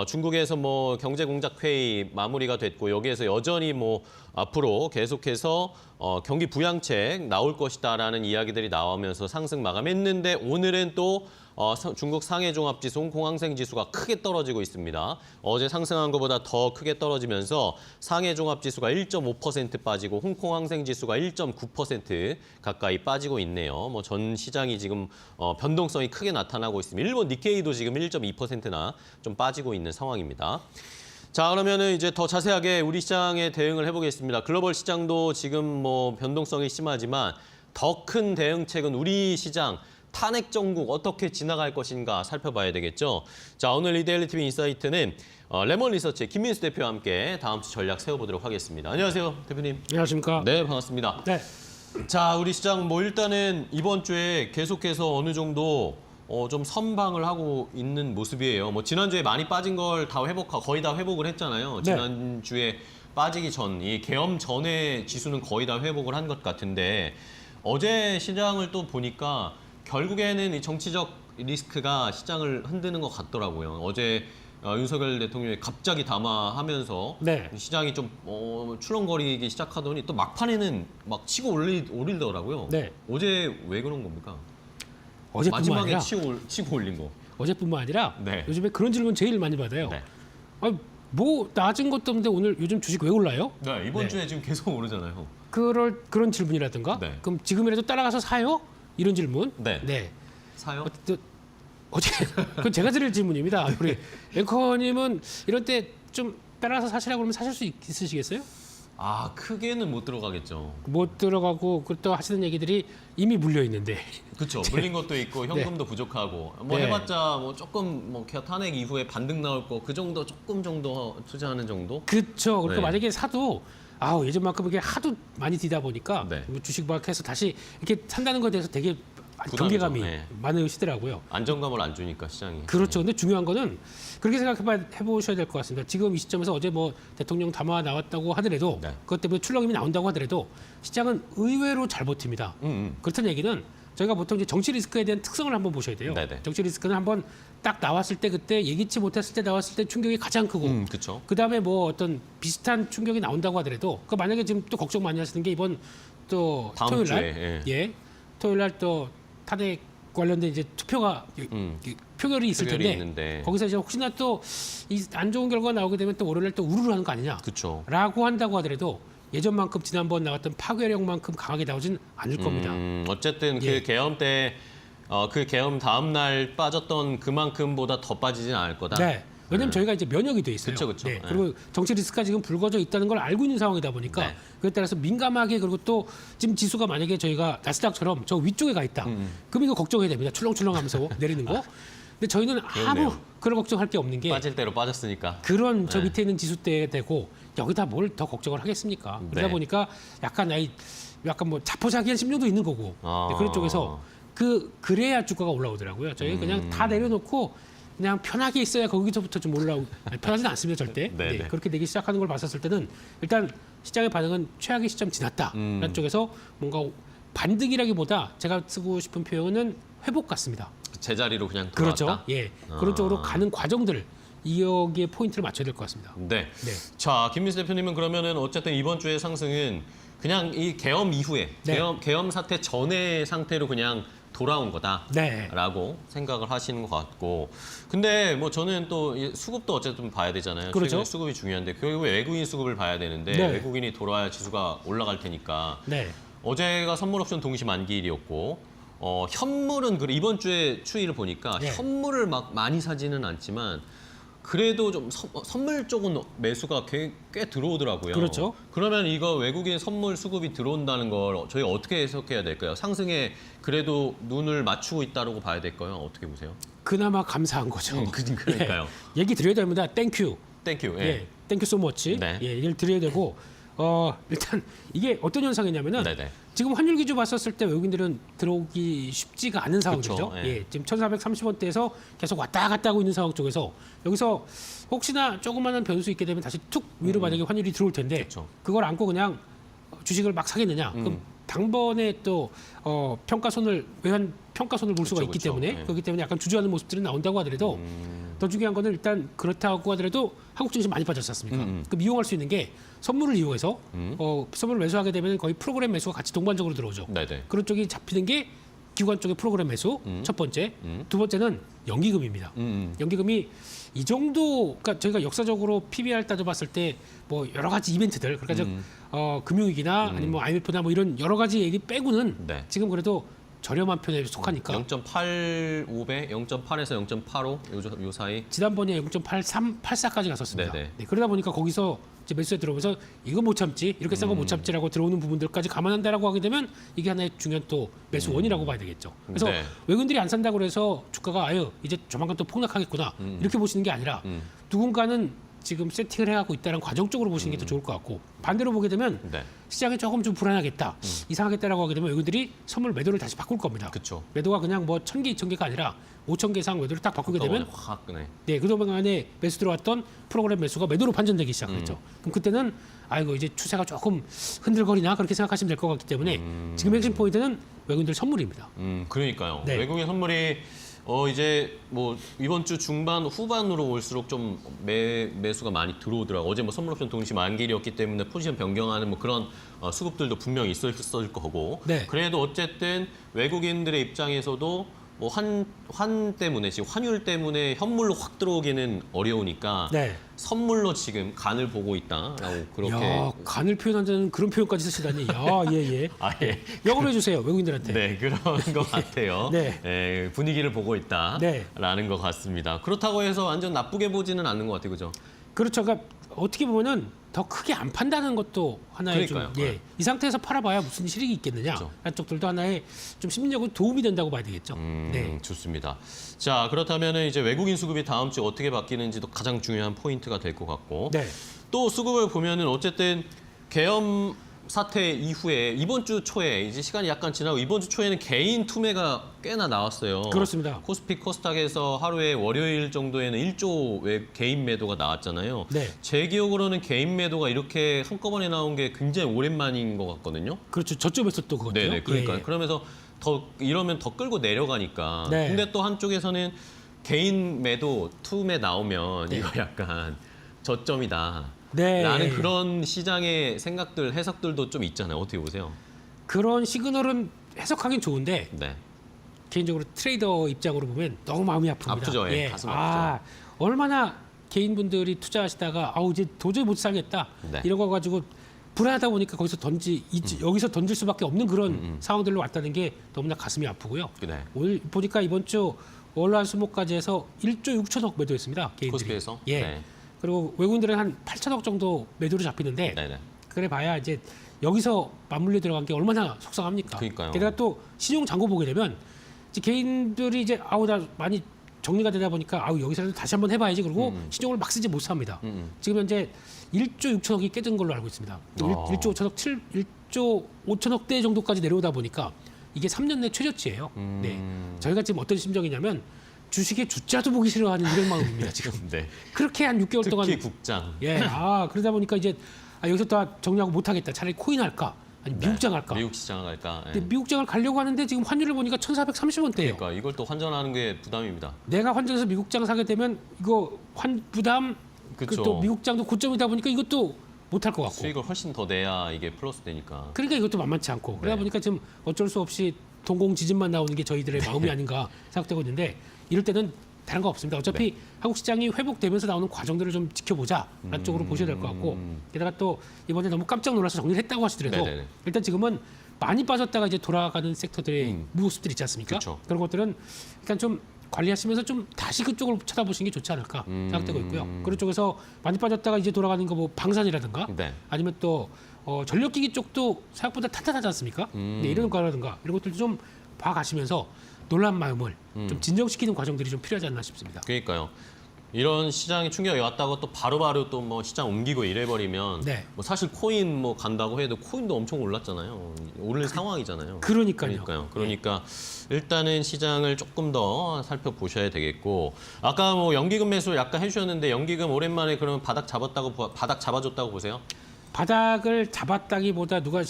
중국에서 뭐 경제공작회의 마무리가 됐고 여기에서 여전히 뭐 앞으로 계속해서 경기 부양책 나올 것이다라는 이야기들이 나오면서 상승 마감했는데 오늘은 또 중국 상해종합지수, 홍콩 항생지수가 크게 떨어지고 있습니다. 어제 상승한 것보다 더 크게 떨어지면서 상해종합지수가 1.5% 빠지고 홍콩 항생지수가 1.9% 가까이 빠지고 있네요. 뭐 전 시장이 지금 변동성이 크게 나타나고 있습니다. 일본 니케이도 지금 1.2%나 좀 빠지고 있는 상황입니다. 자, 그러면은 이제 더 자세하게 우리 시장에 대응을 해보겠습니다. 글로벌 시장도 지금 뭐 변동성이 심하지만 더 큰 대응책은 우리 시장 탄핵 정국 어떻게 지나갈 것인가 살펴봐야 되겠죠. 자, 오늘 이데일리TV 인사이트는 레몬 리서치의 김민수 대표와 함께 다음 주 전략 세워보도록 하겠습니다. 안녕하세요, 대표님. 안녕하십니까? 네, 반갑습니다. 네. 자, 우리 시장 뭐 일단은 이번 주에 계속해서 어느 정도 좀 선방을 하고 있는 모습이에요. 뭐 지난주에 많이 빠진 걸 다 거의 다 회복을 했잖아요. 네. 지난주에 빠지기 전, 이 계엄 전에 지수는 거의 다 회복을 한 것 같은데 어제 시장을 또 보니까 결국에는 이 정치적 리스크가 시장을 흔드는 것 같더라고요. 어제 윤석열 대통령이 갑자기 담화하면서 네. 시장이 좀 출렁거리기 시작하더니 또 막판에는 막 치고 올리더라고요. 네. 어제 왜 그런 겁니까? 어제뿐만 마지막에 아니라 치고 올린 거. 어제뿐만 아니라 네. 요즘에 그런 질문 제일 많이 받아요. 네. 뭐 낮은 것도 없는데 오늘 요즘 주식 왜 올라요? 네, 이번 네. 주에 지금 계속 오르잖아요. 그런 질문이라든가 네. 그럼 지금이라도 따라가서 사요? 이런 질문. 네. 사요? 어제 그건 제가 드릴 질문입니다. 우리 앵커님은 이럴 때 좀 따라가서 사시라고 그러면 사실 수 있으시겠어요? 아, 크게는 못 들어가겠죠. 못 들어가고 또 하시는 얘기들이 이미 물려 있는데. 그렇죠. 물린 것도 있고 현금도 부족하고 뭐 네. 해봤자 뭐 조금 뭐 탄핵 이후에 반등 나올 거 그 정도 조금 정도 투자하는 정도. 그렇죠. 그러니까 네. 만약에 사도 예전만큼 이게 하도 많이 뛰다 보니까 네. 뭐 주식 막 해서 다시 이렇게 산다는 것에 대해서 되게 부담이죠. 경계감이 네. 많으시더라고요. 안정감을 안 주니까 시장이. 그렇죠. 근데 중요한 거는 그렇게 해보셔야 될 것 같습니다. 지금 이 시점에서 어제 뭐 대통령 담화 나왔다고 하더라도 네. 그것 때문에 출렁임이 나온다고 하더라도 시장은 의외로 잘 버팁니다. 그렇다는 얘기는 저희가 보통 이제 정치 리스크에 대한 특성을 한번 보셔야 돼요. 네네. 정치 리스크는 한번 딱 나왔을 때 그때 예기치 못했을 때 나왔을 때 충격이 가장 크고 그렇죠. 그다음에 뭐 어떤 비슷한 충격이 나온다고 하더라도 그 만약에 지금 또 걱정 많이 하시는 게 이번 또 다음 토요일 주에, 날 토요일 날 또 탄핵 관련된 이제 투표가 표결이 있을 표결이 텐데 있는데. 거기서 이제 혹시나 또 이 안 좋은 결과가 나오게 되면 또 월요일 날 또 우르르 하는 거 아니냐? 그렇죠. 라고 한다고 하더라도 예전만큼 지난번 나왔던 파괴력만큼 강하게 나오진 않을 겁니다. 어쨌든 예. 그 계엄 때 그 계엄 다음 날 빠졌던 그만큼보다 더 빠지진 않을 거다. 네. 왜냐하면 저희가 이제 면역이 돼 있어요. 그쵸. 네. 그리고 정치 리스크가 지금 불거져 있다는 걸 알고 있는 상황이다 보니까 네. 그에 따라서 민감하게 그리고 또 지금 지수가 만약에 저희가 나스닥처럼 저 위쪽에 가 있다. 그럼 이거 걱정해야 됩니다. 출렁출렁하면서 내리는 거. 근데 저희는 아무 그렇네요. 그런 걱정할 게 없는 게 빠질 대로 빠졌으니까. 그런 저 네. 밑에 있는 지수 때 되고 여기다 뭘 더 걱정을 하겠습니까? 그러다 네. 보니까 약간 뭐 자포자기한 심리도 있는 거고 아. 네, 그런 쪽에서 그래야 주가가 올라오더라고요. 저희 그냥 다 내려놓고 그냥 편하게 있어야 거기서부터 좀 편하지는 않습니다 절대. 네, 네. 그렇게 되기 시작하는 걸 봤었을 때는 일단 시장의 반응은 최악의 시점 지났다라는 쪽에서 뭔가 반등이라기보다 제가 쓰고 싶은 표현은 회복 같습니다. 제자리로 그냥 돌아왔다. 그렇죠. 예, 그런 쪽으로 가는 과정들 여기에 포인트를 맞춰야 될 것 같습니다. 네. 네. 자, 김민수 대표님은 그러면은 어쨌든 이번 주의 상승은 그냥 이 계엄 이후에 네. 계엄 사태 전의 상태로 그냥 돌아온 거다라고 네. 생각을 하시는 것 같고, 근데 뭐 저는 또 이 수급도 어쨌든 봐야 되잖아요. 그렇죠. 최근에 수급이 중요한데 결국 외국인 수급을 봐야 되는데 네. 외국인이 돌아야 지수가 올라갈 테니까 네. 어제가 선물 옵션 동시 만기일이었고 현물은 이번 주에 추이를 보니까 네. 현물을 막 많이 사지는 않지만 그래도 좀 선물 쪽은 매수가 꽤 들어오더라고요. 그렇죠. 그러면 이거 외국인 선물 수급이 들어온다는 걸 저희 어떻게 해석해야 될까요? 상승에 그래도 눈을 맞추고 있다고 봐야 될까요? 어떻게 보세요? 그나마 감사한 거죠. 그러니까요. 예, 얘기 드려야 됩니다. 땡큐. 땡큐. 예, 땡큐 소머치. 네. 예, 얘기를 드려야 되고 일단 이게 어떤 현상이냐면은 네네. 지금 환율 기준 봤었을 때 외국인들은 들어오기 쉽지가 않은 상황이죠. 그쵸, 예. 예, 지금 1,430원대에서 계속 왔다 갔다 하고 있는 상황 쪽에서 여기서 혹시나 조그마한 변수 있게 되면 다시 툭 위로 만약에 환율이 들어올 텐데 그쵸. 그걸 안고 그냥 주식을 막 사겠느냐? 그럼 당번에 또 평가손을 외환 평가손을 볼 수가 그쵸, 있기 그쵸. 때문에 예. 그렇기 때문에 약간 주저하는 모습들이 나온다고 하더라도 더 중요한 거는 일단 그렇다고 하더라도 한국 증시 많이 빠졌지 않습니까? 그럼 이용할 수 있는 게 선물을 이용해서 선물을 매수하게 되면 거의 프로그램 매수가 같이 동반적으로 들어오죠. 네네. 그런 쪽이 잡히는 게 기관 쪽의 프로그램 매수 첫 번째, 두 번째는 연기금입니다. 연기금이 이 정도, 그러니까 저희가 역사적으로 PBR 따져봤을 때 뭐 여러 가지 이벤트들, 그러니까 금융위기나 아니면 뭐 IMF나 뭐 이런 여러 가지 얘기 빼고는 네. 지금 그래도 저렴한 편에 속하니까 0.85배, 0.8에서 0.85 요 사이. 지난번에 0.83, 84까지 갔었습니다. 네네. 네, 그러다 보니까 거기서 이제 매수에 들어오면서 이거 못 참지, 이렇게 싼 거 못 참지라고 들어오는 부분들까지 감안한다라고 하게 되면 이게 하나의 중요한 또 매수원이라고 봐야 되겠죠. 그래서 네. 외국인들이 안 산다고 해서 주가가 아유 이제 조만간 또 폭락하겠구나 이렇게 보시는 게 아니라 누군가는 지금 세팅을 해가고 있다는 과정적으로 보시는 게 더 좋을 것 같고 반대로 보게 되면 네. 시장이 조금 좀 불안하겠다, 이상하겠다라고 하게 되면 외국인들이 선물 매도를 다시 바꿀 겁니다. 그쵸. 매도가 그냥 뭐 1,000개, 2,000개가 아니라 5,000개 이상 매도를 딱 바꾸게 되면 확 네. 네, 그동안에 매수 들어왔던 프로그램 매수가 매도로 판정되기 시작했죠. 그럼 그때는 아이고 이제 추세가 조금 흔들거리나 그렇게 생각하시면 될 것 같기 때문에 지금 핵심 포인트는 외국인들 선물입니다. 그러니까요. 네. 외국인 선물이 이제 뭐 이번 주 중반 후반으로 올수록 좀 매수가 많이 들어오더라고요. 어제 뭐 선물 옵션 동시 만기일이었기 때문에 포지션 변경하는 뭐 그런 수급들도 분명히 있었을 거고. 네. 그래도 어쨌든 외국인들의 입장에서도 뭐 환 때문에 지금 환율 때문에 현물로 확 들어오기는 어려우니까 네. 선물로 지금 간을 보고 있다라고 그렇게. 야, 간을 표현한다는 그런 표현까지 쓰시다니. 야, 예. 아 예. 영업해 주세요, 외국인들한테. 네, 그런 것 같아요. 네. 예, 분위기를 보고 네. 있다라는 것 같습니다. 그렇다고 해서 완전 나쁘게 보지는 않는 것 같아요, 그죠? 그렇죠. 그러니까 어떻게 보면은 더 크게 안 판다는 것도 하나의 그러니까요. 좀, 네. 이 상태에서 팔아봐야 무슨 실익이 있겠느냐. 그렇죠. 이런 쪽들도 하나의 좀 심리적으로 도움이 된다고 봐야 되겠죠. 네. 좋습니다. 자, 그렇다면 이제 외국인 수급이 다음 주 어떻게 바뀌는지도 가장 중요한 포인트가 될 것 같고. 네. 또 수급을 보면은 어쨌든 계엄 사태 이후에 이번 주 초에 이제 시간이 약간 지나고 이번 주 초에는 개인 투매가 꽤나 나왔어요. 그렇습니다. 코스피 코스닥에서 하루에 월요일 정도에는 1조 개인 매도가 나왔잖아요. 네. 제 기억으로는 개인 매도가 이렇게 한꺼번에 나온 게 굉장히 오랜만인 것 같거든요. 그렇죠. 저쪽에서 또 그것도요. 네네, 그러니까 예, 예. 그러면서 이러면 더 끌고 내려가니까. 네. 근데 또 한쪽에서는 개인 매도 투매 나오면 네. 이거 약간 저점이다. 네. 라는 그런 시장의 생각들, 해석들도 좀 있잖아요. 어떻게 보세요? 그런 시그널은 해석하긴 좋은데 네. 개인적으로 트레이더 입장으로 보면 너무 마음이 아픕니다. 아프죠, 예, 가슴 얼마나 개인분들이 투자하시다가 아우 이제 도저히 못 살겠다 네. 이런 거 가지고 불안하다 보니까 거기서 여기서 던질 수밖에 없는 그런 상황들로 왔다는 게 너무나 가슴이 아프고요. 네. 오늘 보니까 이번 주 월화수목까지 해서 1조 6천억 매도했습니다. 개인들이. 코스피에서? 예. 네. 그리고 외국인들은 한 8천억 정도 매도로 잡히는데 네네. 그래 봐야 이제 여기서 맞물려 들어간 게 얼마나 속상합니까? 그러니까요. 게다가 또 신용 잔고 보게 되면 이제 개인들이 이제 아우 나 많이 정리가 되다 보니까 아우 여기서라도 다시 한번 해봐야지 그러고 신용을 막 쓰지 못합니다. 지금 현재 1조 6천억이 깨진 걸로 알고 있습니다. 1조 1조 5천억 대 정도까지 내려오다 보니까 이게 3년 내 최저치예요. 네, 저희가 지금 어떤 심정이냐면 주식의 주자도 보기 싫어하는 이런 마음입니다 지금. 네. 그렇게 한 6개월 동안 특히 국장. 예, 그러다 보니까 이제 여기서 또 정리하고 못하겠다. 차라리 코인 할까? 아니 미국장 할까? 미국 시장 갈까? 예. 근데 미국장을 가려고 하는데 지금 환율을 보니까 1,430원대예요. 그러니까 이걸 또 환전하는 게 부담입니다. 내가 환전해서 미국장 사게 되면 이거 부담 그쵸. 또 미국장도 고점이다 보니까 이것도 못할 것 같고. 수익을 훨씬 더 내야 이게 플러스 되니까. 그러니까 이것도 만만치 않고. 그러다 네. 보니까 지금 어쩔 수 없이 동공지진만 나오는 게 저희들의 마음이 아닌가 생각되고 있는데 이럴 때는 다른 거 없습니다. 어차피 한국 시장이 회복되면서 나오는 과정들을 좀 지켜보자 라는 쪽으로 보셔야 될 것 같고 게다가 또 이번에 너무 깜짝 놀라서 정리를 했다고 하시더라도 네네네. 일단 지금은 많이 빠졌다가 이제 돌아가는 섹터들의 모습들이 있지 않습니까? 그쵸. 그런 것들은 일단 좀 관리하시면서 좀 다시 그쪽을 쳐다보시는 게 좋지 않을까 생각되고 있고요. 그런 쪽에서 많이 빠졌다가 이제 돌아가는 거 뭐 방산이라든가 네. 아니면 또 전력기기 쪽도 생각보다 탄탄하지 않습니까? 네, 이런 거라든가 이런 것들도 좀 봐가시면서 놀란 마음을 좀 진정시키는 과정들이 좀 필요하지 않나 싶습니다. 그러니까요. 이런 시장이 충격이 왔다고 또 바로바로 또 뭐 시장 옮기고 이래버리면 네. 뭐 사실 코인 뭐 간다고 해도 코인도 엄청 올랐잖아요. 오를 상황이잖아요. 그러니까요. 그러니까 일단은 시장을 조금 더 살펴보셔야 되겠고 아까 뭐 연기금 매수 약간 해주셨는데 연기금 오랜만에 그러면 바닥 잡아줬다고 보세요? 바닥을 잡았다기보다 누가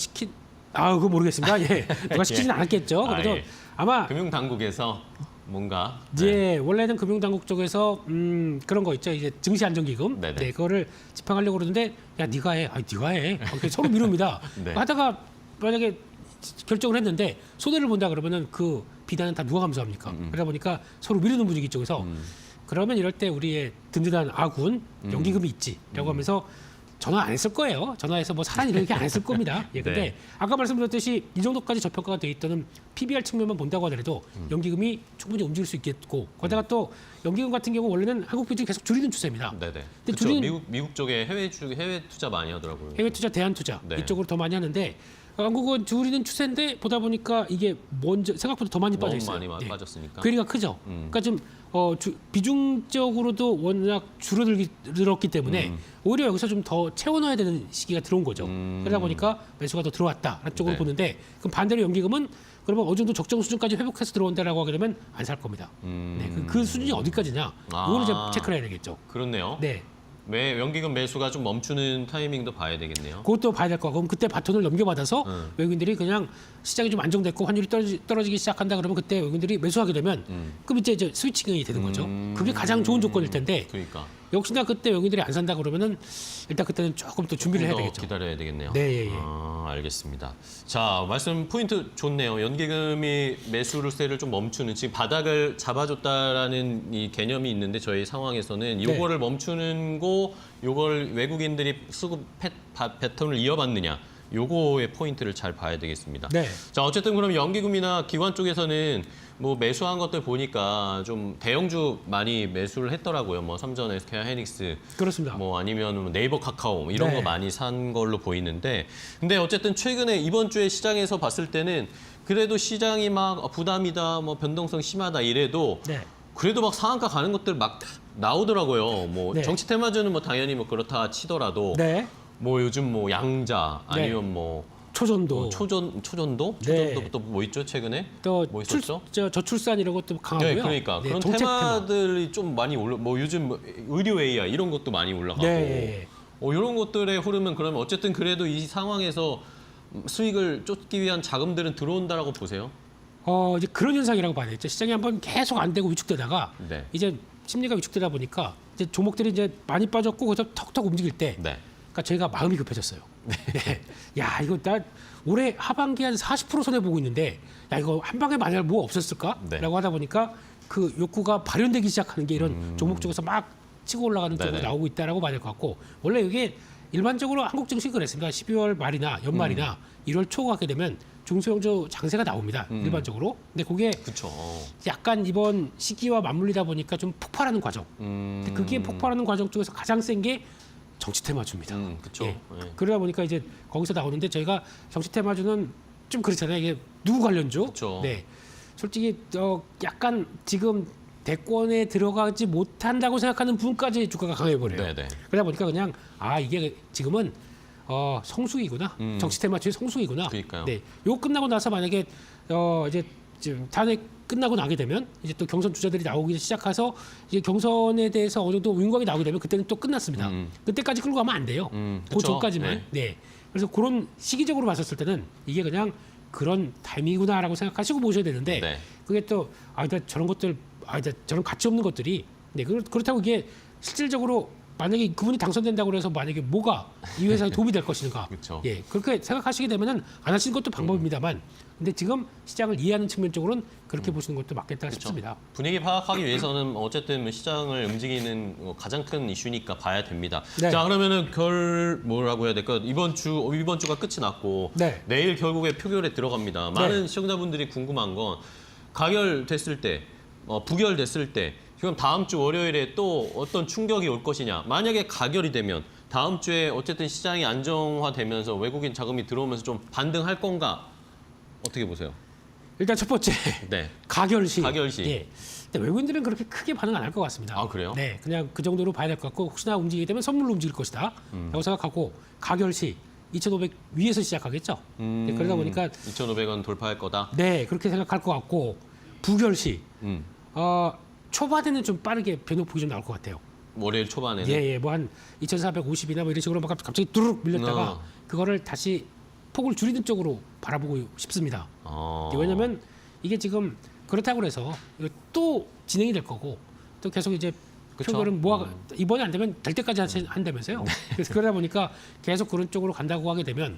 그거 모르겠습니다. 예. 누가 시키진 않았겠죠. 그래도 예. 아마 금융당국에서 뭔가 이제 원래는 금융당국 쪽에서 그런 거 있죠. 이제 증시안정기금. 네네. 네, 그거를 집행하려고 그러는데 야 네가 해. 네가 해. 이렇게 서로 미룹니다. 네. 하다가 만약에 결정을 했는데 손해를 본다 그러면은 그 비난은 다 누가 감수합니까? 그러다 보니까 서로 미루는 분위기 쪽에서 그러면 이럴 때 우리의 든든한 아군 연기금이 있지라고 하면서 전화 안 했을 거예요. 전화해서 뭐 사란 이렇게 안 했을 겁니다. 예, 근데 네. 아까 말씀드렸듯이 이 정도까지 저평가가 돼 있다는 PBR 측면만 본다고 하더라도 연기금이 충분히 움직일 수 있겠고 거기다가 또 연기금 같은 경우 원래는 한국 비중이 계속 줄이는 추세입니다. 네네. 근데 그렇죠. 줄이는 미국 쪽에 해외 투자 많이 하더라고요. 해외 투자, 대한 투자 네. 이쪽으로 더 많이 하는데 한국은 줄이는 추세인데 보다 보니까 이게 먼저 생각보다 더 많이 빠져 너무 있어요. 많이 네. 빠졌으니까. 괴리가 크죠. 그러니까 좀 비중적으로도 워낙 줄어들었기 때문에 오히려 여기서 좀 더 채워넣어야 되는 시기가 들어온 거죠. 그러다 보니까 매수가 더 들어왔다라는 쪽으로 네. 보는데 그럼 반대로 연기금은 그러면 어느 정도 적정 수준까지 회복해서 들어온다라고 하게 되면 안 살 겁니다. 네, 그 수준이 어디까지냐? 이거는 이제 체크를 해야 되겠죠. 그렇네요. 네. 연기금 매수가 좀 멈추는 타이밍도 봐야 되겠네요. 그것도 봐야 될 거고 그럼 그때 바톤을 넘겨받아서 외국인들이 그냥 시장이 좀 안정됐고 환율이 떨어지기 시작한다 그러면 그때 외국인들이 매수하게 되면 그럼 이제 스위칭이 되는 거죠. 그게 가장 좋은 조건일 텐데 그러니까 역시나 그때 외국인들이 안 산다 그러면은 일단 그때는 조금 더 준비를 해야 더 되겠죠. 기다려야 되겠네요. 네, 예, 예. 알겠습니다. 자, 말씀 포인트 좋네요. 연기금이 매수세를 좀 멈추는 지금 바닥을 잡아줬다라는 이 개념이 있는데 저희 상황에서는 요거를 멈추는 거, 요걸 외국인들이 수급 패턴을 이어받느냐. 요거의 포인트를 잘 봐야 되겠습니다. 네. 자, 어쨌든 그럼 연기금이나 기관 쪽에서는 뭐 매수한 것들 보니까 좀 대형주 많이 매수를 했더라고요. 뭐 삼전, SK 하이닉스, 그렇습니다. 뭐 아니면 네이버 카카오 이런 네. 거 많이 산 걸로 보이는데, 근데 어쨌든 최근에 이번 주에 시장에서 봤을 때는 그래도 시장이 막 부담이다, 뭐 변동성 심하다 이래도 네. 그래도 막 상한가 가는 것들 막 나오더라고요. 뭐 네. 정치 테마주는 뭐 당연히 뭐 그렇다 치더라도 네. 뭐 요즘 뭐 양자 아니면 뭐 초전도 초전도? 네. 초전도 또 뭐 있죠 최근에? 또 뭐 있었죠? 저출산 이런 것도 강하고요. 네, 그러니까 그런 정책 테마. 테마들이 좀 많이 올라. 뭐 요즘 뭐 의료 AI 이런 것도 많이 올라가고. 네. 이런 것들의 흐름은 그러면 어쨌든 그래도 이 상황에서 수익을 쫓기 위한 자금들은 들어온다라고 보세요. 이제 그런 현상이라고 봐야 되겠죠. 시장이 한번 계속 안 되고 위축되다가 네. 이제 심리가 위축되다 보니까 이제 종목들이 이제 많이 빠졌고 거기서 턱턱 움직일 때 네. 그러니까 저희가 마음이 급해졌어요. 네. 야, 이거 나 올해 하반기 한 40% 손해 보고 있는데 야, 이거 한 방에 만약 뭐 없었을까? 네. 라고 하다 보니까 그 욕구가 발현되기 시작하는 게 이런 종목 쪽에서 막 치고 올라가는 쪽으로 네네. 나오고 있다라고 봐야 될 것 같고 원래 이게 일반적으로 한국 증시 그랬습니다. 12월 말이나 연말이나 1월 초 가게 되면 중소형주 장세가 나옵니다. 일반적으로. 근데 그게 그렇죠. 약간 이번 시기와 맞물리다 보니까 좀 폭발하는 과정. 근데 그게 폭발하는 과정 쪽에서 가장 센 게 정치 테마주입니다. 그렇죠. 예. 그러다 보니까 이제 거기서 나오는데 저희가 정치 테마주는 좀 그렇잖아요. 이게 누구 관련주? 그쵸. 네. 솔직히 약간 지금 대권에 들어가지 못한다고 생각하는 분까지 주가가 강해 버려요. 네네. 그러다 보니까 그냥 이게 지금은 성수기구나. 정치 테마주의 성수기구나. 그러니까요. 네. 요 끝나고 나서 만약에 이제 지금 탄핵 끝나고 나게 되면 이제 또 경선 주자들이 나오기 시작해서 이제 경선에 대해서 어느 정도 윤곽이 나오게 되면 그때는 또 끝났습니다. 그때까지 끌고 가면 안 돼요. 그 그쵸. 전까지만. 네. 그래서 그런 시기적으로 봤었을 때는 이게 그냥 그런 타이밍이구나라고 생각하시고 보셔야 되는데 네. 그게 또 저런 것들 저런 가치 없는 것들이 네 그렇다고 이게 실질적으로 만약에 그분이 당선된다고 해서 만약에 뭐가 이 회사에 도움이 될 것인가. 그쵸. 예, 그렇게 생각하시게 되면은 안 하시는 것도 방법입니다만, 근데 지금 시장을 이해하는 측면적으로는 그렇게 보시는 것도 맞겠다 싶습니다. 분위기 파악하기 위해서는 어쨌든 뭐 시장을 움직이는 가장 큰 이슈니까 봐야 됩니다. 네. 자, 그러면은 뭐라고 해야 될까? 이번 주가 끝이 났고 네. 내일 결국에 표결에 들어갑니다. 많은 시청자분들이 궁금한 건 가결됐을 때, 부결됐을 때 그럼 다음 주 월요일에 또 어떤 충격이 올 것이냐. 만약에 가결이 되면 다음 주에 어쨌든 시장이 안정화되면서 외국인 자금이 들어오면서 좀 반등할 건가? 어떻게 보세요? 일단 첫 번째 네. 가결시. 가결시. 예. 근데 외국인들은 그렇게 크게 반응 안 할 것 같습니다. 아, 그래요? 네, 그냥 그 정도로 봐야 될 것 같고 혹시나 움직이게 되면 선물로 움직일 것이다. 라고 생각하고 가결시 2,500 위에서 시작하겠죠. 네, 그러다 보니까 2,500원 돌파할 거다. 네 그렇게 생각할 것 같고 부결시 음. 초반에는 좀 빠르게 변동폭이 좀 나올 것 같아요. 월요일 초반에는. 예, 뭐 한 2,450이나 뭐 이런 식으로 막 갑자기 두르륵 밀렸다가 그거를 다시 폭을 줄이는 쪽으로 바라보고 싶습니다. 왜냐하면 이게 지금 그렇다고 해서 또 진행이 될 거고 또 계속 이제 그쵸? 표결은 이번에 안 되면 될 때까지 한다면서요. 그래서 그러다 보니까 계속 그런 쪽으로 간다고 하게 되면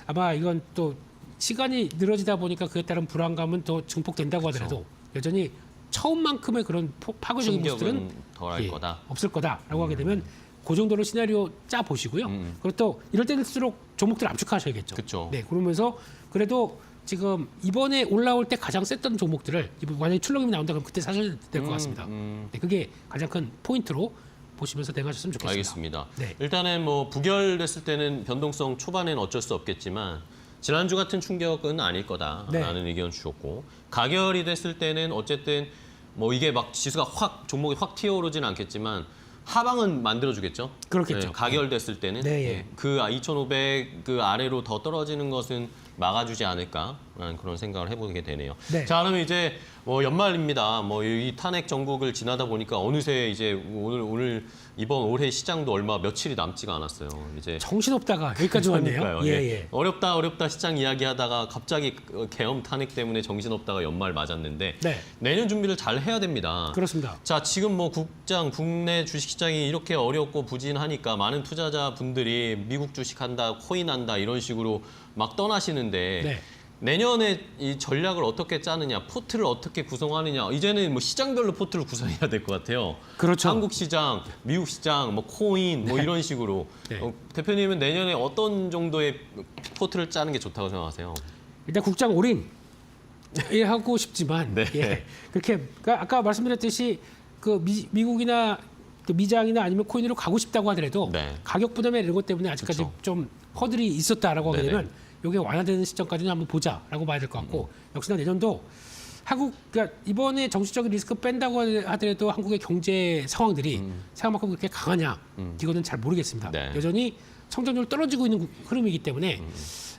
아마 이건 또 시간이 늘어지다 보니까 그에 따른 불안감은 더 증폭된다고 하더라도 여전히 처음만큼의 그런 파괴적인 모습들은 충격은 덜할 거다. 없을 거다라고 하게 되면 그 정도로 시나리오 짜 보시고요. 그리고 또 이럴 때일수록 종목들을 압축하셔야겠죠. 그쵸. 네, 그러면서 그래도 지금 이번에 올라올 때 가장 셌던 종목들을 만약에 출렁임이 나온다 그러면 그때 사셔야 될 것 같습니다. 네, 그게 가장 큰 포인트로 보시면서 대응하셨으면 좋겠습니다. 알겠습니다. 네. 일단은 뭐 부결됐을 때는 변동성 초반에는 어쩔 수 없겠지만 지난주 같은 충격은 아닐 거다라는 의견 주셨고 가결이 됐을 때는 어쨌든 뭐 이게 막 지수가 종목이 확 튀어오르지는 않겠지만 하방은 만들어주겠죠. 그렇겠죠. 네, 가결됐을 때는 네, 예. 그 2,500 그 아래로 더 떨어지는 것은 막아주지 않을까라는 그런 생각을 해보게 되네요. 네. 자, 그러면 이제 뭐 연말입니다. 뭐 이 탄핵 정국을 지나다 보니까 어느새 이제 오늘 이번 올해 시장도 얼마 며칠이 남지가 않았어요. 이제 정신없다가 여기까지 왔네요. 그러니까요. 예. 어렵다 시장 이야기하다가 갑자기 계엄 탄핵 때문에 정신없다가 연말 맞았는데 네. 내년 준비를 잘 해야 됩니다. 그렇습니다. 자, 지금 뭐 국내 주식시장이 이렇게 어렵고 부진하니까 많은 투자자분들이 미국 주식한다, 코인 한다 이런 식으로 막 떠나시는데 네. 내년에 이 전략을 어떻게 짜느냐, 포트를 어떻게 구성하느냐, 이제는 뭐 시장별로 포트를 구성해야 될 것 같아요. 그렇죠. 한국 시장, 미국 시장, 뭐 코인, 뭐 이런 식으로. 네. 대표님은 내년에 어떤 정도의 포트를 짜는 게 좋다고 생각하세요? 일단 국장 올인 하고 싶지만 네. 예. 그렇게 그러니까 아까 말씀드렸듯이 그 미국이나 그 미장이나 아니면 코인으로 가고 싶다고 하더라도 네. 가격 부담이나 이런 것 때문에 아직까지 그쵸. 좀 허들이 있었다라고 하게 네네. 되면 이게 완화되는 시점까지는 한번 보자라고 봐야 될 것 같고 역시나 내년도 그러니까 이번에 정치적인 리스크 뺀다고 하더라도 한국의 경제 상황들이 생각만큼 그렇게 강하냐 이거는 잘 모르겠습니다. 네. 여전히 성장률 떨어지고 있는 흐름이기 때문에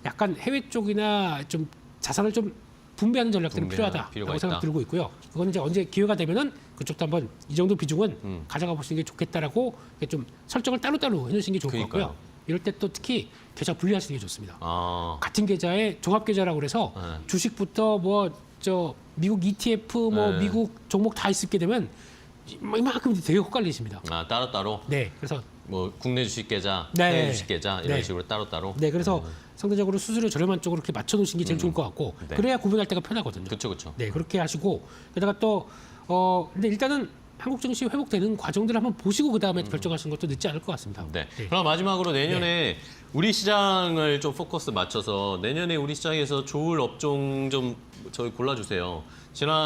약간 해외 쪽이나 좀 자산을 좀 분배하는 전략들이 필요가 필요하다고 생각 있다. 들고 있고요. 그거는 이제 언제 기회가 되면은 그쪽도 한번 이 정도 비중은 가져가 보시는 게 좋겠다라고 좀 설정을 따로따로 해놓으시는 게 좋을 것 그러니까요. 같고요. 이럴 때 또 특히 계좌 분리하시는 게 좋습니다. 아, 같은 계좌에 종합 계좌라고 그래서 네. 주식부터 미국 ETF 네. 미국 종목 다 있게 되면 이만큼 되게 헛갈리십니다. 따로따로? 네, 그래서 뭐 국내 주식 계좌, 네. 해외 주식 계좌 이런 네. 식으로 따로따로? 네, 그래서 상대적으로 수수료 저렴한 쪽으로 이렇게 맞춰놓으시는 게 제일 좋을 것 같고 네. 그래야 구분할 때가 편하거든요. 그렇죠. 네, 그렇게 하시고 게다가 또 근데 일단은 한국 증시 회복되는 과정들을 한번 보시고 그 다음에 결정하시는 것도 늦지 않을 것 같습니다. 네. 그럼 마지막으로 내년에 우리 시장을 좀 포커스 맞춰서 내년에 우리 시장에서 좋을 업종 좀 저희 골라주세요.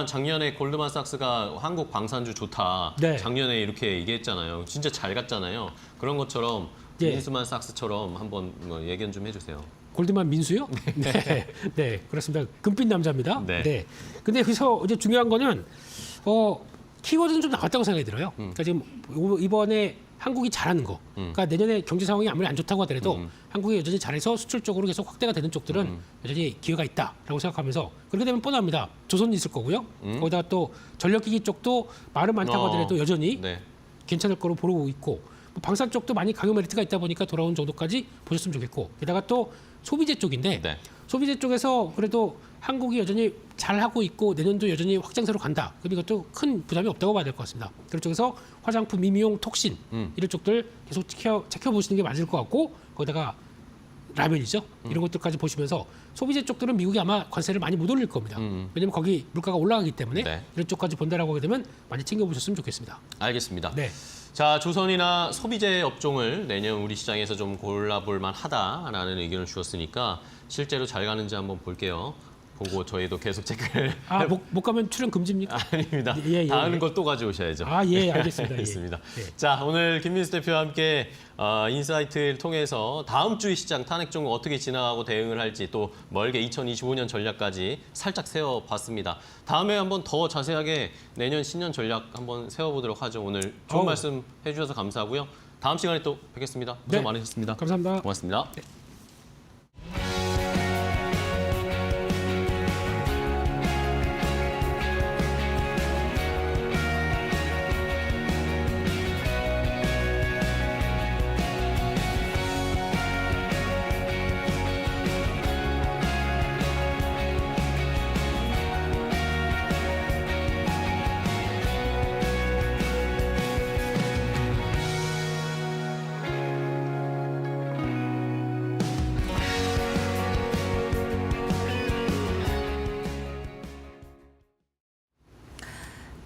작년에 골드만삭스가 한국 방산주 좋다. 네. 작년에 이렇게 얘기했잖아요. 진짜 잘 갔잖아요. 그런 것처럼 예. 민스만삭스처럼 한번 뭐 예견 좀 해주세요. 골드만 민수요? 네, 네, 그렇습니다. 금빛 남자입니다. 네. 네. 근데 여기서 이제 중요한 거는 키워드는 좀 나왔다고 생각이 들어요. 그러니까 지금 이번에 한국이 잘하는 거, 그러니까 내년에 경제 상황이 아무리 안 좋다고 하더라도 한국이 여전히 잘해서 수출적으로 계속 확대가 되는 쪽들은 여전히 기회가 있다라고 생각하면서 그렇게 되면 뻔합니다. 조선이 있을 거고요. 거기다가 또 전력기기 쪽도 말은 많다고 하더라도 여전히 네. 괜찮을 거로 보고 있고 뭐 방산 쪽도 많이 강요 메리트가 있다 보니까 돌아온 정도까지 보셨으면 좋겠고 게다가 또 소비재 쪽인데 네. 소비재 쪽에서 그래도 한국이 여전히 잘하고 있고 내년도 여전히 확장세로 간다. 그럼 이것도 큰 부담이 없다고 봐야 될 것 같습니다. 그런 쪽에서 화장품, 미미용, 톡신 이런 쪽들 계속 지켜보시는 게 맞을 것 같고 거기다가 라면이죠. 이런 것들까지 보시면서 소비재 쪽들은 미국이 아마 관세를 많이 못 올릴 겁니다. 왜냐하면 거기 물가가 올라가기 때문에 네. 이런 쪽까지 본다라고 하게 되면 많이 챙겨보셨으면 좋겠습니다. 알겠습니다. 네. 자, 조선이나 소비재 업종을 내년 우리 시장에서 좀 골라볼 만하다라는 의견을 주셨으니까 실제로 잘 가는지 한번 볼게요. 보고 저희도 계속 체크를 못 가면 출연 금지입니까? 아닙니다. 예. 다른 걸 또 가져오셔야죠. 알겠습니다. 알겠습니다. 예. 자, 오늘 김민수 대표와 함께 인사이트를 통해서 다음 주 시장 탄핵 종목 어떻게 진행하고 대응을 할지 또 멀게 2025년 전략까지 살짝 세워봤습니다. 다음에 한번 더 자세하게 내년 신년 전략 한번 세워보도록 하죠. 오늘 좋은 말씀 해주셔서 감사하고요. 다음 시간에 또 뵙겠습니다. 고생 네. 많으셨습니다. 감사합니다. 고맙습니다.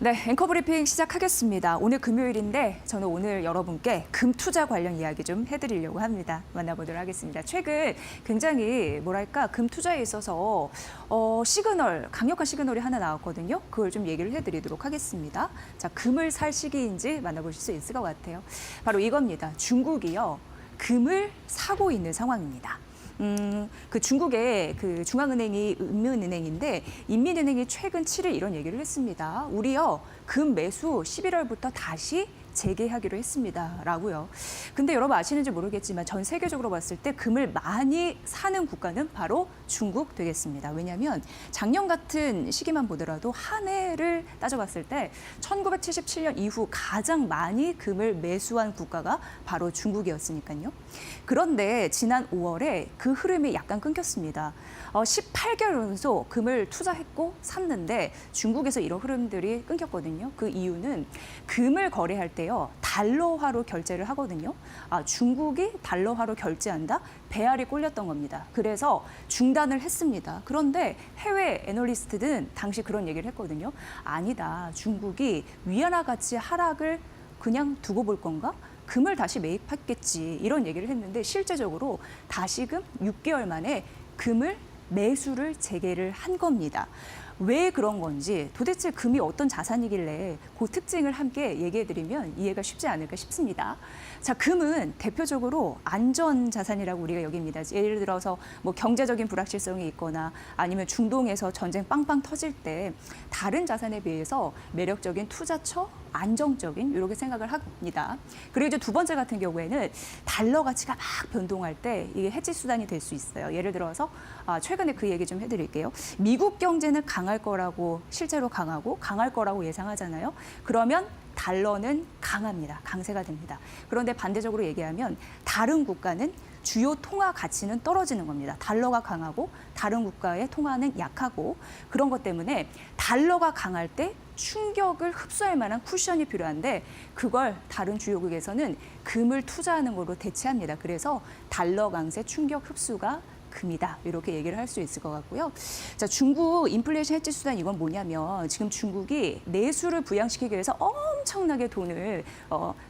네, 앵커 브리핑 시작하겠습니다. 오늘 금요일인데 저는 오늘 여러분께 금투자 관련 이야기 좀 해드리려고 합니다. 만나보도록 하겠습니다. 최근 굉장히 뭐랄까 금투자에 있어서 시그널, 강력한 시그널이 하나 나왔거든요. 그걸 좀 얘기를 해드리도록 하겠습니다. 자, 금을 살 시기인지 만나보실 수 있을 것 같아요. 바로 이겁니다. 중국이요, 금을 사고 있는 상황입니다. 그 중국의 그 중앙은행이 인민은행인데 인민은행이 최근 7일 이런 얘기를 했습니다. 우리요 금 매수 11월부터 다시 재개하기로 했습니다라고요. 근데 여러분 아시는지 모르겠지만 전 세계적으로 봤을 때 금을 많이 사는 국가는 바로 중국 되겠습니다. 왜냐하면 작년 같은 시기만 보더라도 한 해를 따져봤을 때 1977년 이후 가장 많이 금을 매수한 국가가 바로 중국이었으니까요. 그런데 지난 5월에 그 흐름이 약간 끊겼습니다. 18개월 연속 금을 투자했고 샀는데 중국에서 이런 흐름들이 끊겼거든요. 그 이유는 금을 거래할 때요 달러화로 결제를 하거든요. 중국이 달러화로 결제한다? 배알이 꼴렸던 겁니다. 그래서 중단을 했습니다. 그런데 해외 애널리스트는 당시 그런 얘기를 했거든요. 아니다. 중국이 위안화 가치 하락을 그냥 두고 볼 건가? 금을 다시 매입했겠지. 이런 얘기를 했는데 실제적으로 다시금 6개월 만에 금을 매수를 재개를 한 겁니다. 왜 그런 건지 도대체 금이 어떤 자산이길래 그 특징을 함께 얘기해드리면 이해가 쉽지 않을까 싶습니다. 자, 금은 대표적으로 안전 자산이라고 우리가 여깁니다. 예를 들어서 뭐 경제적인 불확실성이 있거나 아니면 중동에서 전쟁 빵빵 터질 때 다른 자산에 비해서 매력적인 투자처, 안정적인 이렇게 생각을 합니다. 그리고 이제 두 번째 같은 경우에는 달러 가치가 막 변동할 때 이게 해지 수단이 될 수 있어요. 예를 들어서 최근에 그 얘기 좀 해드릴게요. 미국 경제는 강할 거라고 실제로 강할 거라고 예상하잖아요. 그러면 달러는 강합니다. 강세가 됩니다. 그런데 반대적으로 얘기하면 다른 국가는 주요 통화 가치는 떨어지는 겁니다. 달러가 강하고 다른 국가의 통화는 약하고 그런 것 때문에 달러가 강할 때 충격을 흡수할 만한 쿠션이 필요한데 그걸 다른 주요국에서는 금을 투자하는 걸로 대체합니다. 그래서 달러 강세 충격 흡수가 금이다. 이렇게 얘기를 할 수 있을 것 같고요. 자, 중국 인플레이션 해지 수단 이건 뭐냐면 지금 중국이 내수를 부양시키기 위해서 엄청나게 돈을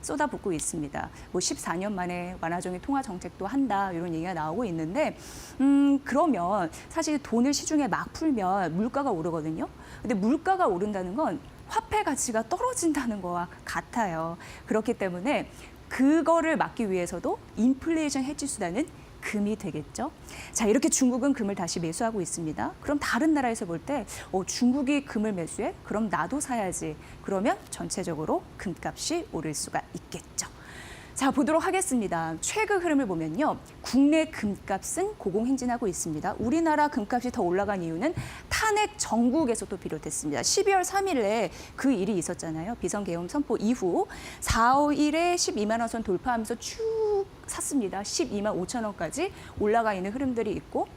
쏟아붓고 있습니다. 뭐 14년 만에 완화정의 통화 정책도 한다. 이런 얘기가 나오고 있는데 그러면 사실 돈을 시중에 막 풀면 물가가 오르거든요. 근데 물가가 오른다는 건 화폐 가치가 떨어진다는 거와 같아요. 그렇기 때문에 그거를 막기 위해서도 인플레이션 해지 수단은 금이 되겠죠. 자, 이렇게 중국은 금을 다시 매수하고 있습니다. 그럼 다른 나라에서 볼 때 중국이 금을 매수해? 그럼 나도 사야지. 그러면 전체적으로 금값이 오를 수가 있겠죠. 자, 보도록 하겠습니다. 최근 흐름을 보면요. 국내 금값은 고공행진하고 있습니다. 우리나라 금값이 더 올라간 이유는 탄핵 정국에서도 비롯했습니다. 12월 3일에 그 일이 있었잖아요. 비선계엄 선포 이후 4, 5일에 12만 원 선 돌파하면서 쭉 샀습니다. 12만 5천 원까지 올라가 있는 흐름들이 있고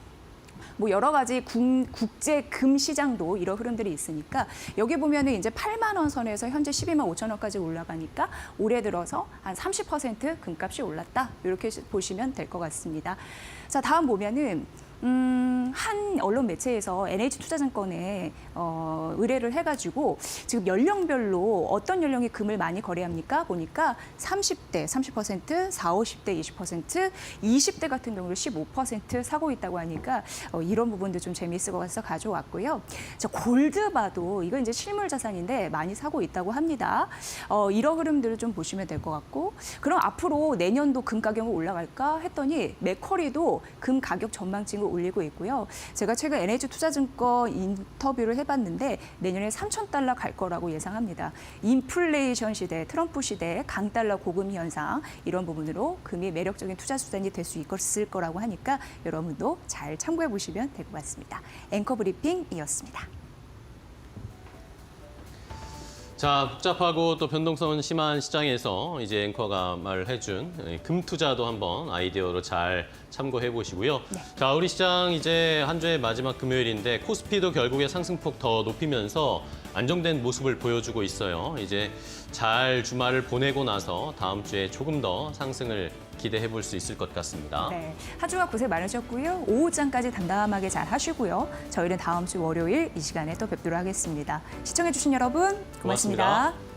뭐 여러 가지 국제 금 시장도 이런 흐름들이 있으니까 여기 보면은 이제 8만 원 선에서 현재 12만 5천 원까지 올라가니까 올해 들어서 한 30% 금값이 올랐다. 이렇게 보시면 될 것 같습니다. 자, 다음 보면은 한 언론 매체에서 NH투자증권에 의뢰를 해가지고 지금 연령별로 어떤 연령이 금을 많이 거래합니까? 보니까 30대 30%, 40, 50대 20%, 20대 같은 경우는 15% 사고 있다고 하니까 이런 부분도 좀 재미있을 것 같아서 가져왔고요. 자, 골드바도 이거 이제 실물 자산인데 많이 사고 있다고 합니다. 이런 흐름들을 좀 보시면 될 것 같고, 그럼 앞으로 내년도 금 가격은 올라갈까 했더니 맥커리도 금 가격 전망치를 올리고 있고요. 제가 최근 NH투자증권 인터뷰를 해봤는데 내년에 3,000달러 갈 거라고 예상합니다. 인플레이션 시대, 트럼프 시대, 강달러 고금 현상 이런 부분으로 금이 매력적인 투자 수단이 될 수 있을 거라고 하니까 여러분도 잘 참고해 보시면 될 것 같습니다. 앵커 브리핑이었습니다. 자, 복잡하고 또 변동성 심한 시장에서 이제 앵커가 말해준 금 투자도 한번 아이디어로 잘 참고해 보시고요. 자, 우리 시장 이제 한 주의 마지막 금요일인데 코스피도 결국에 상승폭 더 높이면서 안정된 모습을 보여주고 있어요. 이제 잘 주말을 보내고 나서 다음 주에 조금 더 상승을 기대해 볼 수 있을 것 같습니다. 네, 한 주간 고생 많으셨고요. 오후장까지 담담하게 잘 하시고요. 저희는 다음 주 월요일 이 시간에 또 뵙도록 하겠습니다. 시청해 주신 여러분 고맙습니다. 고맙습니다.